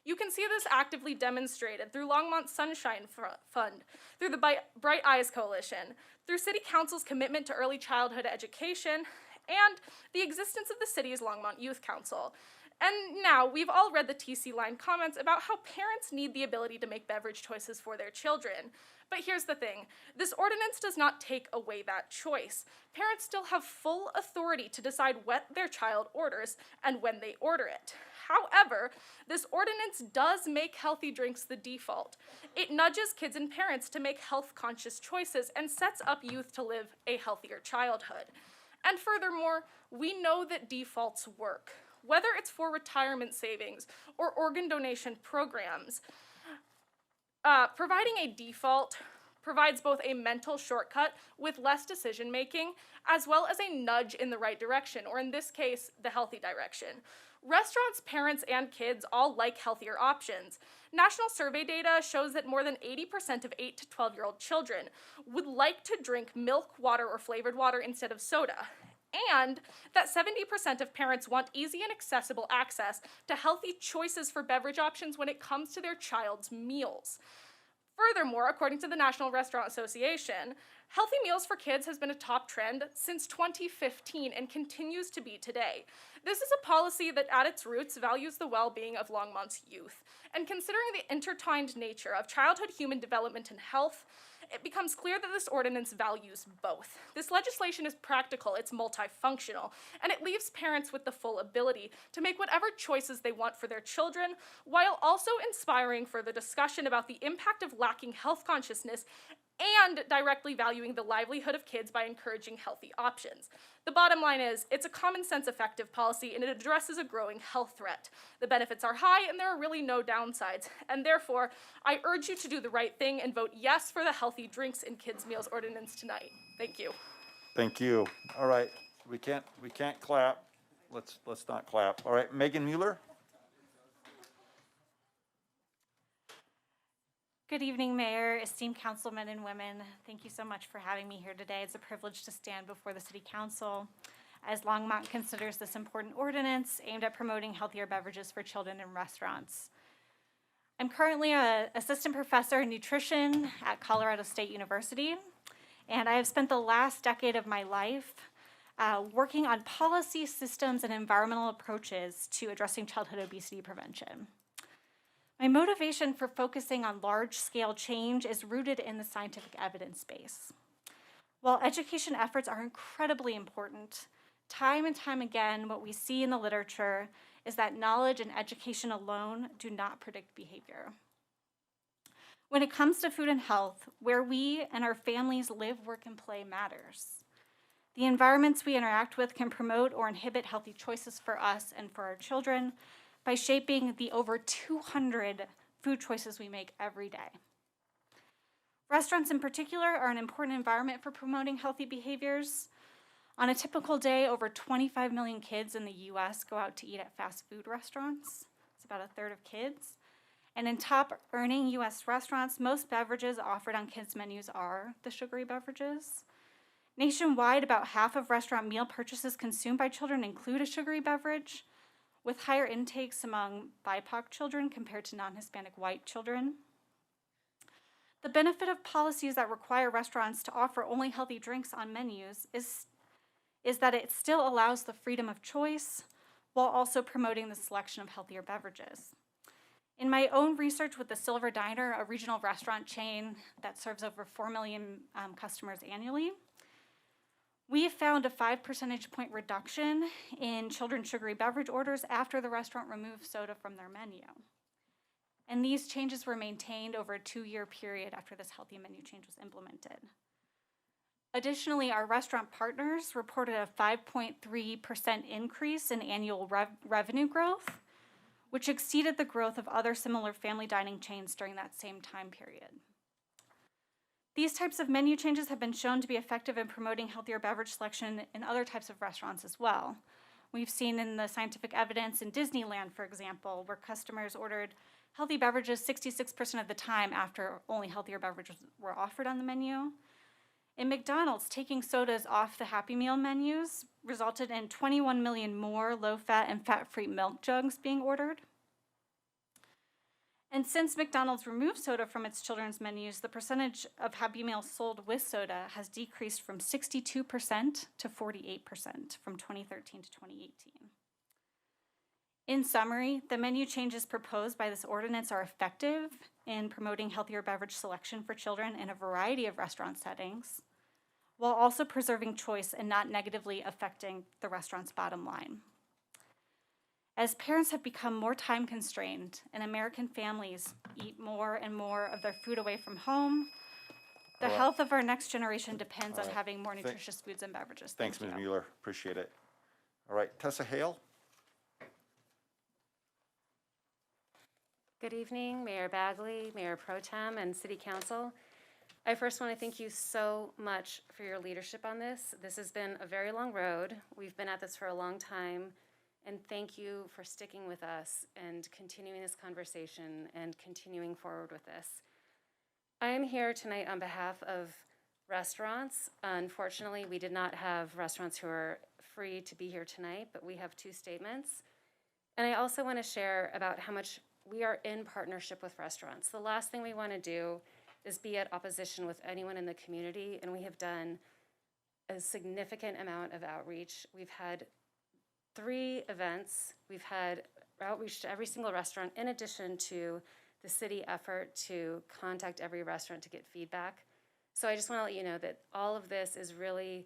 Speaker 22: You can see this actively demonstrated through Longmont's Sunshine Fund, through the Bright Eyes Coalition, through City Council's commitment to early childhood education, and the existence of the city's Longmont Youth Council. And now, we've all read the TC line comments about how parents need the ability to make beverage choices for their children. But here's the thing, this ordinance does not take away that choice. Parents still have full authority to decide what their child orders and when they order it. However, this ordinance does make healthy drinks the default. It nudges kids and parents to make health-conscious choices and sets up youth to live a healthier childhood. And furthermore, we know that defaults work. Whether it's for retirement savings or organ donation programs, providing a default provides both a mental shortcut with less decision making, as well as a nudge in the right direction, or in this case, the healthy direction. Restaurants, parents, and kids all like healthier options. National survey data shows that more than 80% of 8 to 12-year-old children would like to drink milk, water, or flavored water instead of soda. And that 70% of parents want easy and accessible access to healthy choices for beverage options when it comes to their child's meals. Furthermore, according to the National Restaurant Association, healthy meals for kids has been a top trend since 2015 and continues to be today. This is a policy that at its roots values the well-being of Longmont's youth. And considering the intertwined nature of childhood human development and health, it becomes clear that this ordinance values both. This legislation is practical, it's multifunctional, and it leaves parents with the full ability to make whatever choices they want for their children, while also inspiring further discussion about the impact of lacking health consciousness and directly valuing the livelihood of kids by encouraging healthy options. The bottom line is, it's a common sense effective policy and it addresses a growing health threat. The benefits are high and there are really no downsides, and therefore, I urge you to do the right thing and vote yes for the healthy drinks and kids meals ordinance tonight. Thank you.
Speaker 1: Thank you. All right, we can't clap. Let's not clap. All right, Megan Mueller?
Speaker 4: Good evening, Mayor, esteemed councilmen and women. Thank you so much for having me here today. It's a privilege to stand before the City Council as Longmont considers this important ordinance aimed at promoting healthier beverages for children in restaurants. I'm currently an assistant professor in nutrition at Colorado State University, and I have spent the last decade of my life working on policy systems and environmental approaches to addressing childhood obesity prevention. My motivation for focusing on large-scale change is rooted in the scientific evidence base. While education efforts are incredibly important, time and time again, what we see in the literature is that knowledge and education alone do not predict behavior. When it comes to food and health, where we and our families live, work, and play matters. The environments we interact with can promote or inhibit healthy choices for us and for our children, by shaping the over 200 food choices we make every day. Restaurants in particular are an important environment for promoting healthy behaviors. On a typical day, over 25 million kids in the US go out to eat at fast food restaurants. It's about a third of kids. And in top earning US restaurants, most beverages offered on kids' menus are the sugary beverages. Nationwide, about half of restaurant meal purchases consumed by children include a sugary beverage, with higher intakes among BIPOC children compared to non-Hispanic white children. The benefit of policies that require restaurants to offer only healthy drinks on menus is that it still allows the freedom of choice while also promoting the selection of healthier beverages. In my own research with the Silver Diner, a regional restaurant chain that serves over 4 million customers annually, we have found a 5 percentage point reduction in children's sugary beverage orders after the restaurant removed soda from their menu. And these changes were maintained over a 2-year period after this healthy menu change was implemented. Additionally, our restaurant partners reported a 5.3% increase in annual revenue growth, which exceeded the growth of other similar family dining chains during that same time period. These types of menu changes have been shown to be effective in promoting healthier beverage selection in other types of restaurants as well. We've seen in the scientific evidence in Disneyland, for example, where customers ordered healthy beverages 66% of the time after only healthier beverages were offered on the menu. In McDonald's, taking sodas off the Happy Meal menus resulted in 21 million more low-fat and fat-free milk jugs being ordered. And since McDonald's removed soda from its children's menus, the percentage of Happy Meals sold with soda has decreased from 62% to 48% from 2013 to 2018. In summary, the menu changes proposed by this ordinance are effective in promoting healthier beverage selection for children in a variety of restaurant settings, while also preserving choice and not negatively affecting the restaurant's bottom line. As parents have become more time constrained and American families eat more and more of their food away from home, the
Speaker 1: All right.
Speaker 4: health of our next generation depends
Speaker 1: All
Speaker 4: on
Speaker 1: right.
Speaker 4: having more nutritious foods and beverages.
Speaker 1: Thanks,
Speaker 4: Thank
Speaker 1: Ms.
Speaker 4: you.
Speaker 1: Mueller. Appreciate it. All right, Tessa Hale.
Speaker 11: Good evening, Mayor Bagley, Mayor Pro Tem, and City Council. I first want to thank you so much for your leadership on this. This has been a very long road. We've been at this for a long time, and thank you for sticking with us and continuing this conversation and continuing forward with this. I am here tonight on behalf of restaurants. Unfortunately, we did not have restaurants who are free to be here tonight, but we have 2 statements. And I also want to share about how much we are in partnership with restaurants. The last thing we want to do is be at opposition with anyone in the community, and we have done a significant amount of outreach. We've had 3 events. We've had outreach to every single restaurant, in addition to the city effort to contact every restaurant to get feedback. So I just want to let you know that all of this is really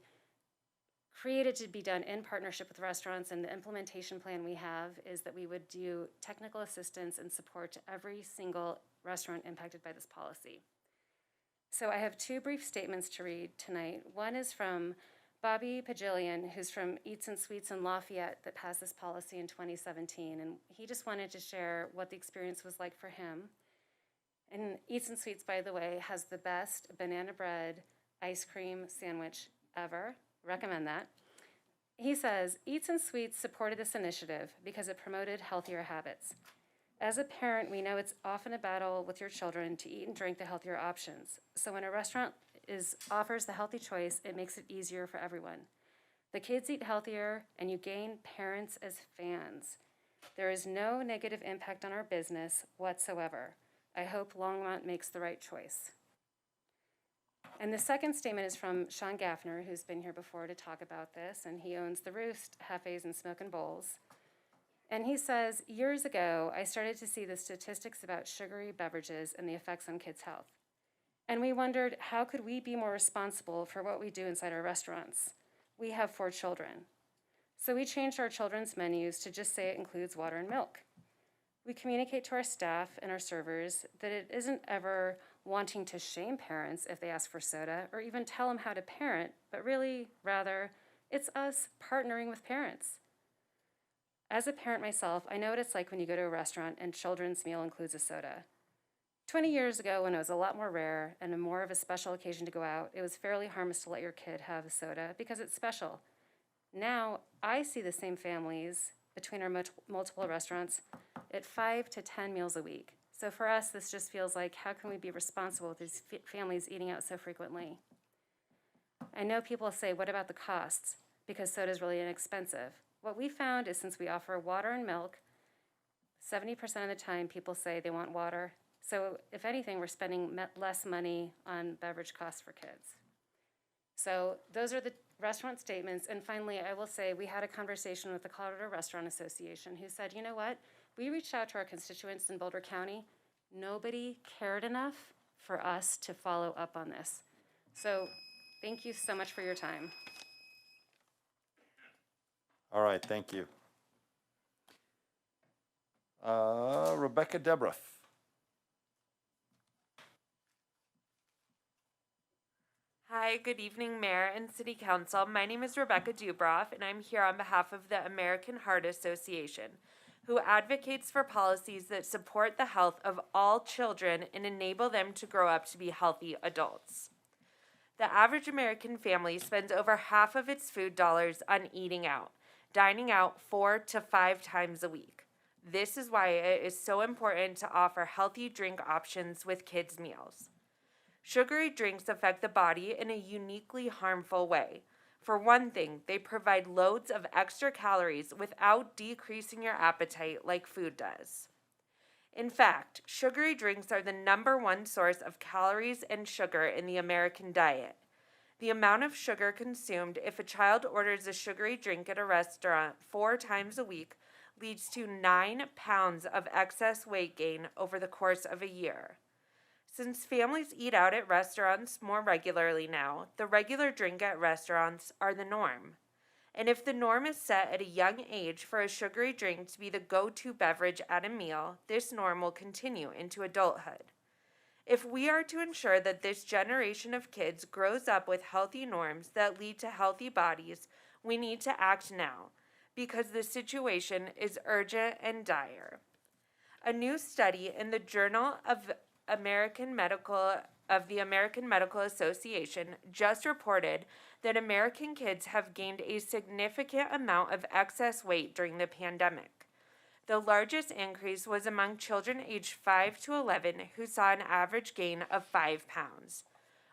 Speaker 11: created to be done in partnership with restaurants, and the implementation plan we have is that we would do technical assistance and support to every single restaurant impacted by this policy. So I have 2 brief statements to read tonight. One is from Bobby Pagilian, who's from Eats and Sweets in Lafayette that passed this policy in 2017, and he just wanted to share what the experience was like for him. And Eats and Sweets, by the way, has the best banana bread ice cream sandwich ever. Recommend that. He says, Eats and Sweets supported this initiative because it promoted healthier habits. As a parent, we know it's often a battle with your children to eat and drink the healthier options. So when a restaurant offers the healthy choice, it makes it easier for everyone. The kids eat healthier, and you gain parents as fans. There is no negative impact on our business whatsoever. I hope Longmont makes the right choice. And the second statement is from Sean Gaffner, who's been here before to talk about this, and he owns The Roost, Hefes, and Smokin' Bowls. And he says, years ago, I started to see the statistics about sugary beverages and the effects on kids' health. And we wondered, how could we be more responsible for what we do inside our restaurants? We have 4 children. So we changed our children's menus to just say it includes water and milk. We communicate to our staff and our servers that it isn't ever wanting to shame parents if they ask for soda or even tell them how to parent, but really, rather, it's us partnering with parents. As a parent myself, I know what it's like when you go to a restaurant and children's meal includes a soda. 20 years ago, when it was a lot more rare and more of a special occasion to go out, it was fairly harmless to let your kid have a soda because it's special. Now, I see the same families between our multiple restaurants at 5 to 10 meals a week. So for us, this just feels like, how can we be responsible with these families eating out so frequently? I know people say, what about the costs? Because soda is really inexpensive. What we found is since we offer water and milk, 70% of the time people say they want water. So if anything, we're spending less money on beverage costs for kids. So those are the restaurant statements. And finally, I will say we had a conversation with the Colorado Restaurant Association who said, you know what? We reached out to our constituents in Boulder County. Nobody cared enough for us to follow up on this. So thank you so much for your time.
Speaker 1: All right, thank you. Rebecca Debrath.
Speaker 13: Hi, good evening, Mayor and City Council. My name is Rebecca Dubroff, and I'm here on behalf of the American Heart Association, who advocates for policies that support the health of all children and enable them to grow up to be healthy adults. The average American family spends over half of its food dollars on eating out, dining out 4 to 5 times a week. This is why it is so important to offer healthy drink options with kids' meals. Sugary drinks affect the body in a uniquely harmful way. For one thing, they provide loads of extra calories without decreasing your appetite like food does. In fact, sugary drinks are the #1 source of calories and sugar in the American diet. The amount of sugar consumed if a child orders a sugary drink at a restaurant 4 times a week leads to 9 pounds of excess weight gain over the course of a year. Since families eat out at restaurants more regularly now, the regular drink at restaurants are the norm. And if the norm is set at a young age for a sugary drink to be the go-to beverage at a meal, this norm will continue into adulthood. If we are to ensure that this generation of kids grows up with healthy norms that lead to healthy bodies, we need to act now, because the situation is urgent and dire. A new study in the Journal of the American Medical Association just reported that American kids have gained a significant amount of excess weight during the pandemic. The largest increase was among children aged 5 to 11, who saw an average gain of 5 pounds.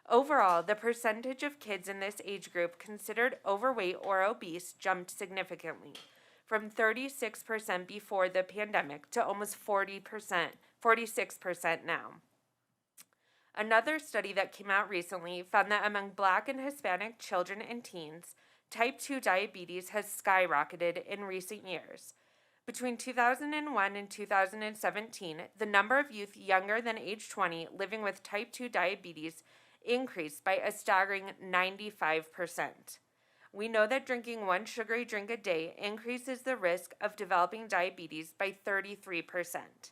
Speaker 13: Overall, the percentage of kids in this age group considered overweight or obese jumped significantly, from 36% before the pandemic to almost 46% now. Another study that came out recently found that among Black and Hispanic children and teens, type 2 diabetes has skyrocketed in recent years. Between 2001 and 2017, the number of youth younger than age 20 living with type 2 diabetes increased by a staggering 95%. We know that drinking one sugary drink a day increases the risk of developing diabetes by 33%,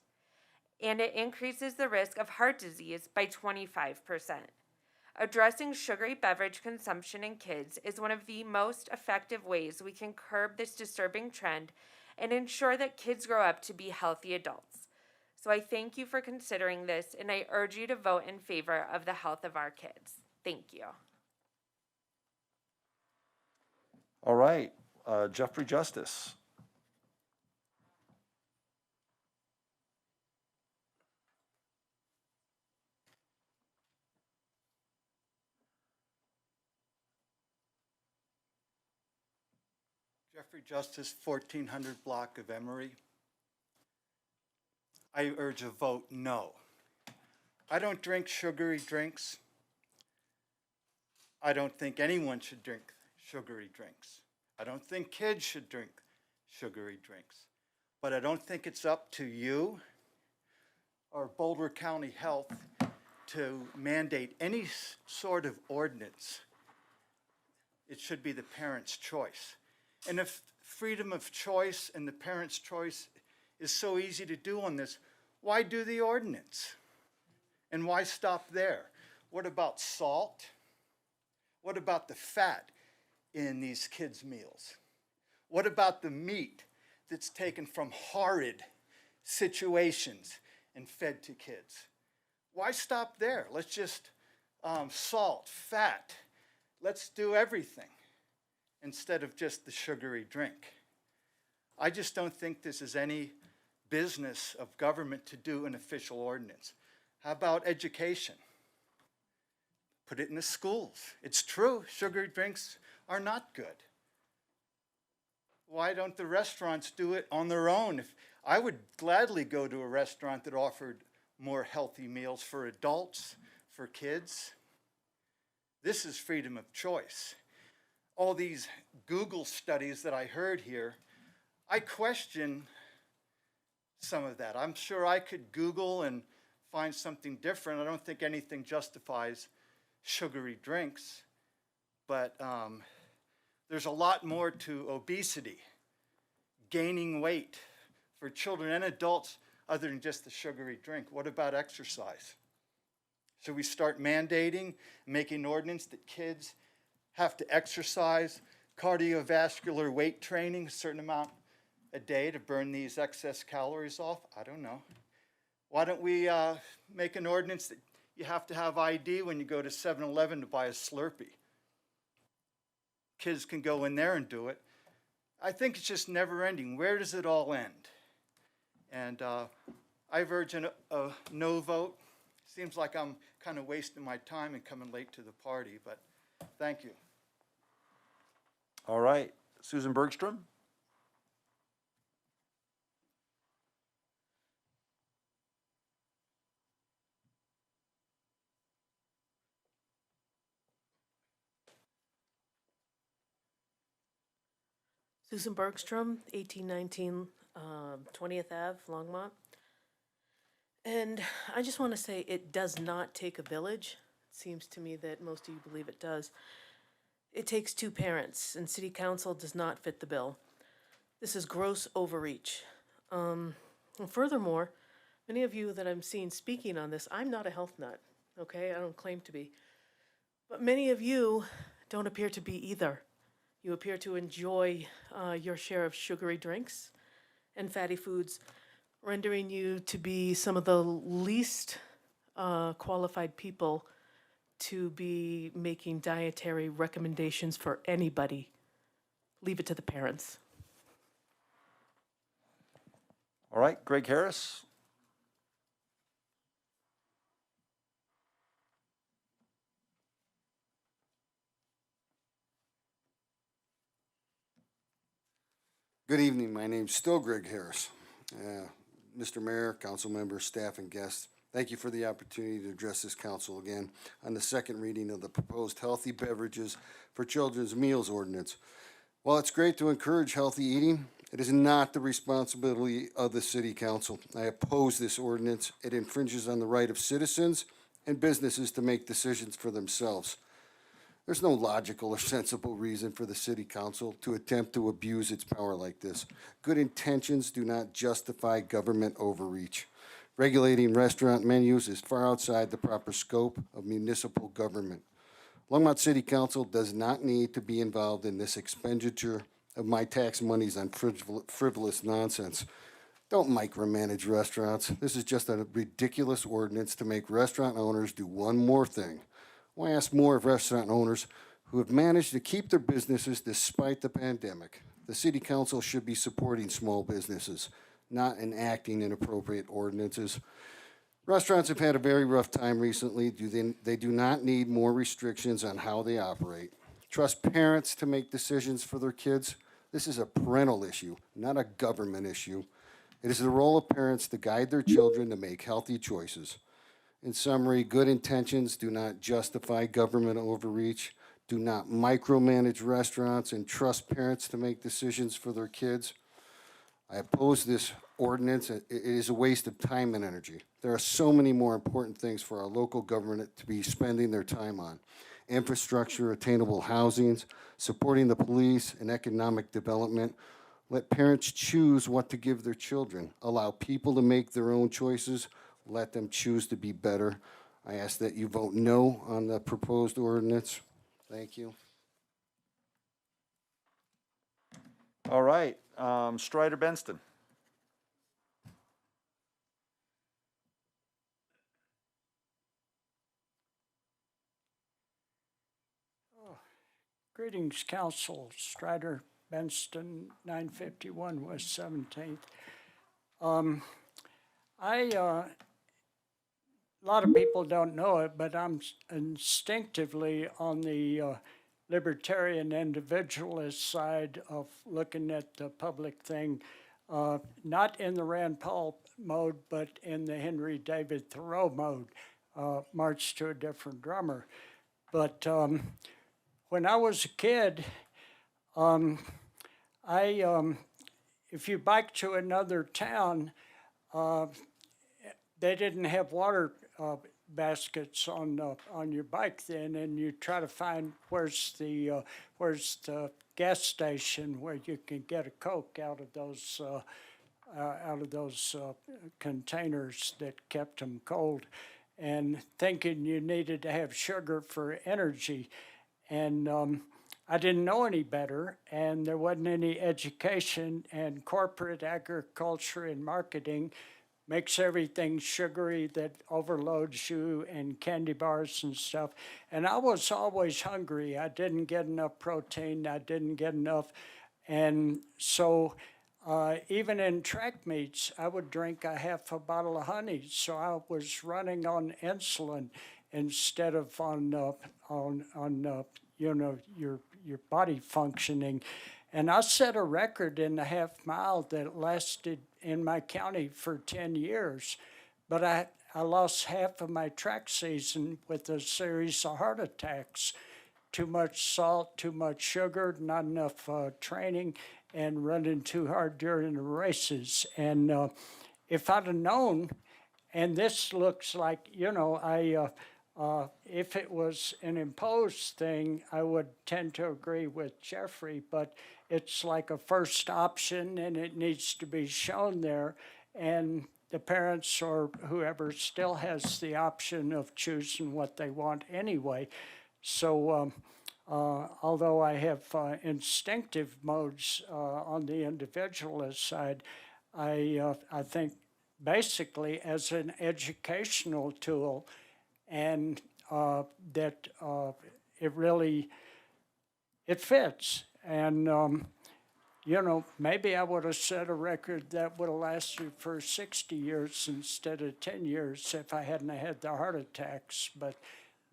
Speaker 13: and it increases the risk of heart disease by 25%. Addressing sugary beverage consumption in kids is one of the most effective ways we can curb this disturbing trend and ensure that kids grow up to be healthy adults. So I thank you for considering this, and I urge you to vote in favor of the health of our kids. Thank you.
Speaker 1: All right, Jeffrey Justice.
Speaker 5: Jeffrey Justice, 1400 block of Emory. I urge a vote no. I don't drink sugary drinks. I don't think anyone should drink sugary drinks. I don't think kids should drink sugary drinks. But I don't think it's up to you or Boulder County Health to mandate any sort of ordinance. It should be the parent's choice. And if freedom of choice and the parent's choice is so easy to do on this, why do the ordinance? And why stop there? What about salt? What about the fat in these kids' meals? What about the meat that's taken from horrid situations and fed to kids? Why stop there? Let's just salt, fat. Let's do everything instead of just the sugary drink. I just don't think this is any business of government to do an official ordinance. How about education? Put it in the schools. It's true, sugary drinks are not good. Why don't the restaurants do it on their own? I would gladly go to a restaurant that offered more healthy meals for adults, for kids. This is freedom of choice. All these Google studies that I heard here, I question some of that. I'm sure I could Google and find something different. I don't think anything justifies sugary drinks, but there's a lot more to obesity, gaining weight for children and adults other than just the sugary drink. What about exercise? Should we start mandating, making an ordinance that kids have to exercise, cardiovascular weight training, a certain amount a day to burn these excess calories off? I don't know. Why don't we make an ordinance that you have to have ID when you go to 7-Eleven to buy a Slurpee? Kids can go in there and do it. I think it's just never ending. Where does it all end? And I urge a no vote. Seems like I'm kind of wasting my time and coming late to the party, but thank you.
Speaker 1: All right, Susan Bergstrom.
Speaker 12: Susan Bergstrom, 1819 20th Ave, Longmont. And I just want to say it does not take a village. It seems to me that most of you believe it does. It takes two parents, and city council does not fit the bill. This is gross overreach. And furthermore, many of you that I'm seeing speaking on this, I'm not a health nut, okay? I don't claim to be. But many of you don't appear to be either. You appear to enjoy your share of sugary drinks and fatty foods, rendering you to be some of the least qualified people to be making dietary recommendations for anybody. Leave it to the parents.
Speaker 1: All right, Greg Harris.
Speaker 15: Good evening. My name's still Greg Harris. Mr. Mayor, council members, staff, and guests, thank you for the opportunity to address this council again on the second reading of the proposed healthy beverages for children's meals ordinance. While it's great to encourage healthy eating, it is not the responsibility of the city council. I oppose this ordinance. It infringes on the right of citizens and businesses to make decisions for themselves. There's no logical or sensible reason for the city council to attempt to abuse its power like this. Good intentions do not justify government overreach. Regulating restaurant menus is far outside the proper scope of municipal government. Longmont City Council does not need to be involved in this expenditure of my tax monies on frivolous nonsense. Don't micromanage restaurants. This is just a ridiculous ordinance to make restaurant owners do one more thing. Why ask more of restaurant owners who have managed to keep their businesses despite the pandemic? The city council should be supporting small businesses, not enacting inappropriate ordinances. Restaurants have had a very rough time recently. They do not need more restrictions on how they operate. Trust parents to make decisions for their kids. This is a parental issue, not a government issue. It is the role of parents to guide their children to make healthy choices. In summary, good intentions do not justify government overreach. Do not micromanage restaurants and trust parents to make decisions for their kids. I oppose this ordinance. It is a waste of time and energy. There are so many more important things for our local government to be spending their time on. Infrastructure, attainable housings, supporting the police, and economic development. Let parents choose what to give their children. Allow people to make their own choices. Let them choose to be better. I ask that you vote no on the proposed ordinance. Thank you.
Speaker 1: All right, Strider Benston.
Speaker 18: Greetings, Council. Strider Benston, 951 West 17th. A lot of people don't know it, but I'm instinctively on the libertarian individualist side of looking at the public thing, not in the Rand Paul mode, but in the Henry David Thoreau mode, march to a different drummer. But when I was a kid, if you bike to another town, they didn't have water baskets on your bike then, and you try to find where's the gas station where you can get a Coke out of those containers that kept them cold, and thinking you needed to have sugar for energy. And I didn't know any better, and there wasn't any education, and corporate agriculture and marketing makes everything sugary that overloads you, and candy bars and stuff. And I was always hungry. I didn't get enough protein. I didn't get enough. And so even in track meets, I would drink a half a bottle of honey. So I was running on insulin instead of on your body functioning. And I set a record in the half mile that lasted in my county for 10 years. But I lost half of my track season with a series of heart attacks. too much salt, too much sugar, not enough training, and running too hard during the races. And if I'd have known, and this looks like, you know, if it was an imposed thing, I would tend to agree with Jeffrey, but it's like a first option and it needs to be shown there. And the parents or whoever still has the option of choosing what they want anyway. So although I have instinctive modes on the individualist side, I think basically as an educational tool, and that it really, it fits. And, you know, maybe I would have set a record that would have lasted for 60 years instead of 10 years if I hadn't had the heart attacks. But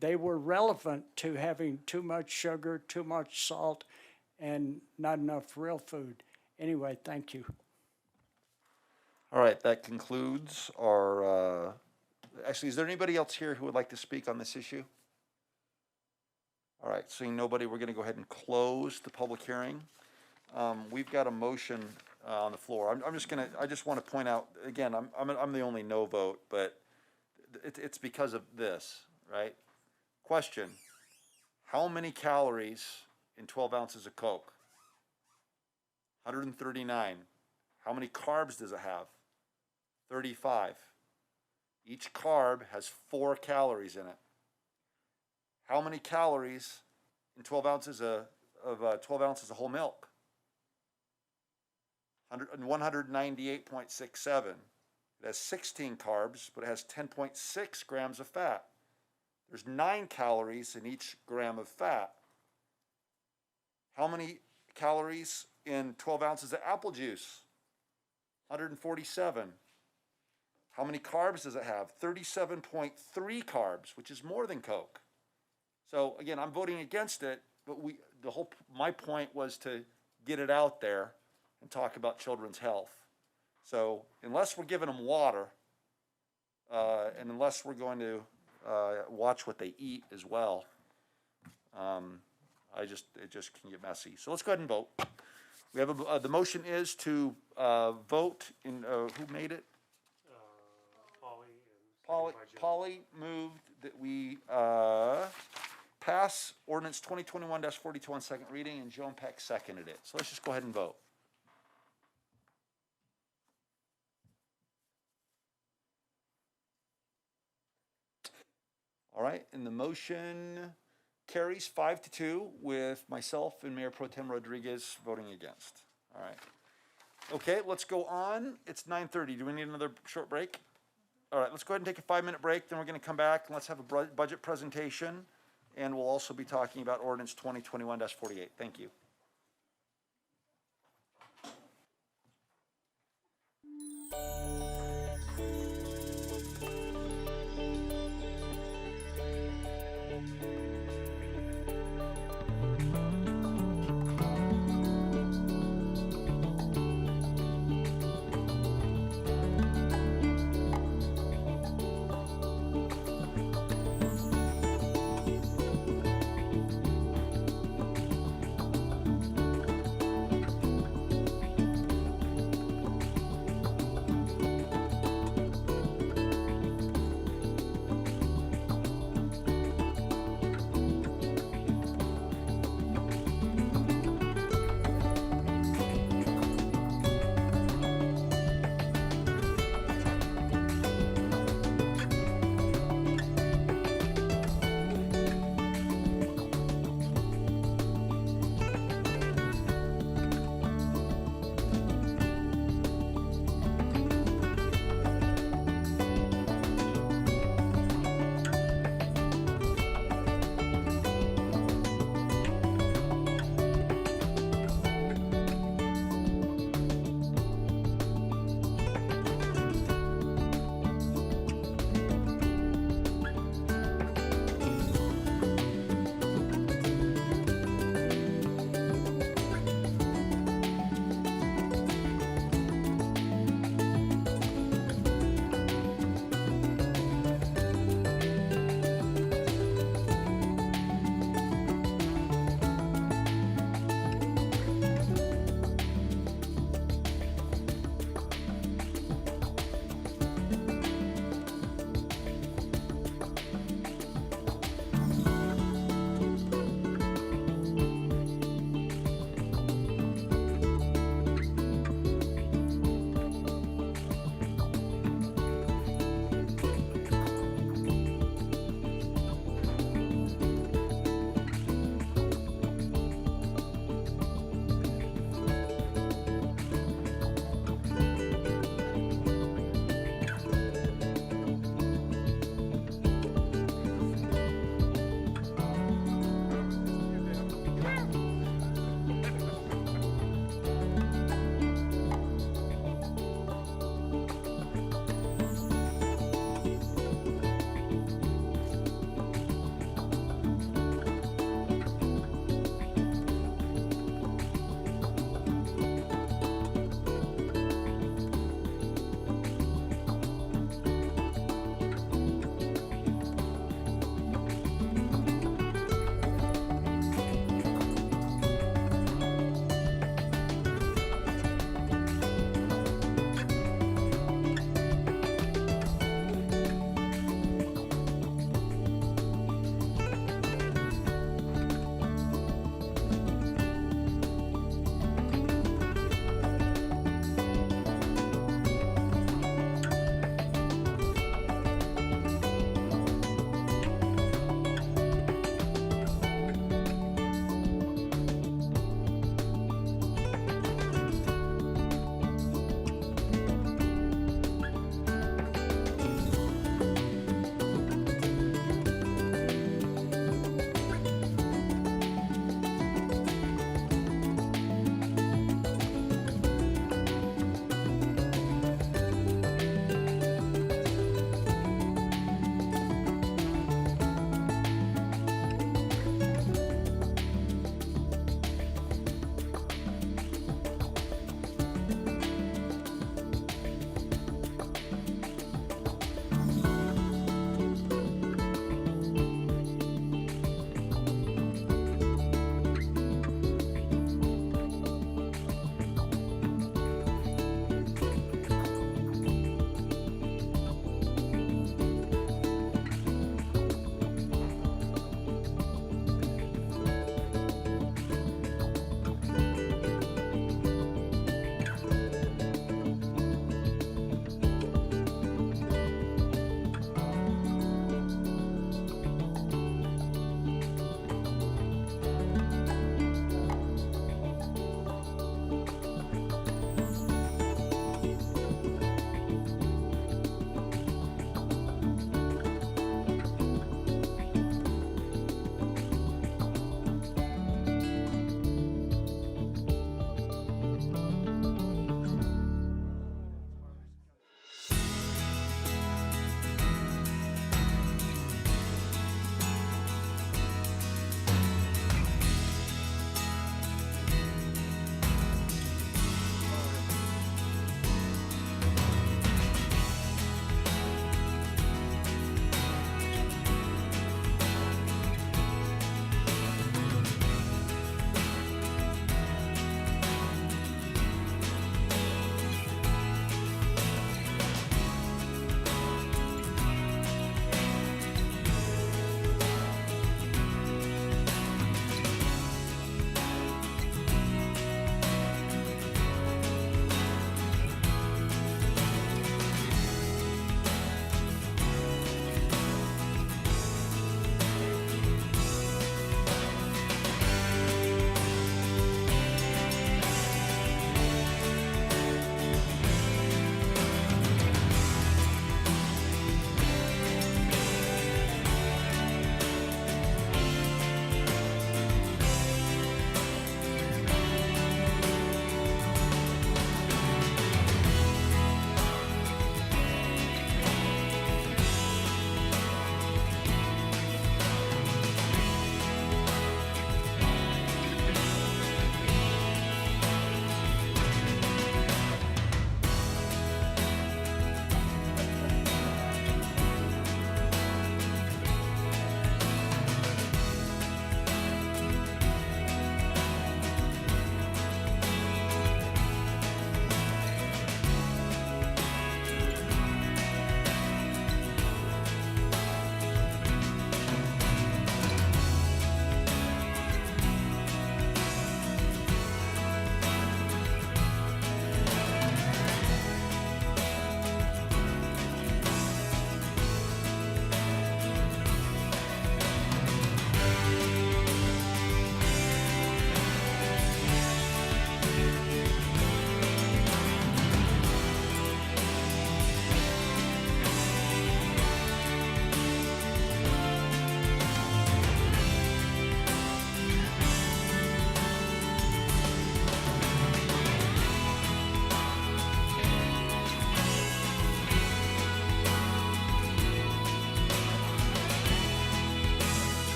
Speaker 18: they were relevant to having too much sugar, too much salt, and not enough real food. Anyway, thank you.
Speaker 1: All right, that concludes our, actually, is there anybody else here who would like to speak on this issue? All right, seeing nobody, we're gonna go ahead and close the public hearing. We've got a motion on the floor. I just wanna point out, again, I'm the only no vote, but it's because of this, right? Question, how many calories in 12 ounces of Coke? 139. How many carbs does it have? 35. Each carb has 4 calories in it. How many calories in 12 ounces of 12 ounces of whole milk? 198.67. It has 16 carbs, but it has 10.6 grams of fat. There's 9 calories in each gram of fat. How many calories in 12 ounces of apple juice? 147. How many carbs does it have? 37.3 carbs, which is more than Coke. So again, I'm voting against it, but my point was to get it out there and talk about children's health. So unless we're giving them water, and unless we're going to watch what they eat as well, it just can get messy. So let's go ahead and vote. We have the motion is to vote in, who made it? Polly moved that we pass ordinance 2021-42 on second reading, and Joan Peck seconded it. So let's just go ahead and vote. All right, and the motion carries 5-2 with myself and Mayor Pro Tem Rodriguez voting against. All right. Okay, let's go on. It's 9:30. Do we need another short break? All right, let's go ahead and take a 5-minute break. Then we're going to come back and let's have a budget presentation. And we'll also be talking about ordinance 2021-48. Thank you.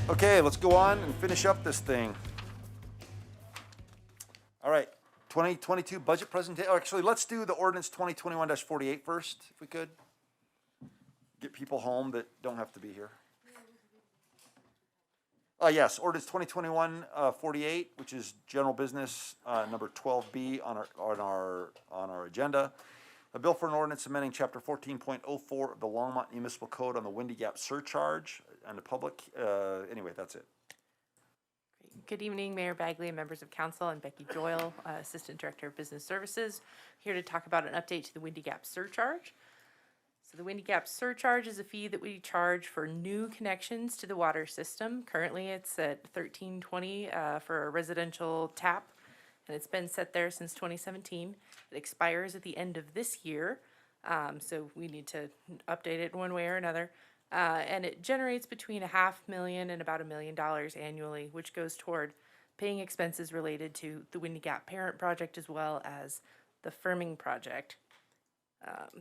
Speaker 1: Okay, let's go on and finish up this thing. All right, 2022 budget presentation. Actually, let's do the ordinance 2021-48 first, if we could. Get people home that don't have to be here. Yes, ordinance 2021-48, which is general business, number 12B on our agenda. A bill for an ordinance amending chapter 14.04 of the Longmont Municipal Code on the Windy Gap surcharge and the public, anyway, that's it.
Speaker 14: Good evening, Mayor Bagley and members of council. I'm Becky Doyle, Assistant Director of Business Services, here to talk about an update to the Windy Gap surcharge. So the Windy Gap surcharge is a fee that we charge for new connections to the water system. Currently, it's at $13.20 for a residential tap, and it's been set there since 2017. It expires at the end of this year, so we need to update it one way or another. And it generates between $500,000 and about $1 million annually, which goes toward paying expenses related to the Windy Gap parent project as well as the firming project.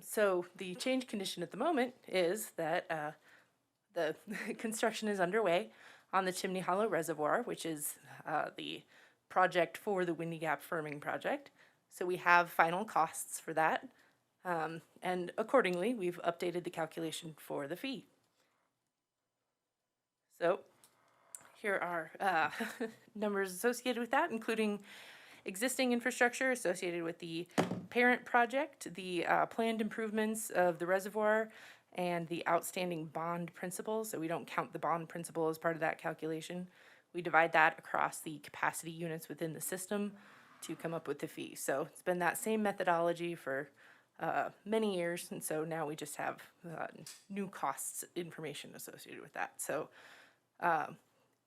Speaker 14: So the change condition at the moment is that the construction is underway on the Chimney Hollow Reservoir, which is the project for the Windy Gap firming project. So we have final costs for that. And accordingly, we've updated the calculation for the fee. So here are numbers associated with that, including existing infrastructure associated with the parent project, the planned improvements of the reservoir, and the outstanding bond principal. So we don't count the bond principal as part of that calculation. We divide that across the capacity units within the system to come up with the fee. So it's been that same methodology for many years, and so now we just have new costs information associated with that. So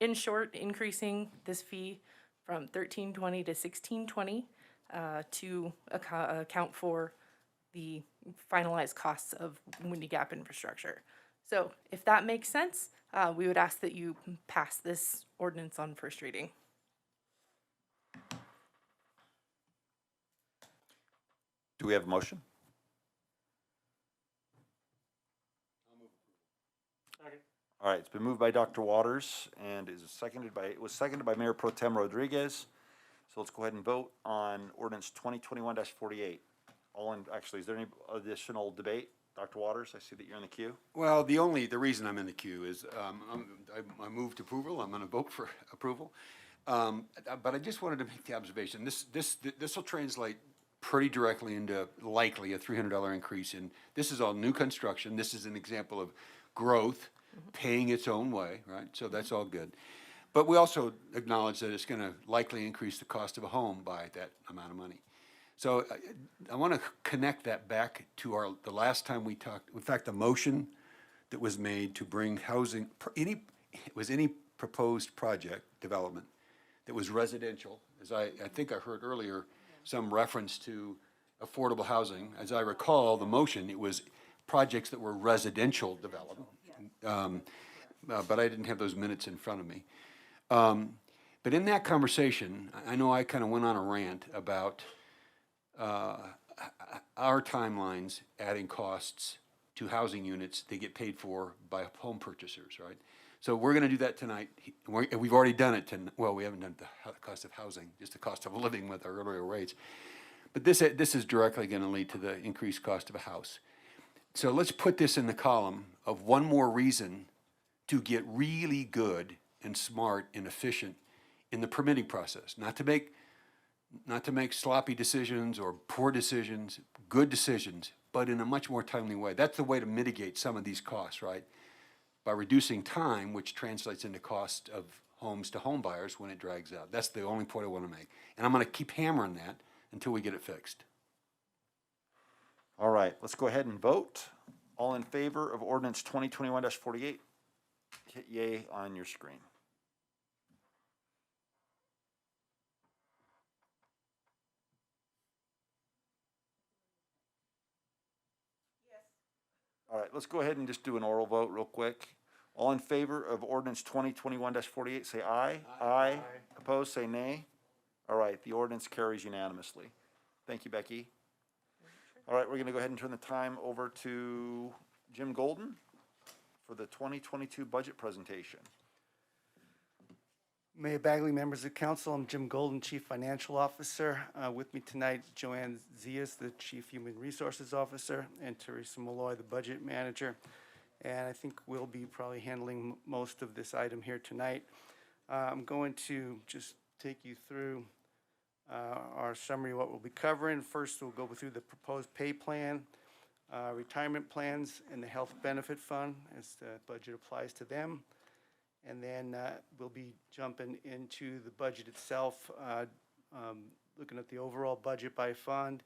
Speaker 14: in short, increasing this fee from $13.20 to $16.20 to account for the finalized costs of Windy Gap infrastructure. So if that makes sense, we would ask that you pass this ordinance on first reading.
Speaker 1: Do we have a motion? All right, it's been moved by Dr. Waters and it was seconded by Mayor Pro Tem Rodriguez. So let's go ahead and vote on ordinance 2021-48. Actually, is there any additional debate? Dr. Waters, I see that you're in the queue.
Speaker 6: Well, the reason I'm in the queue is I moved approval. I'm going to vote for approval. But I just wanted to make the observation. This will translate pretty directly into likely a $300 increase in. This is all new construction. This is an example of growth paying its own way, right? So that's all good. But we also acknowledge that it's going to likely increase the cost of a home by that amount of money. So I want to connect that back to the last time we talked. In fact, the motion that was made to bring housing, any proposed project development that was residential, as I think I heard earlier, some reference to affordable housing. As I recall, the motion, it was projects that were residential development. But I didn't have those minutes in front of me. But in that conversation, I know I kind of went on a rant about our timelines adding costs to housing units they get paid for by home purchasers, right? So we're going to do that tonight. We've already done it. Well, we haven't done the cost of housing, just the cost of living with our earlier rates. But this is directly going to lead to the increased cost of a house. So let's put this in the column of one more reason to get really good and smart and efficient in the permitting process. Not to make sloppy decisions or poor decisions, good decisions, but in a much more timely way. That's the way to mitigate some of these costs, right? By reducing time, which translates into cost of homes to home buyers when it drags out. That's the only point I want to make. And I'm going to keep hammering that until we get it fixed.
Speaker 1: All right, let's go ahead and vote. All in favor of ordinance 2021-48, hit yay on your screen. All right, let's go ahead and just do an oral vote real quick. All in favor of ordinance 2021-48, say aye. Aye. Opposed, say nay. All right, the ordinance carries unanimously. Thank you, Becky. All right, we're going to go ahead and turn the time over to Jim Golden for the 2022 budget presentation.
Speaker 16: Mayor Bagley, members of council, I'm Jim Golden, Chief Financial Officer. With me tonight, Joanne Zias, the Chief Human Resources Officer, and Teresa Malloy, the Budget Manager. And I think we'll be probably handling most of this item here tonight. I'm going to just take you through our summary of what we'll be covering. First, we'll go through the proposed pay plan, retirement plans, and the health benefit fund as the budget applies to them. And then we'll be jumping into the budget itself, looking at the overall budget by fund,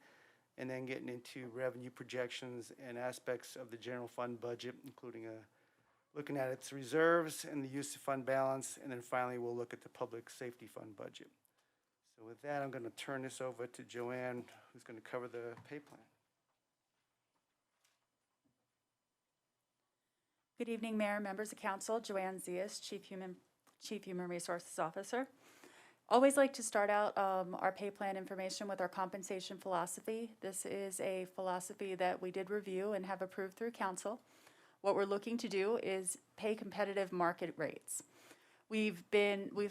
Speaker 16: and then getting into revenue projections and aspects of the general fund budget, including looking at its reserves and the use of fund balance. And then finally, we'll look at the public safety fund budget. So with that, I'm going to turn this over to Joanne, who's going to cover the pay plan.
Speaker 17: Good evening, Mayor, members of council. Joanne Zias, Chief Human Resources Officer. Always like to start out our pay plan information with our compensation philosophy. This is a philosophy that we did review and have approved through council. What we're looking to do is pay competitive market rates. We've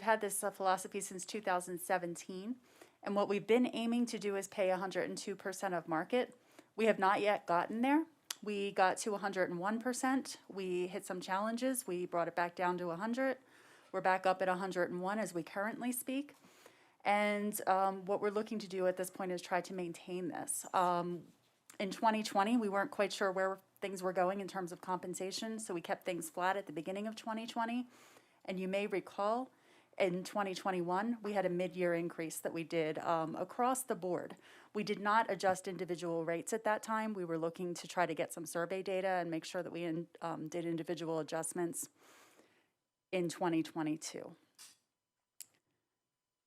Speaker 17: had this philosophy since 2017, and what we've been aiming to do is pay 102% of market. We have not yet gotten there. We got to 101%. We hit some challenges. We brought it back down to 100. We're back up at 101 as we currently speak. And what we're looking to do at this point is try to maintain this. In 2020, we weren't quite sure where things were going in terms of compensation, so we kept things flat at the beginning of 2020. And you may recall, in 2021, we had a mid-year increase that we did across the board. We did not adjust individual rates at that time. We were looking to try to get some survey data and make sure that we did individual adjustments in 2022.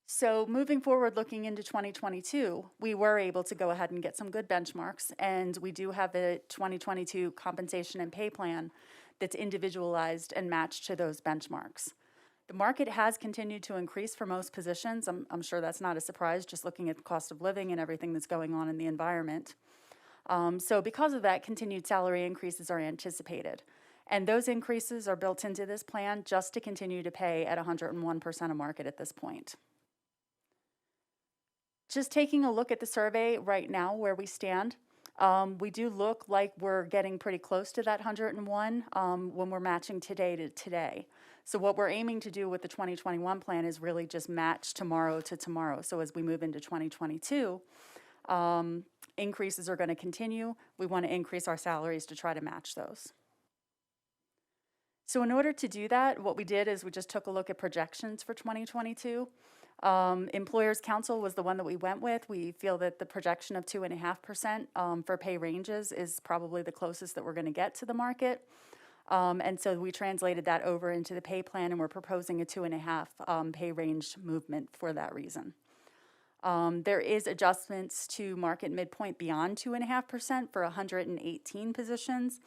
Speaker 17: So moving forward, looking into 2022, we were able to go ahead and get some good benchmarks, and we do have a 2022 compensation and pay plan that's individualized and matched to those benchmarks. The market has continued to increase for most positions. I'm sure that's not a surprise, just looking at the cost of living and everything that's going on in the environment. So because of that, continued salary increases are anticipated. And those increases are built into this plan just to continue to pay at 101% of market at this point. Just taking a look at the survey right now where we stand, we do look like we're getting pretty close to that 101 when we're matching today to today. So what we're aiming to do with the 2021 plan is really just match tomorrow to tomorrow. So as we move into 2022, increases are going to continue. We want to increase our salaries to try to match those. So in order to do that, what we did is we just took a look at projections for 2022. Employers Council was the one that we went with. We feel that the projection of 2.5% for pay ranges is probably the closest that we're going to get to the market. And so we translated that over into the pay plan, and we're proposing a 2.5 pay range movement for that reason. There is adjustments to market midpoint beyond 2.5% for 118 positions.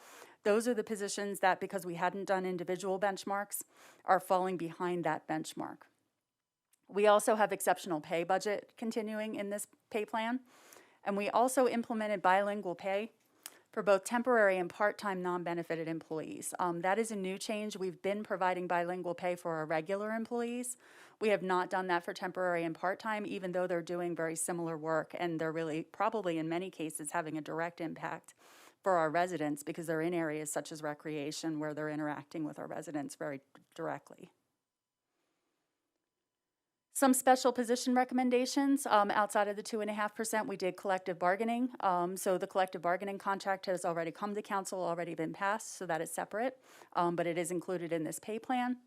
Speaker 17: Those are the positions that, because we hadn't done individual benchmarks, are falling behind that benchmark. We also have exceptional pay budget continuing in this pay plan, and we also implemented bilingual pay for both temporary and part-time non-benefited employees. That is a new change. We've been providing bilingual pay for our regular employees. We have not done that for temporary and part-time, even though they're doing very similar work, and they're really probably in many cases having a direct impact for our residents because they're in areas such as recreation where they're interacting with our residents very directly. Some special position recommendations outside of the 2.5%, we did collective bargaining. So the collective bargaining contract has already come to council, already been passed, so that is separate, but it is included in this pay plan.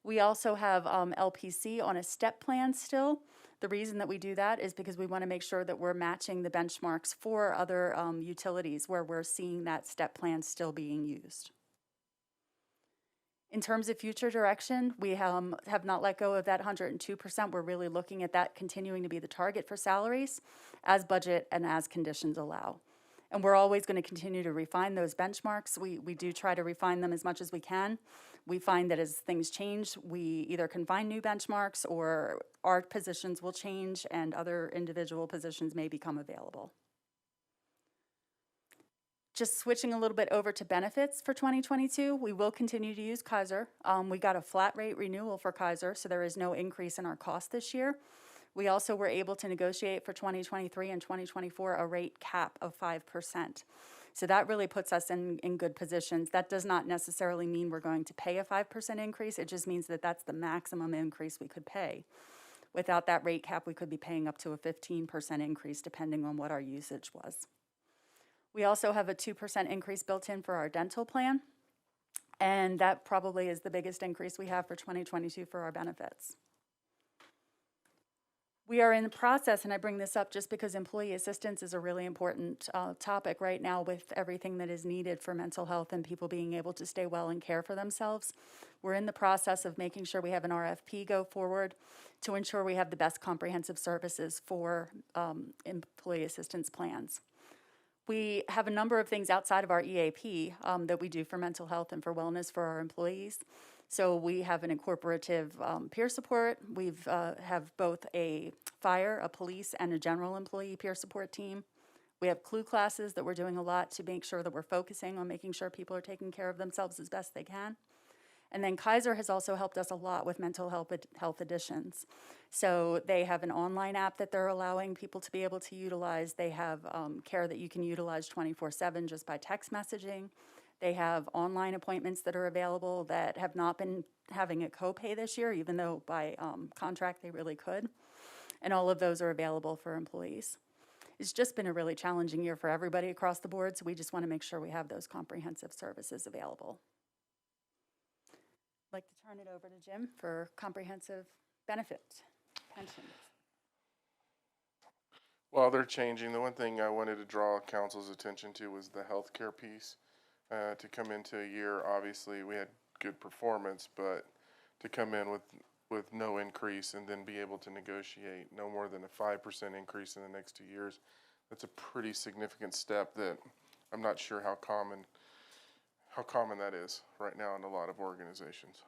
Speaker 17: We also have LPC on a step plan still. The reason that we do that is because we want to make sure that we're matching the benchmarks for other utilities where we're seeing that step plan still being used. In terms of future direction, we have not let go of that 102%. We're really looking at that continuing to be the target for salaries as budget and as conditions allow. And we're always going to continue to refine those benchmarks. We do try to refine them as much as we can. We find that as things change, we either can find new benchmarks or our positions will change and other individual positions may become available. Just switching a little bit over to benefits for 2022, we will continue to use Kaiser. We got a flat rate renewal for Kaiser, so there is no increase in our cost this year. We also were able to negotiate for 2023 and 2024 a rate cap of 5%. So that really puts us in good positions. That does not necessarily mean we're going to pay a 5% increase. It just means that that's the maximum increase we could pay. Without that rate cap, we could be paying up to a 15% increase depending on what our usage was. We also have a 2% increase built in for our dental plan, and that probably is the biggest increase we have for 2022 for our benefits. We are in the process, and I bring this up just because employee assistance is a really important topic right now with everything that is needed for mental health and people being able to stay well and care for themselves. We're in the process of making sure we have an RFP go forward to ensure we have the best comprehensive services for employee assistance plans. We have a number of things outside of our EAP that we do for mental health and for wellness for our employees. So we have an incorporative peer support. We've have both a fire, a police, and a general employee peer support team. We have clue classes that we're doing a lot to make sure that we're focusing on making sure people are taking care of themselves as best they can. And then Kaiser has also helped us a lot with mental health additions. So they have an online app that they're allowing people to be able to utilize. They have care that you can utilize 24/7 just by text messaging. They have online appointments that are available that have not been having a copay this year, even though by contract they really could. And all of those are available for employees. It's just been a really challenging year for everybody across the board, so we just want to make sure we have those comprehensive services available. I'd like to turn it over to Jim for comprehensive benefit pensions.
Speaker 2: Well, they're changing. The one thing I wanted to draw council's attention to was the healthcare piece. To come into a year, obviously we had good performance, but to come in with no increase and then be able to negotiate no more than a 5% increase in the next 2 years, that's a pretty significant step that I'm not sure how common that is right now in a lot of organizations.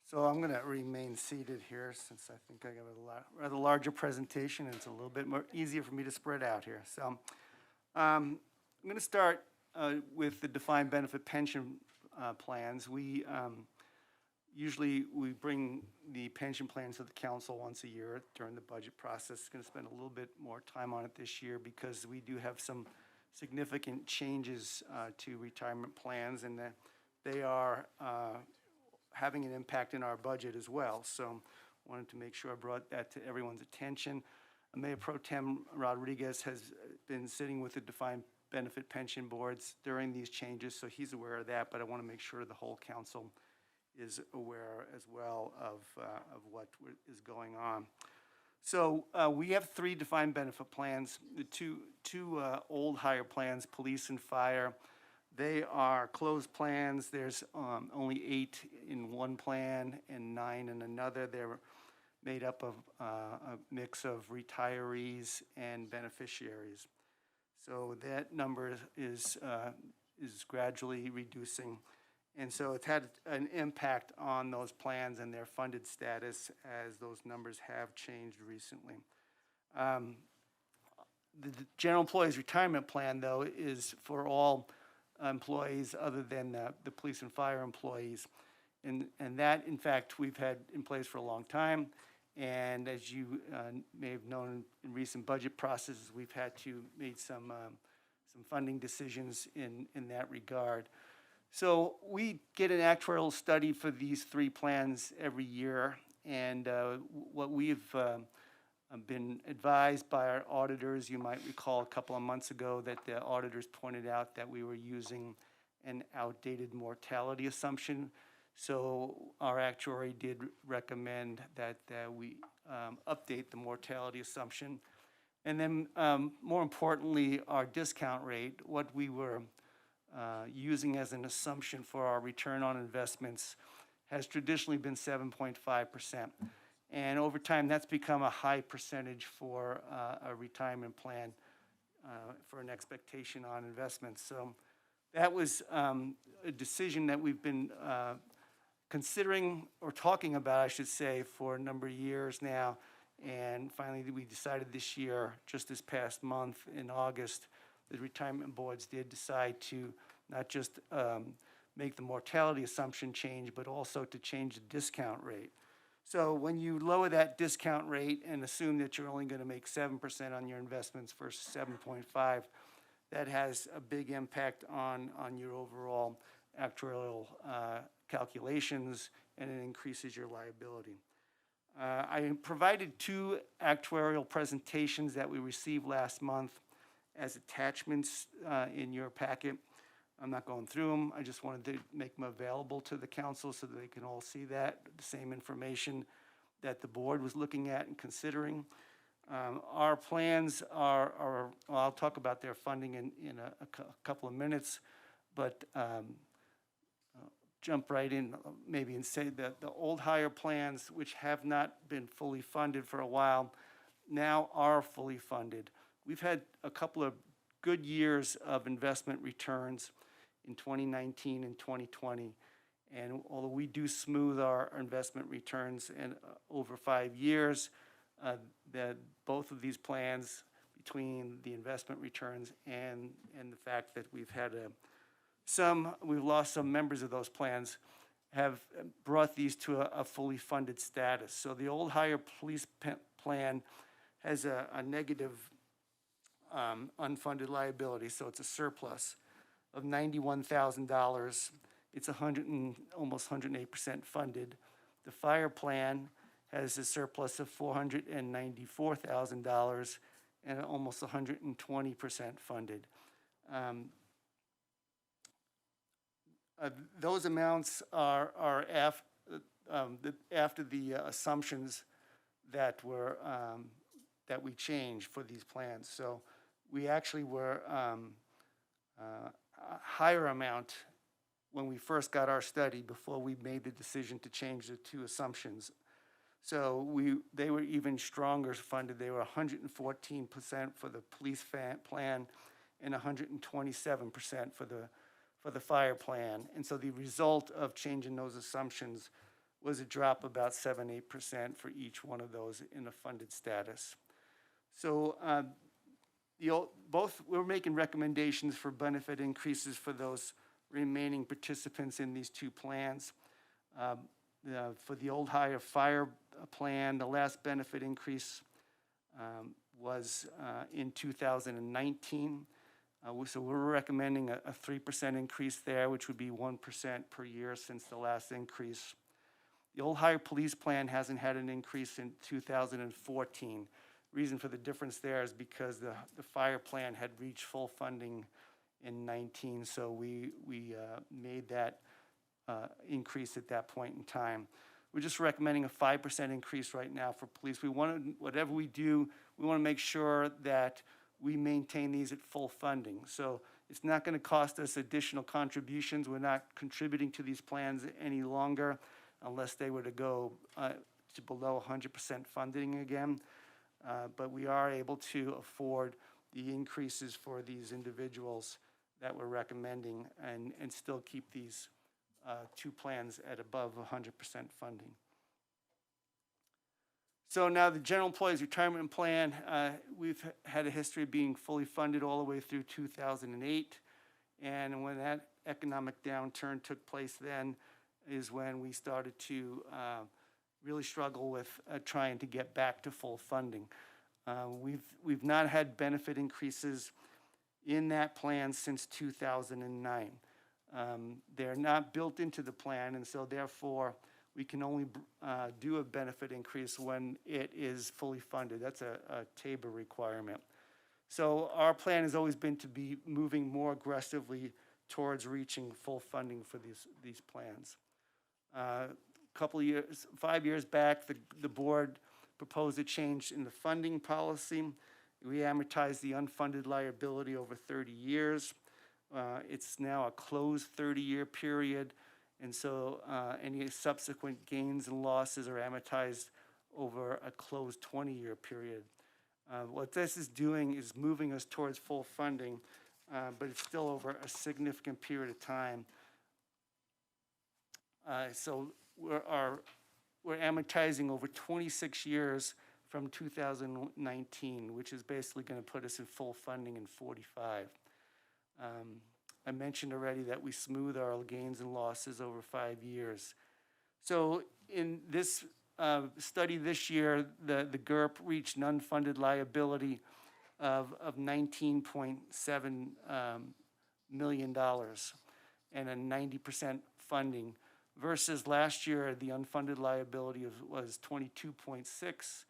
Speaker 16: So I'm going to remain seated here since I think I got a rather larger presentation and it's a little bit more easier for me to spread out here. So I'm going to start with the defined benefit pension plans. We usually bring the pension plans to the council once a year during the budget process. Going to spend a little bit more time on it this year because we do have some significant changes to retirement plans, and they are having an impact in our budget as well. So wanted to make sure I brought that to everyone's attention. Mayor Pro Tem Rodriguez has been sitting with the defined benefit pension boards during these changes, so he's aware of that, but I want to make sure the whole council is aware as well of what is going on. So we have 3 defined benefit plans. The two old hire plans, police and fire, they are closed plans. There's only 8 in one plan and 9 in another. They're made up of a mix of retirees and beneficiaries. So that number is gradually reducing. And so it's had an impact on those plans and their funded status as those numbers have changed recently. The general employees retirement plan, though, is for all employees other than the police and fire employees. And that, in fact, we've had in place for a long time. And as you may have known in recent budget processes, we've had to make some funding decisions in that regard. So we get an actuarial study for these 3 plans every year, and what we've been advised by our auditors, you might recall a couple of months ago that the auditors pointed out that we were using an outdated mortality assumption. So our actuary did recommend that we update the mortality assumption. And then more importantly, our discount rate, what we were using as an assumption for our return on investments has traditionally been 7.5%. And over time, that's become a high percentage for a retirement plan for an expectation on investments. So that was a decision that we've been considering or talking about, I should say, for a number of years now. And finally, we decided this year, just this past month in August, the retirement boards did decide to not just make the mortality assumption change, but also to change the discount rate. So when you lower that discount rate and assume that you're only going to make 7% on your investments versus 7.5, that has a big impact on your overall actuarial calculations, and it increases your liability. I provided 2 actuarial presentations that we received last month as attachments in your packet. I'm not going through them. I just wanted to make them available to the council so that they can all see that, the same information that the board was looking at and considering. Our plans are well, I'll talk about their funding in a couple of minutes, but jump right in maybe and say that the old hire plans, which have not been fully funded for a while, now are fully funded. We've had a couple of good years of investment returns in 2019 and 2020. And although we do smooth our investment returns in over 5 years, that both of these plans, between the investment returns and the fact that we've had we've lost some members of those plans, have brought these to a fully funded status. So the old hire police plan has a negative unfunded liability, so it's a surplus of $91,000. It's almost 108% funded. The fire plan has a surplus of $494,000 and almost 120% funded. Those amounts are after the assumptions that were that we changed for these plans. So we actually were a higher amount when we first got our study before we made the decision to change the 2 assumptions. So they were even stronger funded. They were 114% for the police plan and 127% for the fire plan. And so the result of changing those assumptions was a drop about 7-8% for each one of those in a funded status. So we're making recommendations for benefit increases for those remaining participants in these 2 plans. For the old hire fire plan, the last benefit increase was in 2019. So we're recommending a 3% increase there, which would be 1% per year since the last increase. The old hire police plan hasn't had an increase in 2014. Reason for the difference there is because the fire plan had reached full funding in 19, so we made that increase at that point in time. We're just recommending a 5% increase right now for police. Whatever we do, we want to make sure that we maintain these at full funding. So it's not going to cost us additional contributions. We're not contributing to these plans any longer unless they were to go to below 100% funding again. But we are able to afford the increases for these individuals that we're recommending and still keep these 2 plans at above 100% funding. So now the general employees retirement plan, we've had a history of being fully funded all the way through 2008. And when that economic downturn took place then is when we started to really struggle with trying to get back to full funding. We've not had benefit increases in that plan since 2009. They're not built into the plan, and so therefore we can only do a benefit increase when it is fully funded. That's a TABOR requirement. So our plan has always been to be moving more aggressively towards reaching full funding for these plans. 5 years back, the board proposed a change in the funding policy. We amortized the unfunded liability over 30 years. It's now a closed 30-year period, and so any subsequent gains and losses are amortized over a closed 20-year period. What this is doing is moving us towards full funding, but it's still over a significant period of time. So we're amortizing over 26 years from 2019, which is basically going to put us in full funding in 45. I mentioned already that we smooth our gains and losses over 5 years. So in this study this year, the GURP reached an unfunded liability of $19.7 million and a 90% funding, versus last year the unfunded liability was 22.6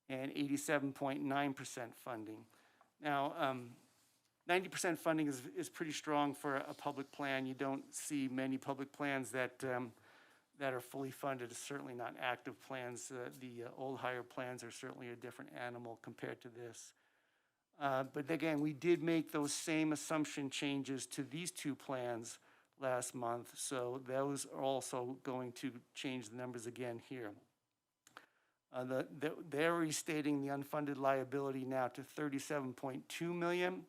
Speaker 16: and 87.9% funding. Now, 90% funding is pretty strong for a public plan. You don't see many public plans that are fully funded. It's certainly not active plans. The old hire plans are certainly a different animal compared to this. But again, we did make those same assumption changes to these two plans last month, so those are also going to change the numbers again here. They're restating the unfunded liability now to $37.2 million,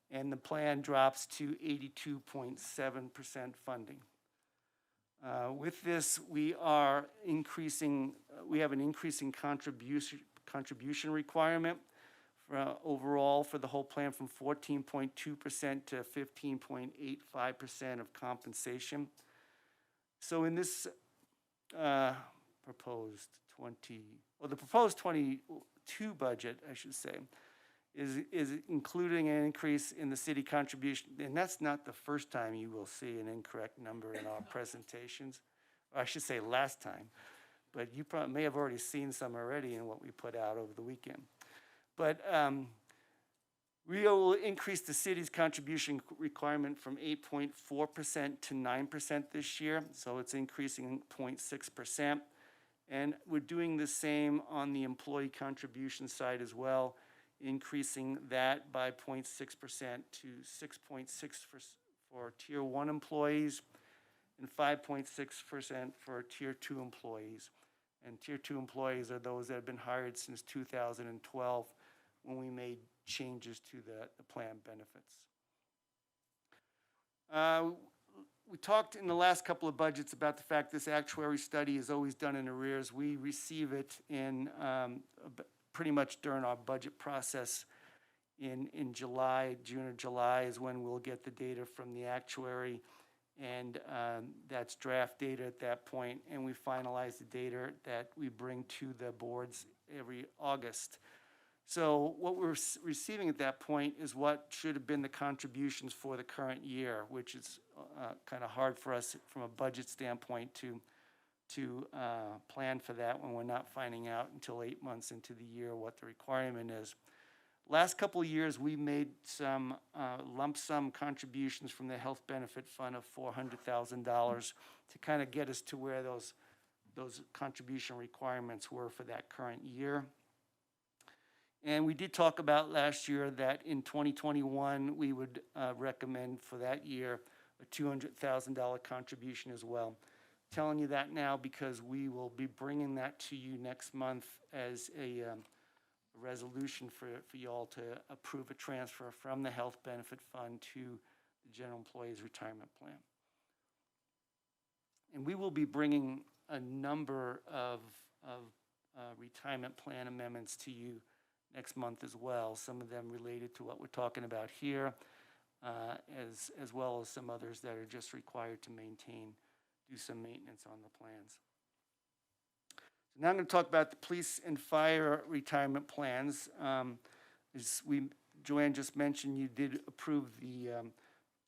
Speaker 16: and the plan drops to 82.7% funding. With this, we have an increasing contribution requirement overall for the whole plan, from 14.2% to 15.85% of compensation. So in this proposed 22 budget, I should say, is including an increase in the city contribution, and that's not the first time you will see an incorrect number in our presentations, or I should say last time, but you probably may have already seen some already in what we put out over the weekend. But we will increase the city's contribution requirement from 8.4% to 9% this year, so it's increasing 0.6%. And we're doing the same on the employee contribution side as well, increasing that by 0.6% to 6.6% for Tier 1 employees and 5.6% for Tier 2 employees. And Tier 2 employees are those that have been hired since 2012, when we made changes to the plan benefits. We talked in the last couple of budgets about the fact this actuary study is always done in arrears. We receive it in pretty much during our budget process in July. June or July is when we'll get the data from the actuary, and that's draft data at that point, and we finalize the data that we bring to the boards every August. So what we're receiving at that point is what should have been the contributions for the current year, which is kind of hard for us from a budget standpoint to plan for that when we're not finding out until 8 months into the year what the requirement is. Last couple of years, we made some lump sum contributions from the health benefit fund of $400,000 to kind of get us to where those contribution requirements were for that current year. And we did talk about last year that in 2021, we would recommend for that year a $200,000 contribution as well. Telling you that now because we will be bringing that to you next month as a resolution for you all to approve a transfer from the health benefit fund to the general employees retirement plan. And we will be bringing a number of retirement plan amendments to you next month as well, some of them related to what we're talking about here, as well as some others that are just required to do some maintenance on the plans. So now I'm going to talk about the police and fire retirement plans. As Joanne just mentioned, you did approve the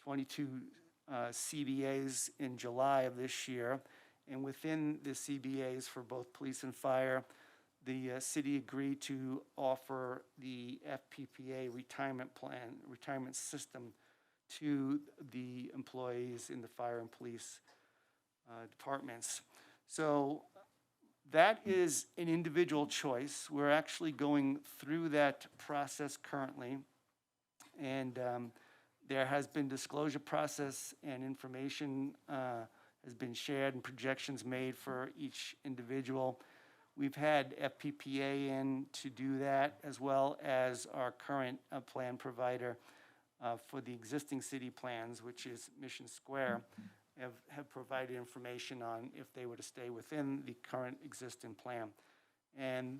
Speaker 16: 22 CBAs in July of this year, and within the CBAs for both police and fire, the city agreed to offer the FPPA retirement system to the employees in the fire and police departments. So that is an individual choice. We're actually going through that process currently, and there has been disclosure process and information has been shared and projections made for each individual. We've had FPPA in to do that, as well as our current plan provider for the existing city plans, which is Mission Square, have provided information on if they were to stay within the current existing plan. And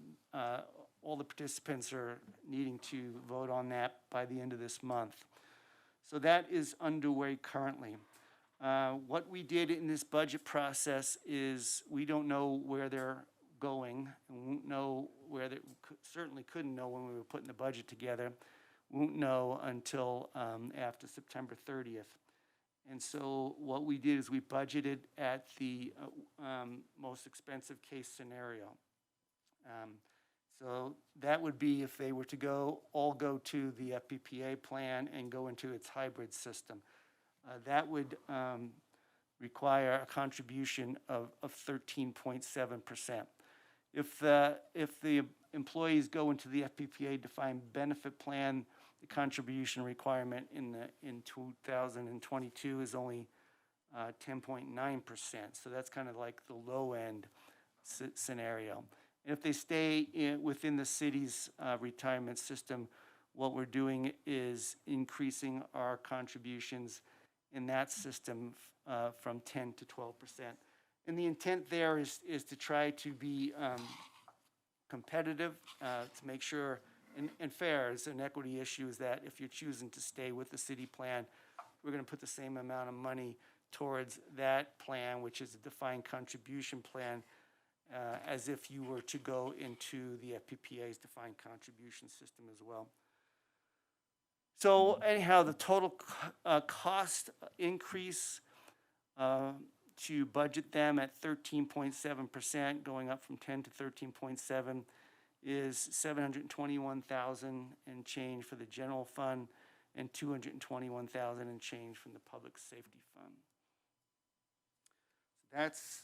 Speaker 16: all the participants are needing to vote on that by the end of this month. So that is underway currently. What we did in this budget process is we don't know where they're going, and won't know where they certainly couldn't know when we were putting the budget together. Won't know until after September 30th. And so what we did is we budgeted at the most expensive case scenario. So that would be if they were to all go to the FPPA plan and go into its hybrid system. That would require a contribution of 13.7%. If the employees go into the FPPA defined benefit plan, the contribution requirement in 2022 is only 10.9%. So that's kind of like the low end scenario. And if they stay within the city's retirement system, what we're doing is increasing our contributions in that system from 10 to 12%. And the intent there is to try to be competitive, to make sure, and fair. It's an equity issue, is that if you're choosing to stay with the city plan, we're going to put the same amount of money towards that plan, which is a defined contribution plan, as if you were to go into the FPPA's defined contribution system as well. So anyhow, the total cost increase to budget them at 13.7%, going up from 10 to 13.7, is $721,000 and change for the general fund, and $221,000 and change from the public safety fund. That's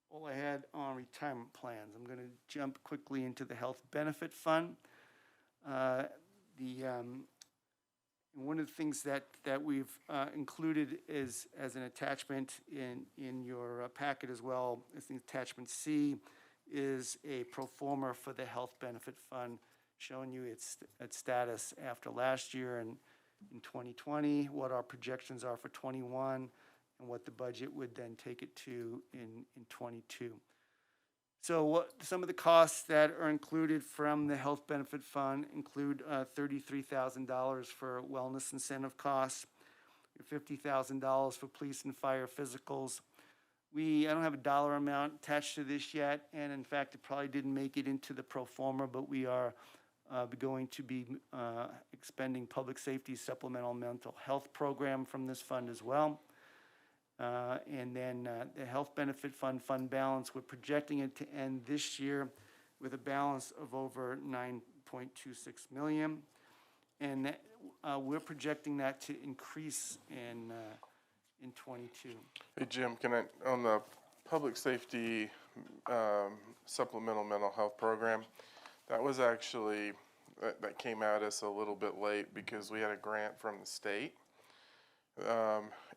Speaker 16: all I had on retirement plans. I'm going to jump quickly into the health benefit fund. One of the things that we've included is as an attachment in your packet as well, I think attachment C is a pro forma for the health benefit fund, showing you its status after last year and in 2020, what our projections are for 21, and what the budget would then take it to in 22. So what some of the costs that are included from the health benefit fund include $33,000 for wellness incentive costs, $50,000 for police and fire physicals. I don't have a dollar amount attached to this yet, and in fact, it probably didn't make it into the pro forma, but we are going to be expending public safety supplemental mental health program from this fund as well. And then the health benefit fund balance, we're projecting it to end this year with a balance of over $9.26 million. And we're projecting that to increase in 22.
Speaker 2: Hey Jim, on the public safety supplemental mental health program, that was actually, that came at us a little bit late because we had a grant from the state.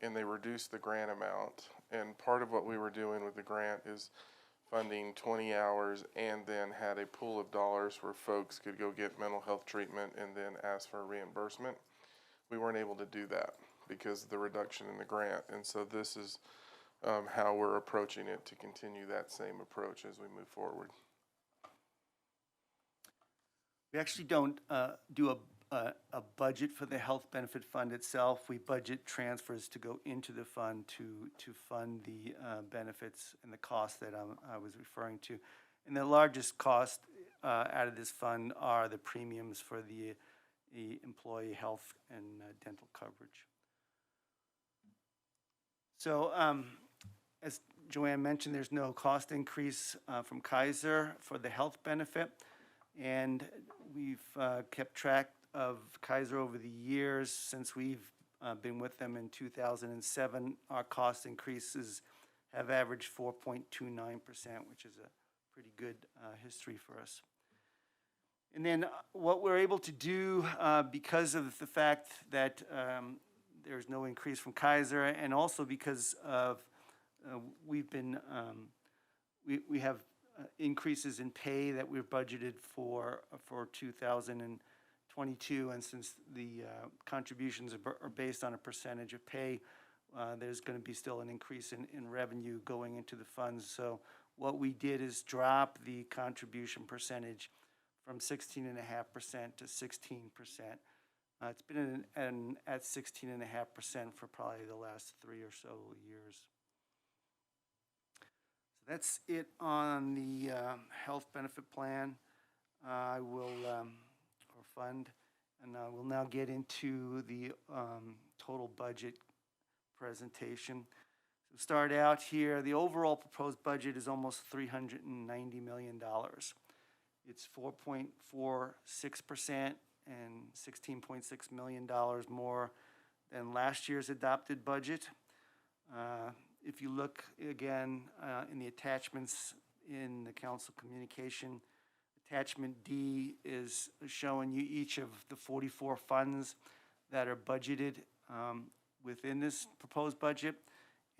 Speaker 2: And they reduced the grant amount. And part of what we were doing with the grant is funding 20 hours and then had a pool of dollars where folks could go get mental health treatment and then ask for a reimbursement. We weren't able to do that because of the reduction in the grant. And so this is how we're approaching it, to continue that same approach as we move forward.
Speaker 16: We actually don't do a budget for the health benefit fund itself. We budget transfers to go into the fund to fund the benefits and the costs that I was referring to. And the largest cost out of this fund are the premiums for the employee health and dental coverage. So as Joanne mentioned, there's no cost increase from Kaiser for the health benefit. And we've kept track of Kaiser over the years. Since we've been with them in 2007, our cost increases have averaged 4.29%, which is a pretty good history for us. And then what we're able to do because of the fact that there's no increase from Kaiser, and also because of we have increases in pay that we've budgeted for 2022, and since the contributions are based on a percentage of pay, there's going to be still an increase in revenue going into the funds. So what we did is drop the contribution percentage from 16.5% to 16%. It's been at 16.5% for probably the last 3 or so years. So that's it on the health benefit plan. I will, or fund, and I will now get into the total budget presentation. So start out here, the overall proposed budget is almost $390 million. It's 4.46% and $16.6 million more than last year's adopted budget. If you look again in the attachments in the council communication, attachment D is showing you each of the 44 funds that are budgeted within this proposed budget,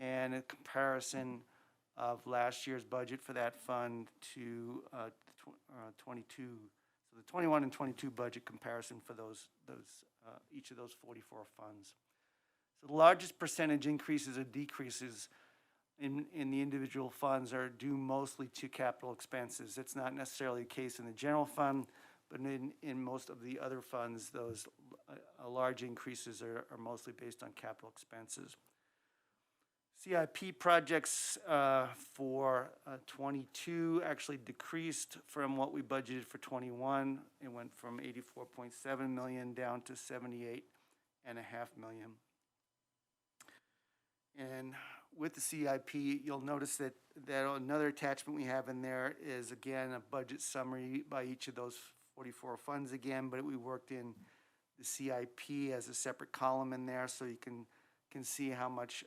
Speaker 16: and a comparison of last year's budget for that fund to 22. So the 21 and 22 budget comparison for each of those 44 funds. So the largest percentage increases or decreases in the individual funds are due mostly to capital expenses. It's not necessarily the case in the general fund, but in most of the other funds, those large increases are mostly based on capital expenses. CIP projects for 22 actually decreased from what we budgeted for 21. It went from 84.7 million down to 78.5 million. And with the CIP, you'll notice that another attachment we have in there is, again, a budget summary by each of those 44 funds again, but we worked in the CIP as a separate column in there, so you can see how much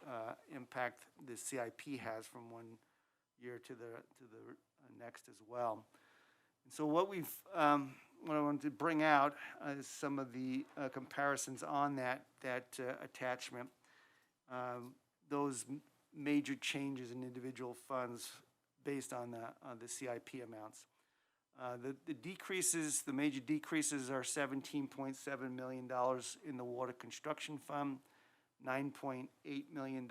Speaker 16: impact the CIP has from one year to the next as well. And so what I wanted to bring out is some of the comparisons on that attachment. Those major changes in individual funds based on the CIP amounts. The decreases, the major decreases are $17.7 million in the water construction fund, $9.8 million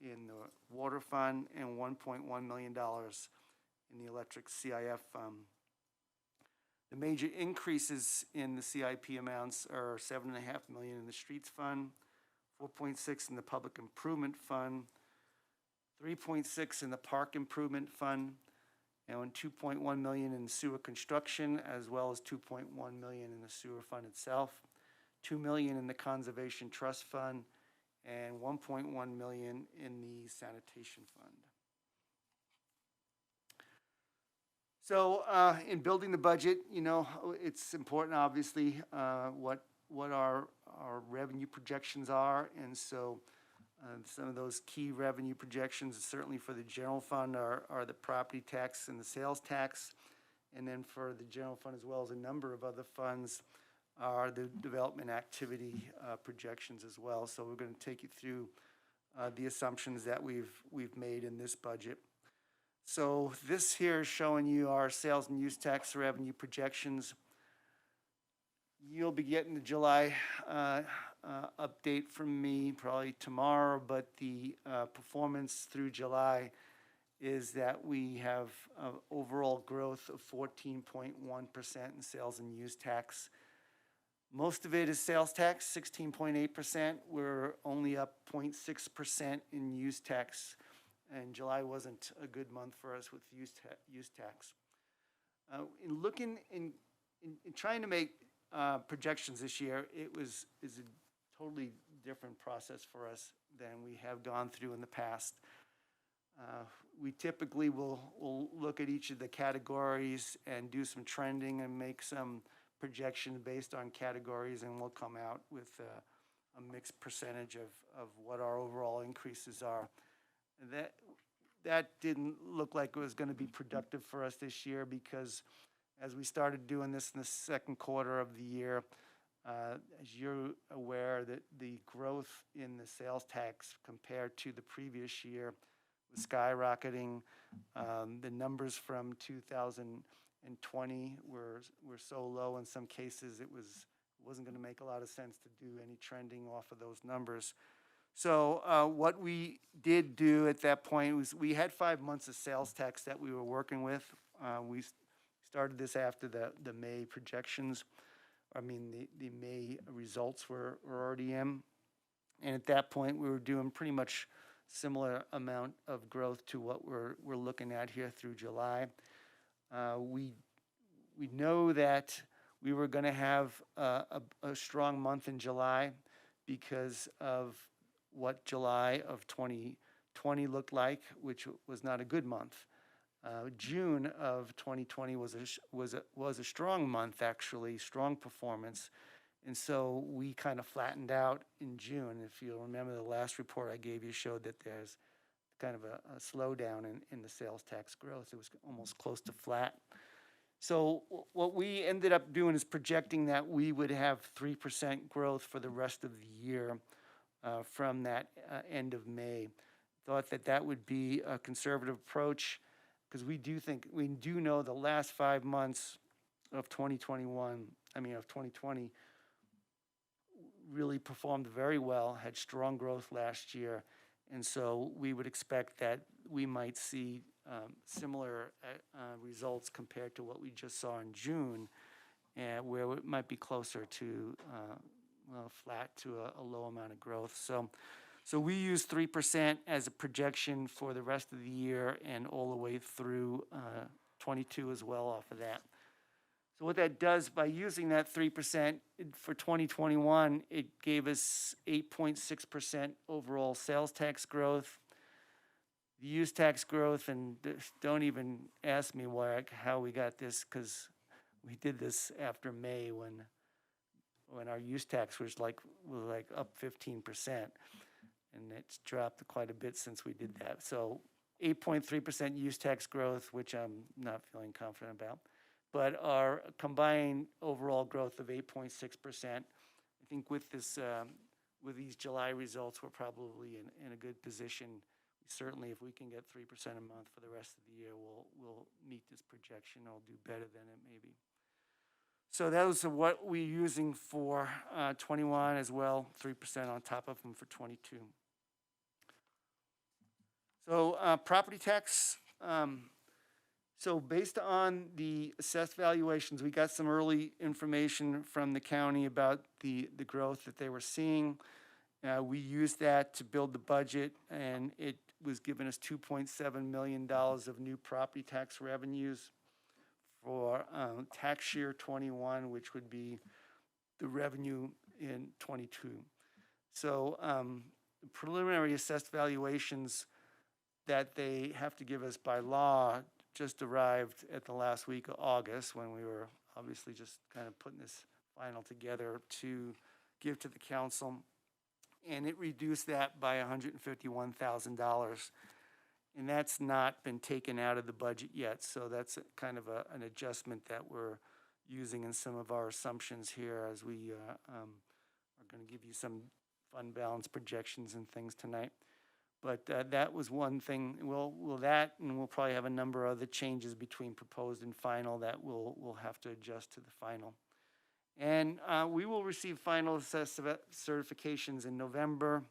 Speaker 16: in the water fund, and $1.1 million in the electric CIF fund. The major increases in the CIP amounts are $7.5 million in the streets fund, 4.6 in the public improvement fund, 3.6 in the park improvement fund, and 2.1 million in sewer construction, as well as 2.1 million in the sewer fund itself, 2 million in the conservation trust fund, and 1.1 million in the sanitation fund. So in building the budget, you know, it's important, obviously, what our revenue projections are, and so some of those key revenue projections, certainly for the general fund, are the property tax and the sales tax, and then for the general fund as well as a number of other funds are the development activity projections as well. So we're going to take you through the assumptions that we've made in this budget. So this here is showing you our sales and use tax revenue projections. You'll be getting the July update from me probably tomorrow, but the performance through July is that we have overall growth of 14.1% in sales and use tax. Most of it is sales tax, 16.8%. We're only up 0.6% in use tax, and July wasn't a good month for us with use tax. In looking in trying to make projections this year, is a totally different process for us than we have gone through in the past. We typically will look at each of the categories and do some trending and make some projections based on categories, and we'll come out with a mixed percentage of what our overall increases are. That didn't look like it was going to be productive for us this year, because as we started doing this in the second quarter of the year, as you're aware, that the growth in the sales tax compared to the previous year was skyrocketing. The numbers from 2020 were so low in some cases it wasn't going to make a lot of sense to do any trending off of those numbers. So what we did do at that point was we had 5 months of sales tax that we were working with. We started this after the May projections. The May results were already in. And at that point, we were doing pretty much similar amount of growth to what we're looking at here through July. We know that we were going to have a strong month in July because of what July of 2020 looked like, which was not a good month. June of 2020 was a strong month, actually, strong performance. And so we kind of flattened out in June. If you remember, the last report I gave you showed that there's kind of a slowdown in the sales tax growth. It was almost close to flat. So what we ended up doing is projecting that we would have 3% growth for the rest of the year from that end of May. Thought that would be a conservative approach, because we do know the last 5 months of 2020 really performed very well, had strong growth last year. And so we would expect that we might see similar results compared to what we just saw in June, where it might be closer to flat to a low amount of growth. So we use 3% as a projection for the rest of the year and all the way through 22 as well off of that. So what that does, by using that 3% for 2021, it gave us 8.6% overall sales tax growth. The use tax growth, and don't even ask me how we got this, because we did this after May when our use tax was like up 15%, and it's dropped quite a bit since we did that. So 8.3% use tax growth, which I'm not feeling confident about. But our combined overall growth of 8.6%, I think with these July results, we're probably in a good position. Certainly, if we can get 3% a month for the rest of the year, we'll meet this projection. I'll do better than it maybe. So those are what we're using for 21 as well, 3% on top of them for 22. So property tax. So based on the assessed valuations, we got some early information from the county about the growth that they were seeing. We used that to build the budget, and it was giving us $2.7 million of new property tax revenues for tax year 21, which would be the revenue in 22. So the preliminary assessed valuations that they have to give us by law just arrived at the last week of August, when we were obviously just kind of putting this final together to give to the council. And it reduced that by $151,000. And that's not been taken out of the budget yet. So that's kind of an adjustment that we're using in some of our assumptions here as we are going to give you some fund balance projections and things tonight. But that was one thing. And we'll probably have a number of other changes between proposed and final that we'll have to adjust to the final. And we will receive final certifications in November,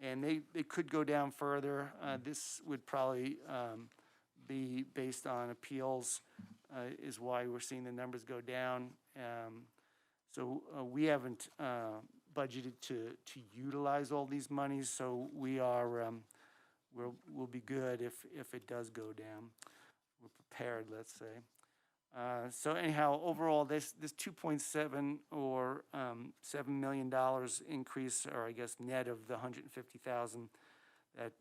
Speaker 16: and they could go down further. This would probably be based on appeals, is why we're seeing the numbers go down. So we haven't budgeted to utilize all these monies, so we'll be good if it does go down. We're prepared, let's say. So anyhow, overall, this 2.7 or $7 million increase, or I guess net of the 150,000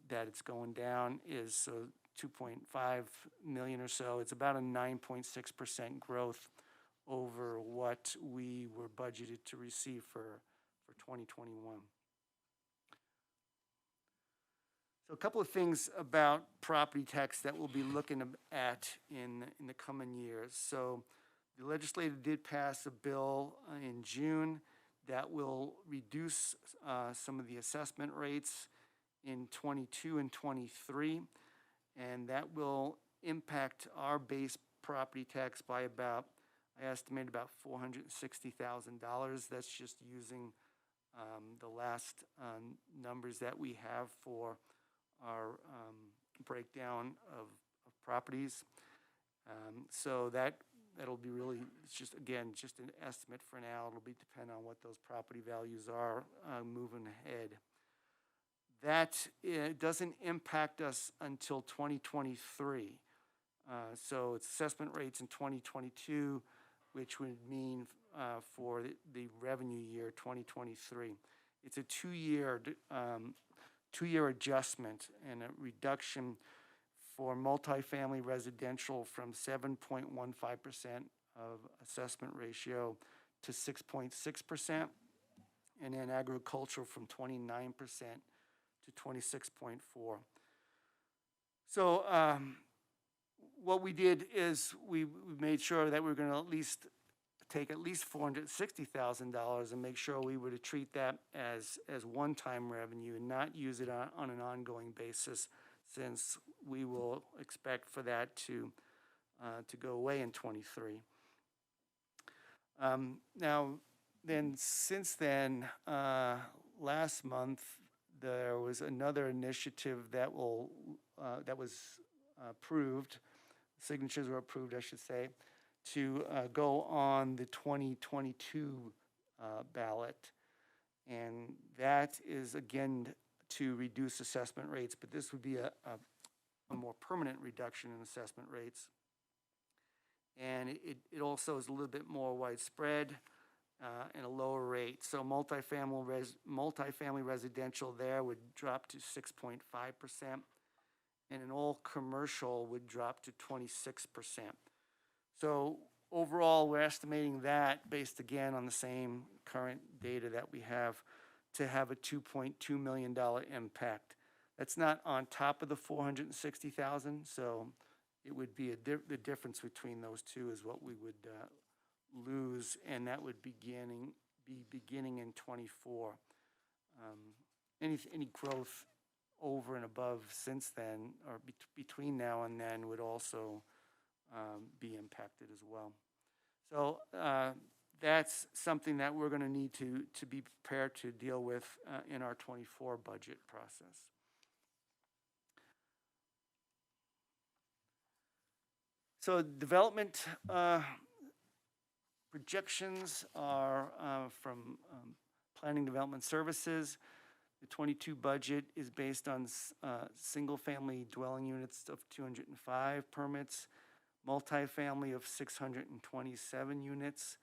Speaker 16: that it's going down, is so 2.5 million or so. It's about a 9.6% growth over what we were budgeted to receive for 2021. So a couple of things about property tax that we'll be looking at in the coming years. So the legislature did pass a bill in June that will reduce some of the assessment rates in 22 and 23, and that will impact our base property tax by about, I estimate about $460,000. That's just using the last numbers that we have for our breakdown of properties. So that That'll be really, it's just, again, just an estimate for now. It'll be dependent on what those property values are moving ahead. That doesn't impact us until 2023. So it's assessment rates in 2022, which would mean for the revenue year 2023. It's a two-year adjustment and a reduction for multifamily residential from 7.15% of assessment ratio to 6.6%, and then agricultural from 29% to 26.4%. So what we did is we made sure that we were going to at least take at least $460,000 and make sure we were to treat that as one-time revenue and not use it on an ongoing basis, since we will expect for that to go away in 23. Now, then, since then, last month, there was another initiative that was approved, signatures were approved, I should say, to go on the 2022 ballot. And that is, again, to reduce assessment rates, but this would be a more permanent reduction in assessment rates. And it also is a little bit more widespread and a lower rate. So multifamily residential there would drop to 6.5%, and an all commercial would drop to 26%. So overall, we're estimating that, based again on the same current data that we have, to have a $2.2 million impact. That's not on top of the $460,000, so it would be the difference between those two is what we would lose, and that would be beginning in 24. Any growth over and above since then, or between now and then, would also be impacted as well. So that's something that we're going to need to be prepared to deal with in our 24 budget process. So development projections are from Planning Development Services. The 22 budget is based on single-family dwelling units of 205 permits, multifamily of 627 units,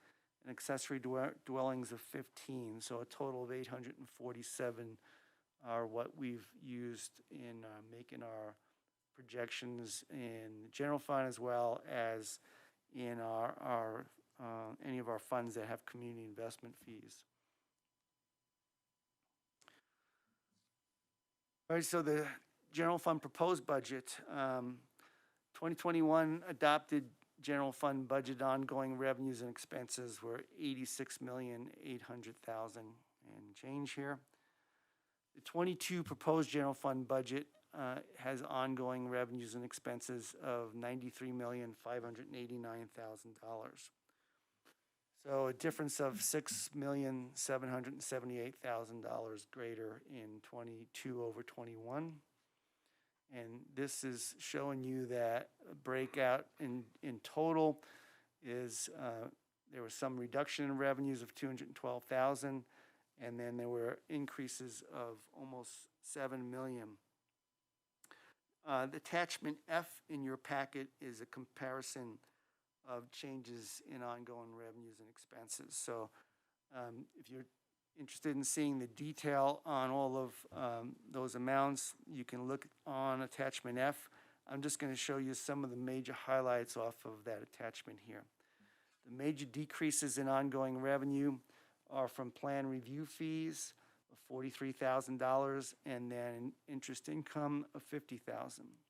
Speaker 16: and accessory dwellings of 15. So a total of 847 are what we've used in making our projections in the general fund, as well as in our any of our funds that have community investment fees. All right, so the general fund proposed budget, 2021 adopted general fund budget ongoing revenues and expenses were $86,800,000 and change here. The 22 proposed general fund budget has ongoing revenues and expenses of $93,589,000. So a difference of $6,778,000 greater in 22 over 21. And this is showing you that breakout in total is there was some reduction in revenues of $212,000, and then there were increases of almost $7 million. The attachment F in your packet is a comparison of changes in ongoing revenues and expenses. So if you're interested in seeing the detail on all of those amounts, you can look on attachment F. I'm just going to show you some of the major highlights off of that attachment here. The major decreases in ongoing revenue are from plan review fees of $43,000 and then interest income of $50,000.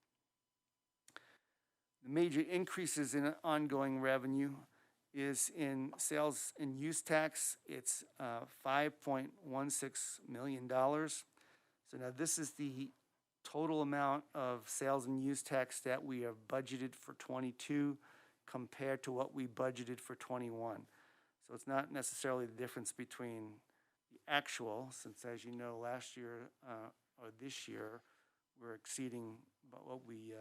Speaker 16: The major increases in ongoing revenue is in sales and use tax. It's $5.16 million. So now this is the total amount of sales and use tax that we have budgeted for 22 compared to what we budgeted for 21. So it's not necessarily the difference between the actual, since as you know, last year or this year, we're exceeding what we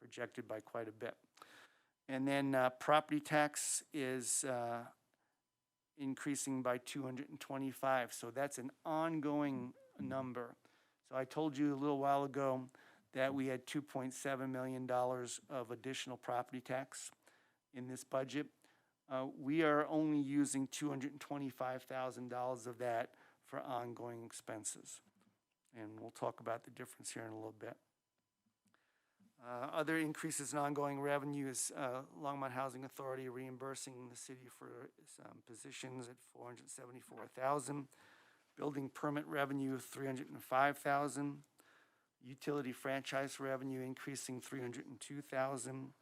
Speaker 16: projected by quite a bit. And then property tax is increasing by 225. So that's an ongoing number. So I told you a little while ago that we had $2.7 million of additional property tax in this budget. We are only using $225,000 of that for ongoing expenses. And we'll talk about the difference here in a little bit. Other increases in ongoing revenue is Longmont Housing Authority reimbursing the city for some positions at $474,000. Building permit revenue $305,000. Utility franchise revenue increasing $302,000.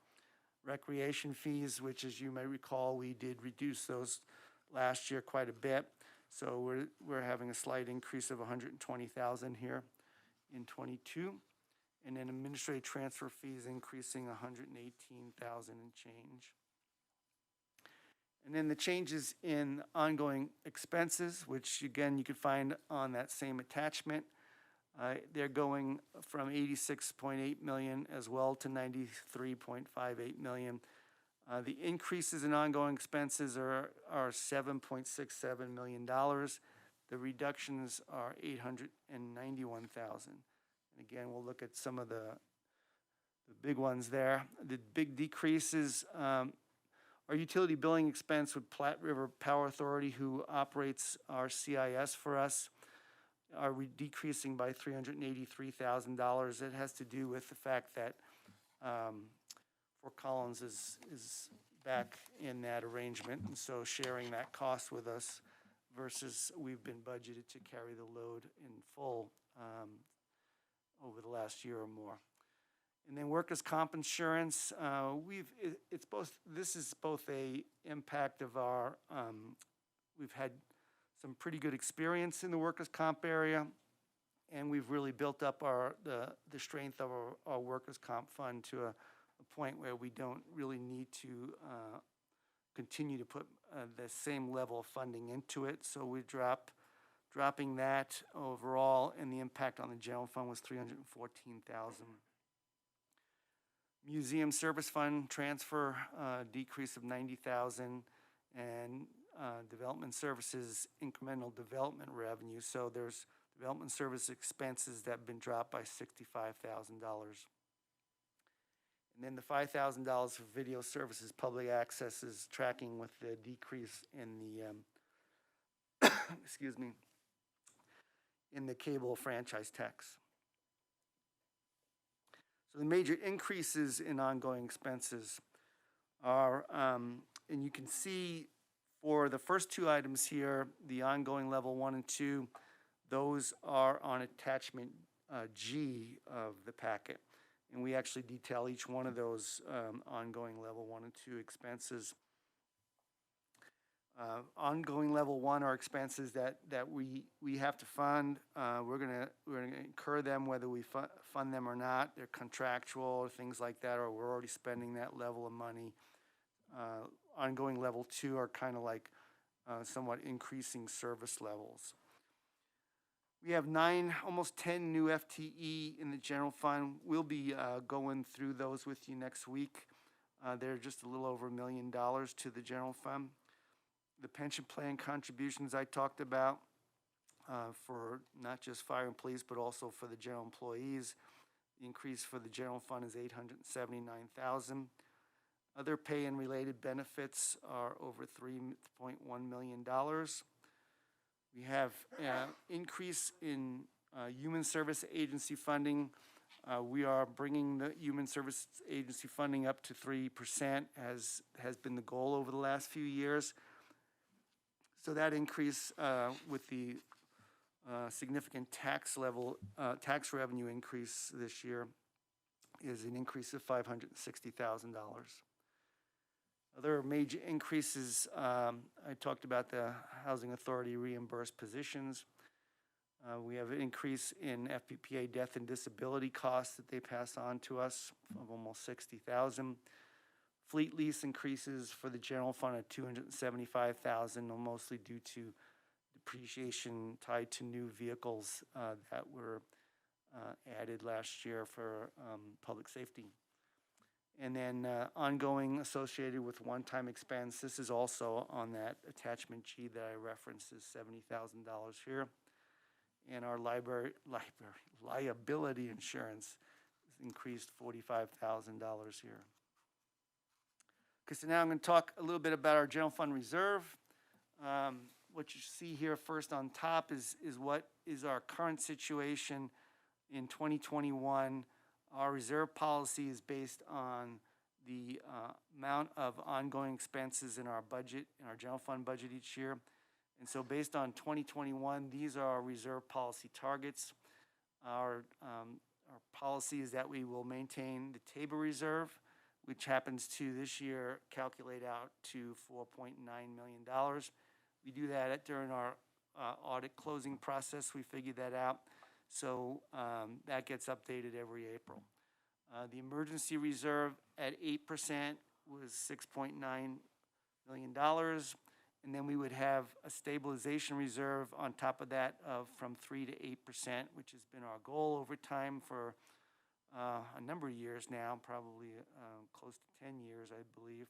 Speaker 16: Recreation fees, which, as you may recall, we did reduce those last year quite a bit. So we're having a slight increase of $120,000 here in '22. And then administrative transfer fees increasing $118,000 and change. And then the changes in ongoing expenses, which again you can find on that same attachment. They're going from $86.8 million as well to $93.58 million. The increases in ongoing expenses are $7.67 million. The reductions are $891,000. And again, we'll look at some of the big ones there. The big decreases, our utility billing expense with Platte River Power Authority, who operates our CIS for us, are decreasing by $383,000. It has to do with the fact that Fort Collins is back in that arrangement, and so sharing that cost with us versus we've been budgeted to carry the load in full over the last year or more. And then workers' comp insurance, this is both a impact of our, we've had some pretty good experience in the workers' comp area, and we've really built up the strength of our workers' comp fund to a point where we don't really need to continue to put the same level of funding into it. So we dropping that overall, and the impact on the general fund was $314,000. Museum service fund transfer decrease of $90,000, and development services incremental development revenue. So there's development service expenses that have been dropped by $65,000. And then the $5,000 for video services public access is tracking with the decrease in the excuse me, in the cable franchise tax. So the major increases in ongoing expenses are, and you can see for the first two items here, the ongoing level 1 and 2, those are on attachment G of the packet. And we actually detail each one of those ongoing level 1 and 2 expenses. Ongoing level 1 are expenses that we have to fund. We're gonna incur them whether we fund them or not. They're contractual or things like that, or we're already spending that level of money. Ongoing level 2 are kind of like somewhat increasing service levels. We have 9, almost 10 new FTE in the general fund. We'll be going through those with you next week. They're just a little over $1 million to the general fund. The pension plan contributions I talked about for not just fire and police, but also for the general employees. The increase for the general fund is $879,000. Other pay and related benefits are over $3.1 million. We have increase in human service agency funding. We are bringing the human service agency funding up to 3%, as has been the goal over the last few years. So that increase with the significant tax revenue increase this year is an increase of $560,000. Other major increases, I talked about the Housing Authority reimbursed positions. We have an increase in FPPA death and disability costs that they pass on to us of almost $60,000. Fleet lease increases for the general fund at $275,000, mostly due to depreciation tied to new vehicles that were added last year for public safety. And then ongoing associated with one-time expense, this is also on that attachment G that I referenced, is $70,000 here. And our liability insurance increased $45,000 here. Okay, so now I'm going to talk a little bit about our general fund reserve. What you see here first on top is what is our current situation in 2021. Our reserve policy is based on the amount of ongoing expenses in our budget, in our general fund budget each year. And so based on 2021, these are our reserve policy targets. Our policy is that we will maintain the table reserve, which happens to this year calculate out to $4.9 million. We do that during our audit closing process. We figure that out. So that gets updated every April. The emergency reserve at 8% was $6.9 million. And then we would have a stabilization reserve on top of that of from 3 to 8%, which has been our goal over time for a number of years now, probably close to 10 years, I believe.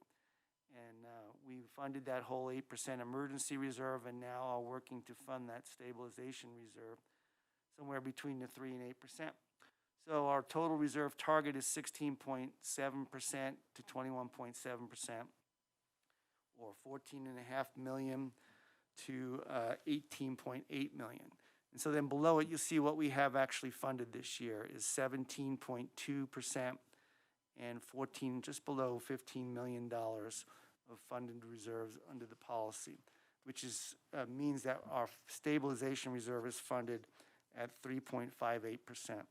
Speaker 16: And we funded that whole 8% emergency reserve and now are working to fund that stabilization reserve somewhere between the 3 and 8%. So our total reserve target is 16.7% to 21.7%, or $14.5 million to $18.8 million. And so then below it, you'll see what we have actually funded this year is 17.2% and just below $15 million of funded reserves under the policy, which is means that our stabilization reserve is funded at 3.58%.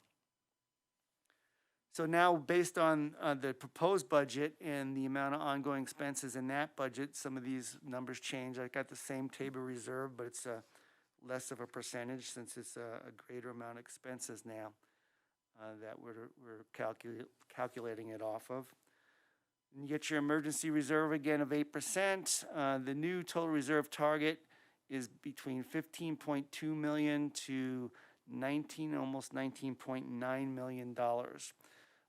Speaker 16: So now, based on the proposed budget and the amount of ongoing expenses in that budget, some of these numbers change. I got the same table reserve, but it's less of a percentage since it's a greater amount of expenses now that we're calculating it off of. And you get your emergency reserve again of 8%. The new total reserve target is between $15.2 million to almost $19.9 million.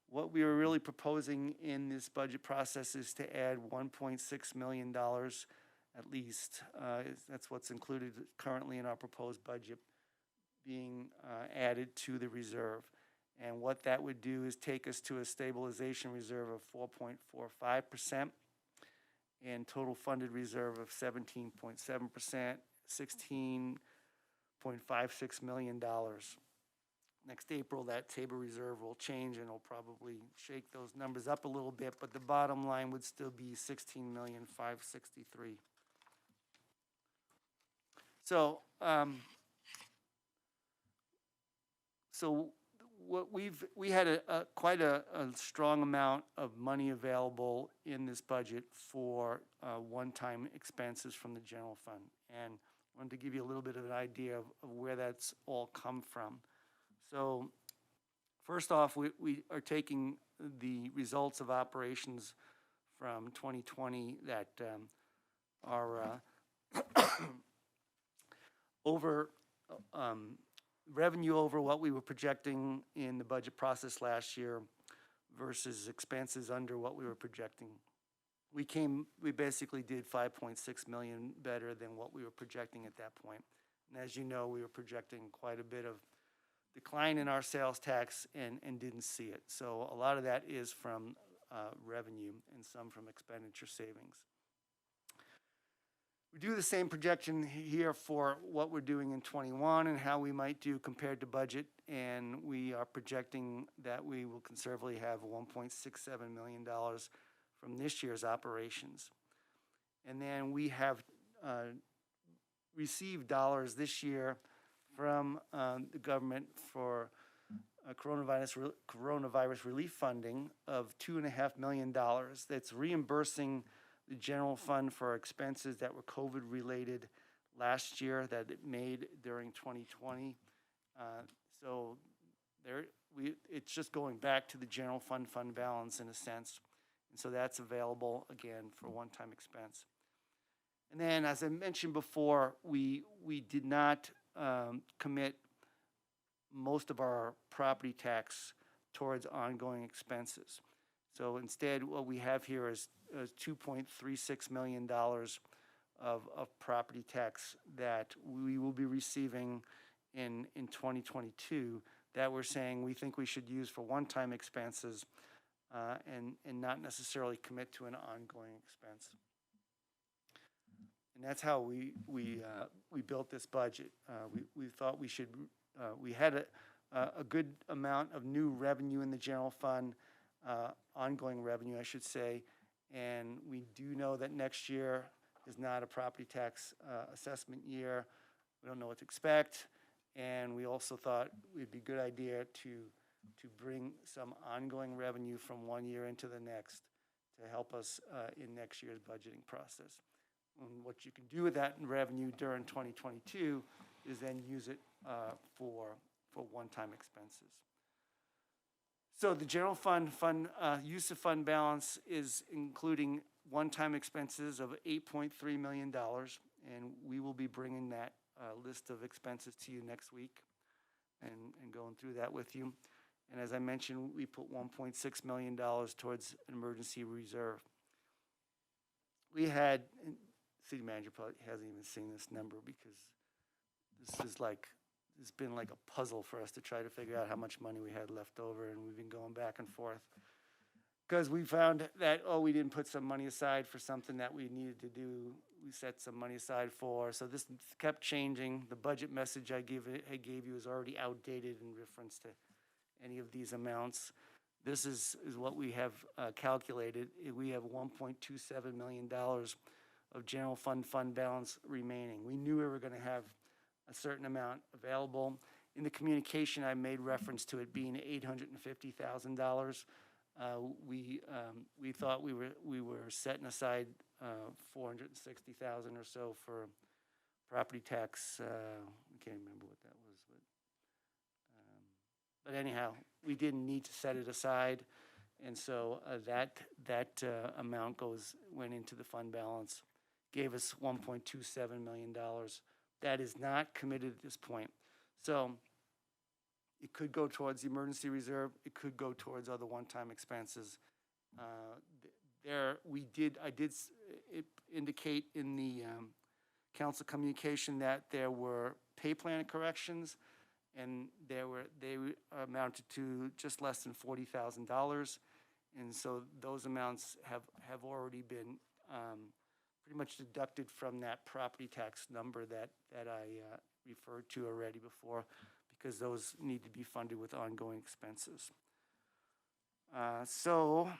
Speaker 16: What we were really proposing in this budget process is to add $1.6 million at least. That's what's included currently in our proposed budget being added to the reserve. And what that would do is take us to a stabilization reserve of 4.45% and total funded reserve of 17.7%, $16.56 million. Next April, that table reserve will change and it'll probably shake those numbers up a little bit, but the bottom line would still be $16,563,000. So, what we had quite a strong amount of money available in this budget for one-time expenses from the general fund, and I wanted to give you a little bit of an idea of where that's all come from. So, first off, we are taking the results of operations from 2020 that are over revenue over what we were projecting in the budget process last year versus expenses under what we were projecting. We basically did $5.6 million better than what we were projecting at that point. And as you know, we were projecting quite a bit of decline in our sales tax and didn't see it. So a lot of that is from revenue and some from expenditure savings. We do the same projection here for what we're doing in 21 and how we might do compared to budget, and we are projecting that we will conservatively have $1.67 million from this year's operations. And then we have received dollars this year from the government for coronavirus relief funding of $2.5 million that's reimbursing the general fund for expenses that were COVID related last year that it made during 2020. So it's just going back to the general fund balance in a sense. And so that's available again for one-time expense. And then, as I mentioned before, we did not commit most of our property tax towards ongoing expenses. So instead, what we have here is $2.36 million of property tax that we will be receiving in 2022 that we're saying we think we should use for one-time expenses and not necessarily commit to an ongoing expense. And that's how we built this budget. We thought we should, we had a good amount of new revenue in the general fund, ongoing revenue, I should say, and we do know that next year is not a property tax assessment year. We don't know what to expect, and we also thought it'd be a good idea to bring some ongoing revenue from one year into the next to help us in next year's budgeting process. And what you can do with that revenue during 2022 is then use it for one-time expenses. So the general fund use of fund balance is including one-time expenses of $8.3 million, and we will be bringing that list of expenses to you next week and going through that with you. And as I mentioned, we put $1.6 million towards an emergency reserve. We had, city manager probably hasn't even seen this number because this is like, it's been like a puzzle for us to try to figure out how much money we had left over, and we've been going back and forth. Because we found that, we didn't put some money aside for something that we needed to do. We set some money aside for, so this kept changing. The budget message I gave you is already outdated in reference to any of these amounts. This is what we have calculated. We have $1.27 million of general fund balance remaining. We knew we were gonna have a certain amount available. In the communication, I made reference to it being $850,000. We thought we were setting aside $460,000 or so for property tax. I can't remember what that was, but anyhow, we didn't need to set it aside, and so that amount went into the fund balance, gave us $1.27 million. That is not committed at this point. So it could go towards the emergency reserve. It could go towards other one-time expenses. I did indicate in the council communication that there were pay plan corrections, and they amounted to just less than $40,000, and so those amounts have already been pretty much deducted from that property tax number that I referred to already before, because those need to be funded with ongoing expenses. Some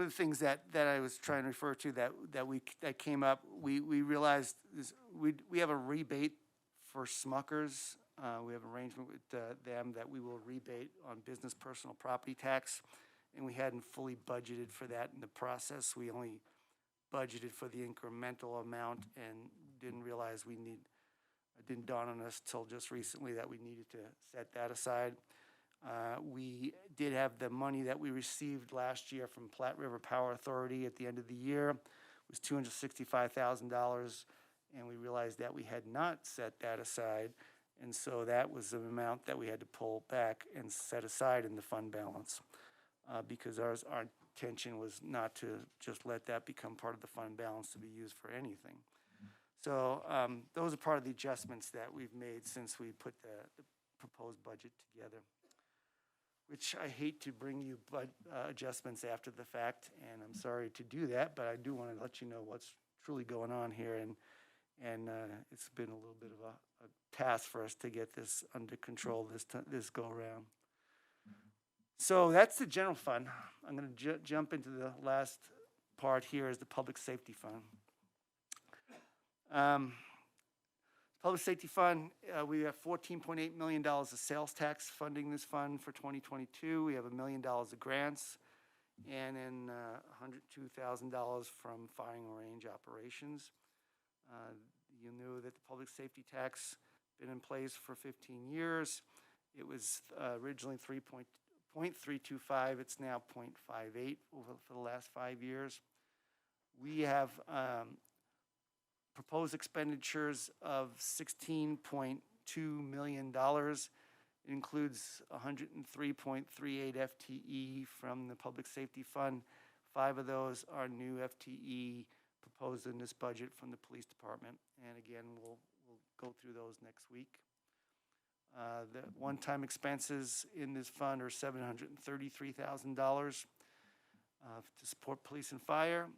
Speaker 16: of the things that I was trying to refer to that came up, we realized we have a rebate for Smuckers. We have an arrangement with them that we will rebate on business personal property tax, and we hadn't fully budgeted for that in the process. We only budgeted for the incremental amount and didn't realize it didn't dawn on us till just recently that we needed to set that aside. We did have the money that we received last year from Platte River Power Authority at the end of the year. It was $265,000, and we realized that we had not set that aside, and so that was the amount that we had to pull back and set aside in the fund balance, because our intention was not to just let that become part of the fund balance to be used for anything. So those are part of the adjustments that we've made since we put the proposed budget together, which I hate to bring you adjustments after the fact, and I'm sorry to do that, but I do want to let you know what's truly going on here, and it's been a little bit of a task for us to get this under control this go around. So that's the general fund. I'm going to jump into the last part here is the public safety fund. Public safety fund, we have $14.8 million of sales tax funding this fund for 2022. We have $1 million of grants, and then $102,000 from firing range operations. You know that the public safety tax been in place for 15 years. It was originally 3.325. It's now 0.58 for the last 5 years. We have proposed expenditures of $16.2 million, It includes 103.38 FTE from the Public Safety Fund. 5 of those are new FTE proposed in this budget from the police department. And again, we'll go through those next week. The one-time expenses in this fund are $733,000 to support police and fire.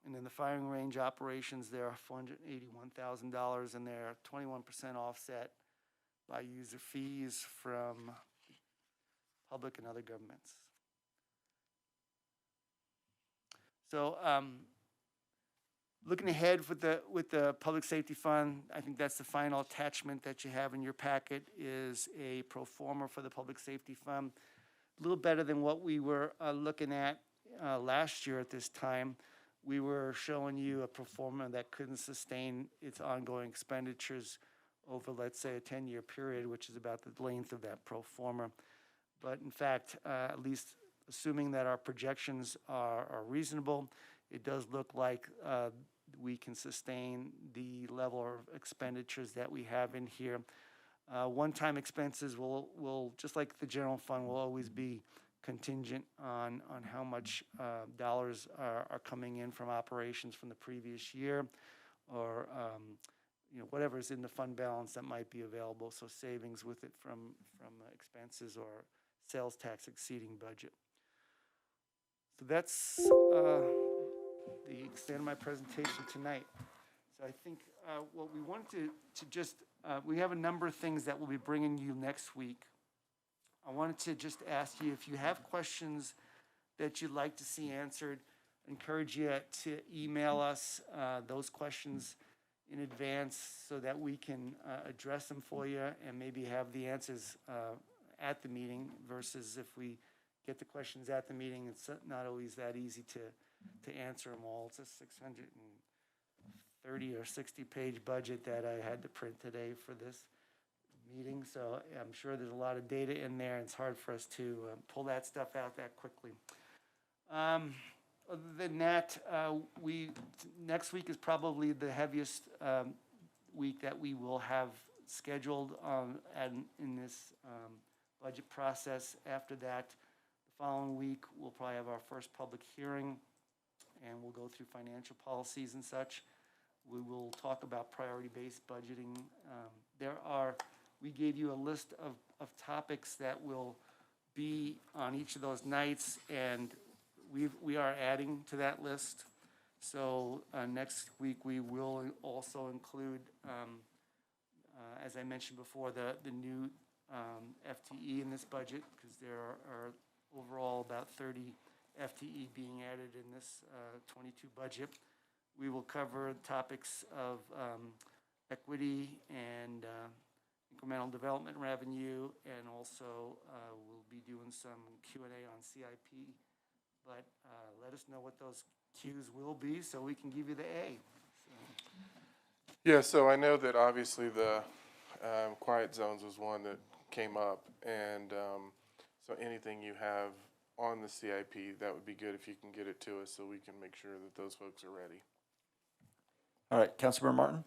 Speaker 16: And in the firing range operations, there are $481,000, and they're 21% offset by user fees from public and other governments. So looking ahead with the Public Safety Fund, I think that's the final attachment that you have in your packet is a pro forma for the Public Safety Fund. A little better than what we were looking at last year at this time. We were showing you a pro forma that couldn't sustain its ongoing expenditures over, let's say, a 10-year period, which is about the length of that pro forma. But in fact, at least assuming that our projections are reasonable, it does look like we can sustain the level of expenditures that we have in here. One-time expenses will, just like the general fund, will always be contingent on how much dollars are coming in from operations from the previous year, or whatever's in the fund balance that might be available, so savings with it from expenses or sales tax exceeding budget. So that's the extent of my presentation tonight. So I think what we wanted to just, we have a number of things that we'll be bringing you next week. I wanted to just ask you if you have questions that you'd like to see answered, I encourage you to email us those questions in advance so that we can address them for you and maybe have the answers at the meeting, versus if we get the questions at the meeting, it's not always that easy to answer them all. It's a 630 or 60 page budget that I had to print today for this meeting, so I'm sure there's a lot of data in there, and it's hard for us to pull that stuff out that quickly. Other than that, next week is probably the heaviest week that we will have scheduled in this budget process. After that, the following week, we'll probably have our first public hearing, and we'll go through financial policies and such. We will talk about priority-based budgeting. We gave you a list of topics that will be on each of those nights, and we are adding to that list. So next week we will also include, as I mentioned before, the new FTE in this budget, because there are overall about 30 FTE being added in this 22 budget. We will cover topics of equity and incremental development revenue, and also we'll be doing some Q&A on CIP. But let us know what those Qs will be so we can give you the A.
Speaker 2: Yeah, so I know that obviously the quiet zones was one that came up, and so anything you have on the CIP, that would be good if you can get it to us so we can make sure that those folks are ready.
Speaker 1: All right, Councilmember Martin.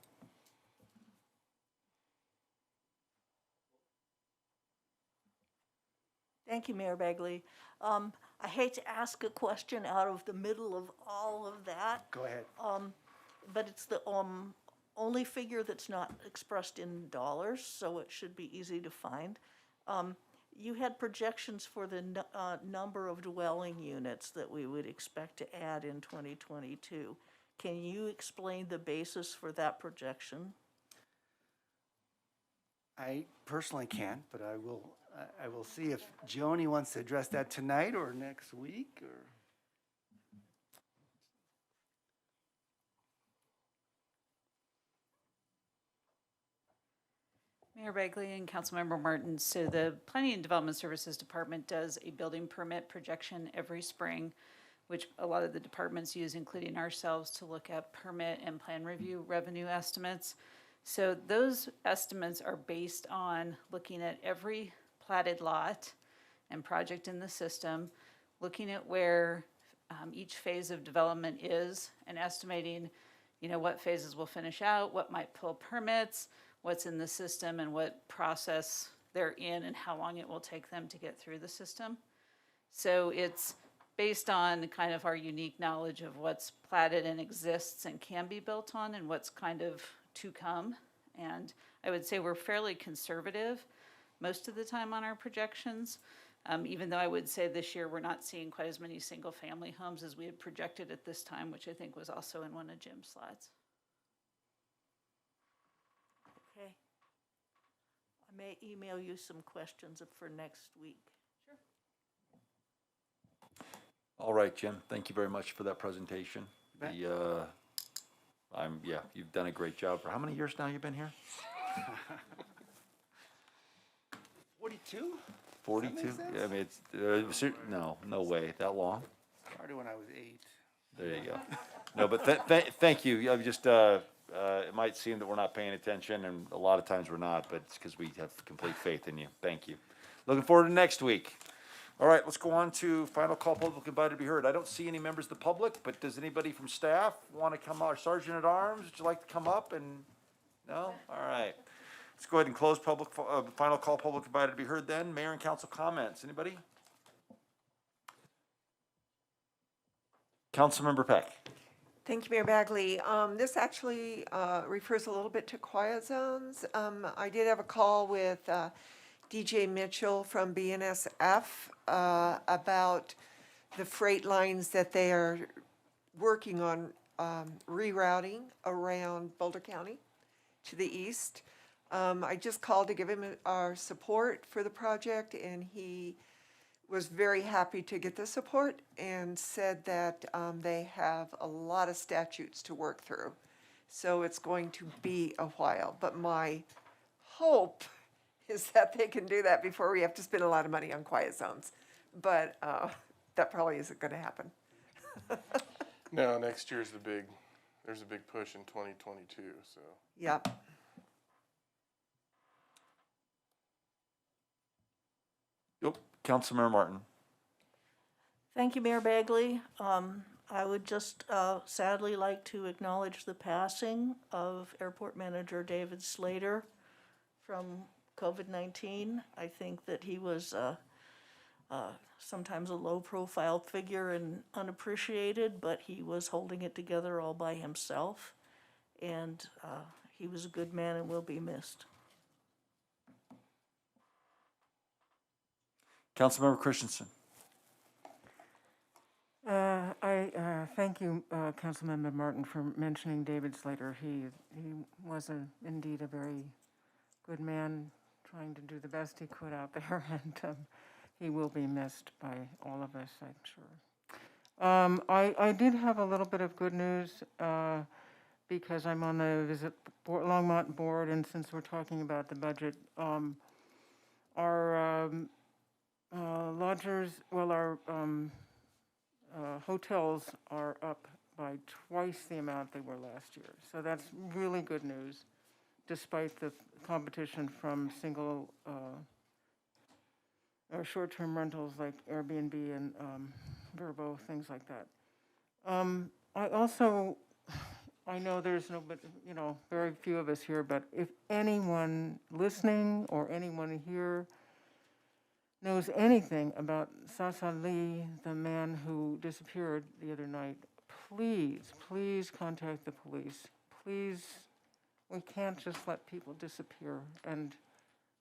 Speaker 10: Thank you, Mayor Bagley. I hate to ask a question out of the middle of all of that.
Speaker 16: Go ahead.
Speaker 10: But it's the only figure that's not expressed in dollars, so it should be easy to find. You had projections for the number of dwelling units that we would expect to add in 2022. Can you explain the basis for that projection?
Speaker 16: I personally can't, but I will see if Joni wants to address that tonight or next week, or.
Speaker 9: Mayor Bagley and Councilmember Martin, so the Planning and Development Services Department does a building permit projection every spring, which a lot of the departments use, including ourselves, to look at permit and plan review revenue estimates. So those estimates are based on looking at every platted lot and project in the system, looking at where each phase of development is, and estimating, what phases will finish out, what might pull permits, what's in the system, and what process they're in and how long it will take them to get through the system. So it's based on kind of our unique knowledge of what's platted and exists and can be built on and what's kind of to come. And I would say we're fairly conservative most of the time on our projections, even though I would say this year we're not seeing quite as many single-family homes as we had projected at this time, which I think was also in one of Jim's slides.
Speaker 10: Okay. I may email you some questions for next week.
Speaker 1: All right, Jim, thank you very much for that presentation.
Speaker 5: Bet.
Speaker 1: Yeah, you've done a great job. For how many years now you've been here?
Speaker 5: 42?
Speaker 1: 42? Yeah, I mean, it's, no way, that long?
Speaker 5: Started when I was 8.
Speaker 1: There you go. No, but thank you. I've just, it might seem that we're not paying attention, and a lot of times we're not, but it's because we have complete faith in you. Thank you. Looking forward to next week. All right, let's go on to final call, public invited to be heard. I don't see any members of the public, but does anybody from staff want to come, our Sergeant at Arms, would you like to come up and, no? All right. Let's go ahead and close public, final call, public invited to be heard then. Mayor and council comments, anybody? Councilmember Peck.
Speaker 7: Thank you, Mayor Bagley. This actually refers a little bit to quiet zones. I did have a call with DJ Mitchell from BNSF about the freight lines that they are working on rerouting around Boulder County to the east. I just called to give him our support for the project, and he was very happy to get the support and said that they have a lot of statutes to work through. So it's going to be a while, but my hope is that they can do that before we have to spend a lot of money on quiet zones. But that probably isn't going to happen.
Speaker 2: No, next year's there's a big push in 2022, so.
Speaker 7: Yep.
Speaker 1: Yep, Councilmember Martin.
Speaker 10: Thank you, Mayor Bagley. I would just sadly like to acknowledge the passing of Airport Manager David Slater from COVID-19. I think that he was sometimes a low-profile figure and unappreciated, but he was holding it together all by himself. And he was a good man and will be missed.
Speaker 1: Councilmember Christensen.
Speaker 8: I thank you, Councilmember Martin, for mentioning David Slater. He was indeed a very good man, trying to do the best he could out there, and he will be missed by all of us, I'm sure. I did have a little bit of good news because I'm on the Visit Longmont board, and since we're talking about the budget, our lodgers, well, our hotels are up by twice the amount they were last year. So that's really good news, despite the competition from single or short-term rentals like Airbnb and Vrbo, things like that. I know there's very few of us here, but if anyone listening or anyone here knows anything about Sasa Lee, the man who disappeared the other night, please contact the police. Please, we can't just let people disappear. And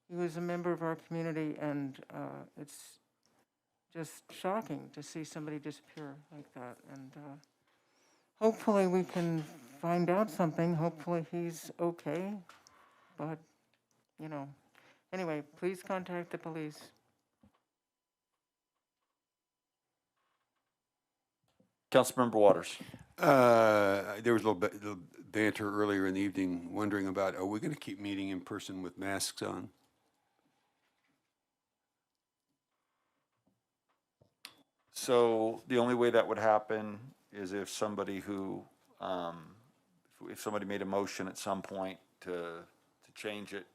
Speaker 8: he was a member of our community, and it's just shocking to see somebody disappear like that. And hopefully we can find out something. Hopefully he's okay. But, anyway, please contact the police.
Speaker 1: Councilmember Waters.
Speaker 6: There was a little banter earlier in the evening wondering about, are we going to keep meeting in person with masks on?
Speaker 1: So the only way that would happen is if somebody if somebody made a motion at some point to change it,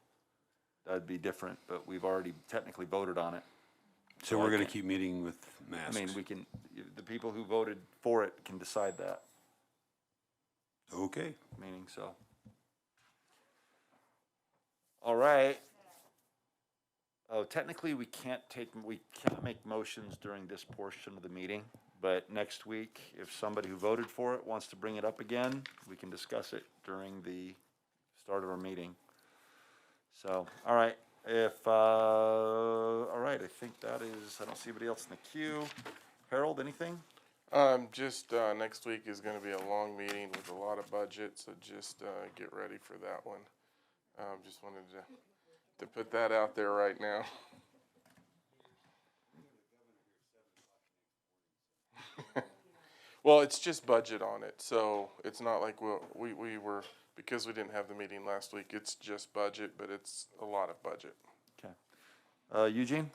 Speaker 1: that'd be different, but we've already technically voted on it.
Speaker 6: So we're going to keep meeting with masks?
Speaker 1: I mean, the people who voted for it can decide that.
Speaker 6: Okay.
Speaker 1: Meaning so. All right. Oh, technically, we can't make motions during this portion of the meeting, but next week, if somebody who voted for it wants to bring it up again, we can discuss it during the start of our meeting. So, all right, all right, I think that is, I don't see anybody else in the queue. Harold, anything?
Speaker 2: Just, next week is gonna be a long meeting with a lot of budget, so just, get ready for that one. Just wanted to put that out there right now. Well, it's just budget on it, so it's not like we were, because we didn't have the meeting last week, it's just budget, but it's a lot of budget.
Speaker 1: Okay. Eugene?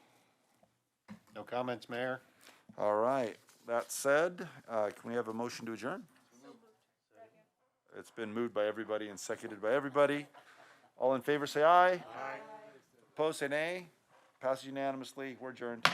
Speaker 3: No comments, Mayor.
Speaker 1: All right, that said, can we have a motion to adjourn? It's been moved by everybody and seconded by everybody. All in favor, say aye. Aye. Opposed, say nay. Passes unanimously. We're adjourned.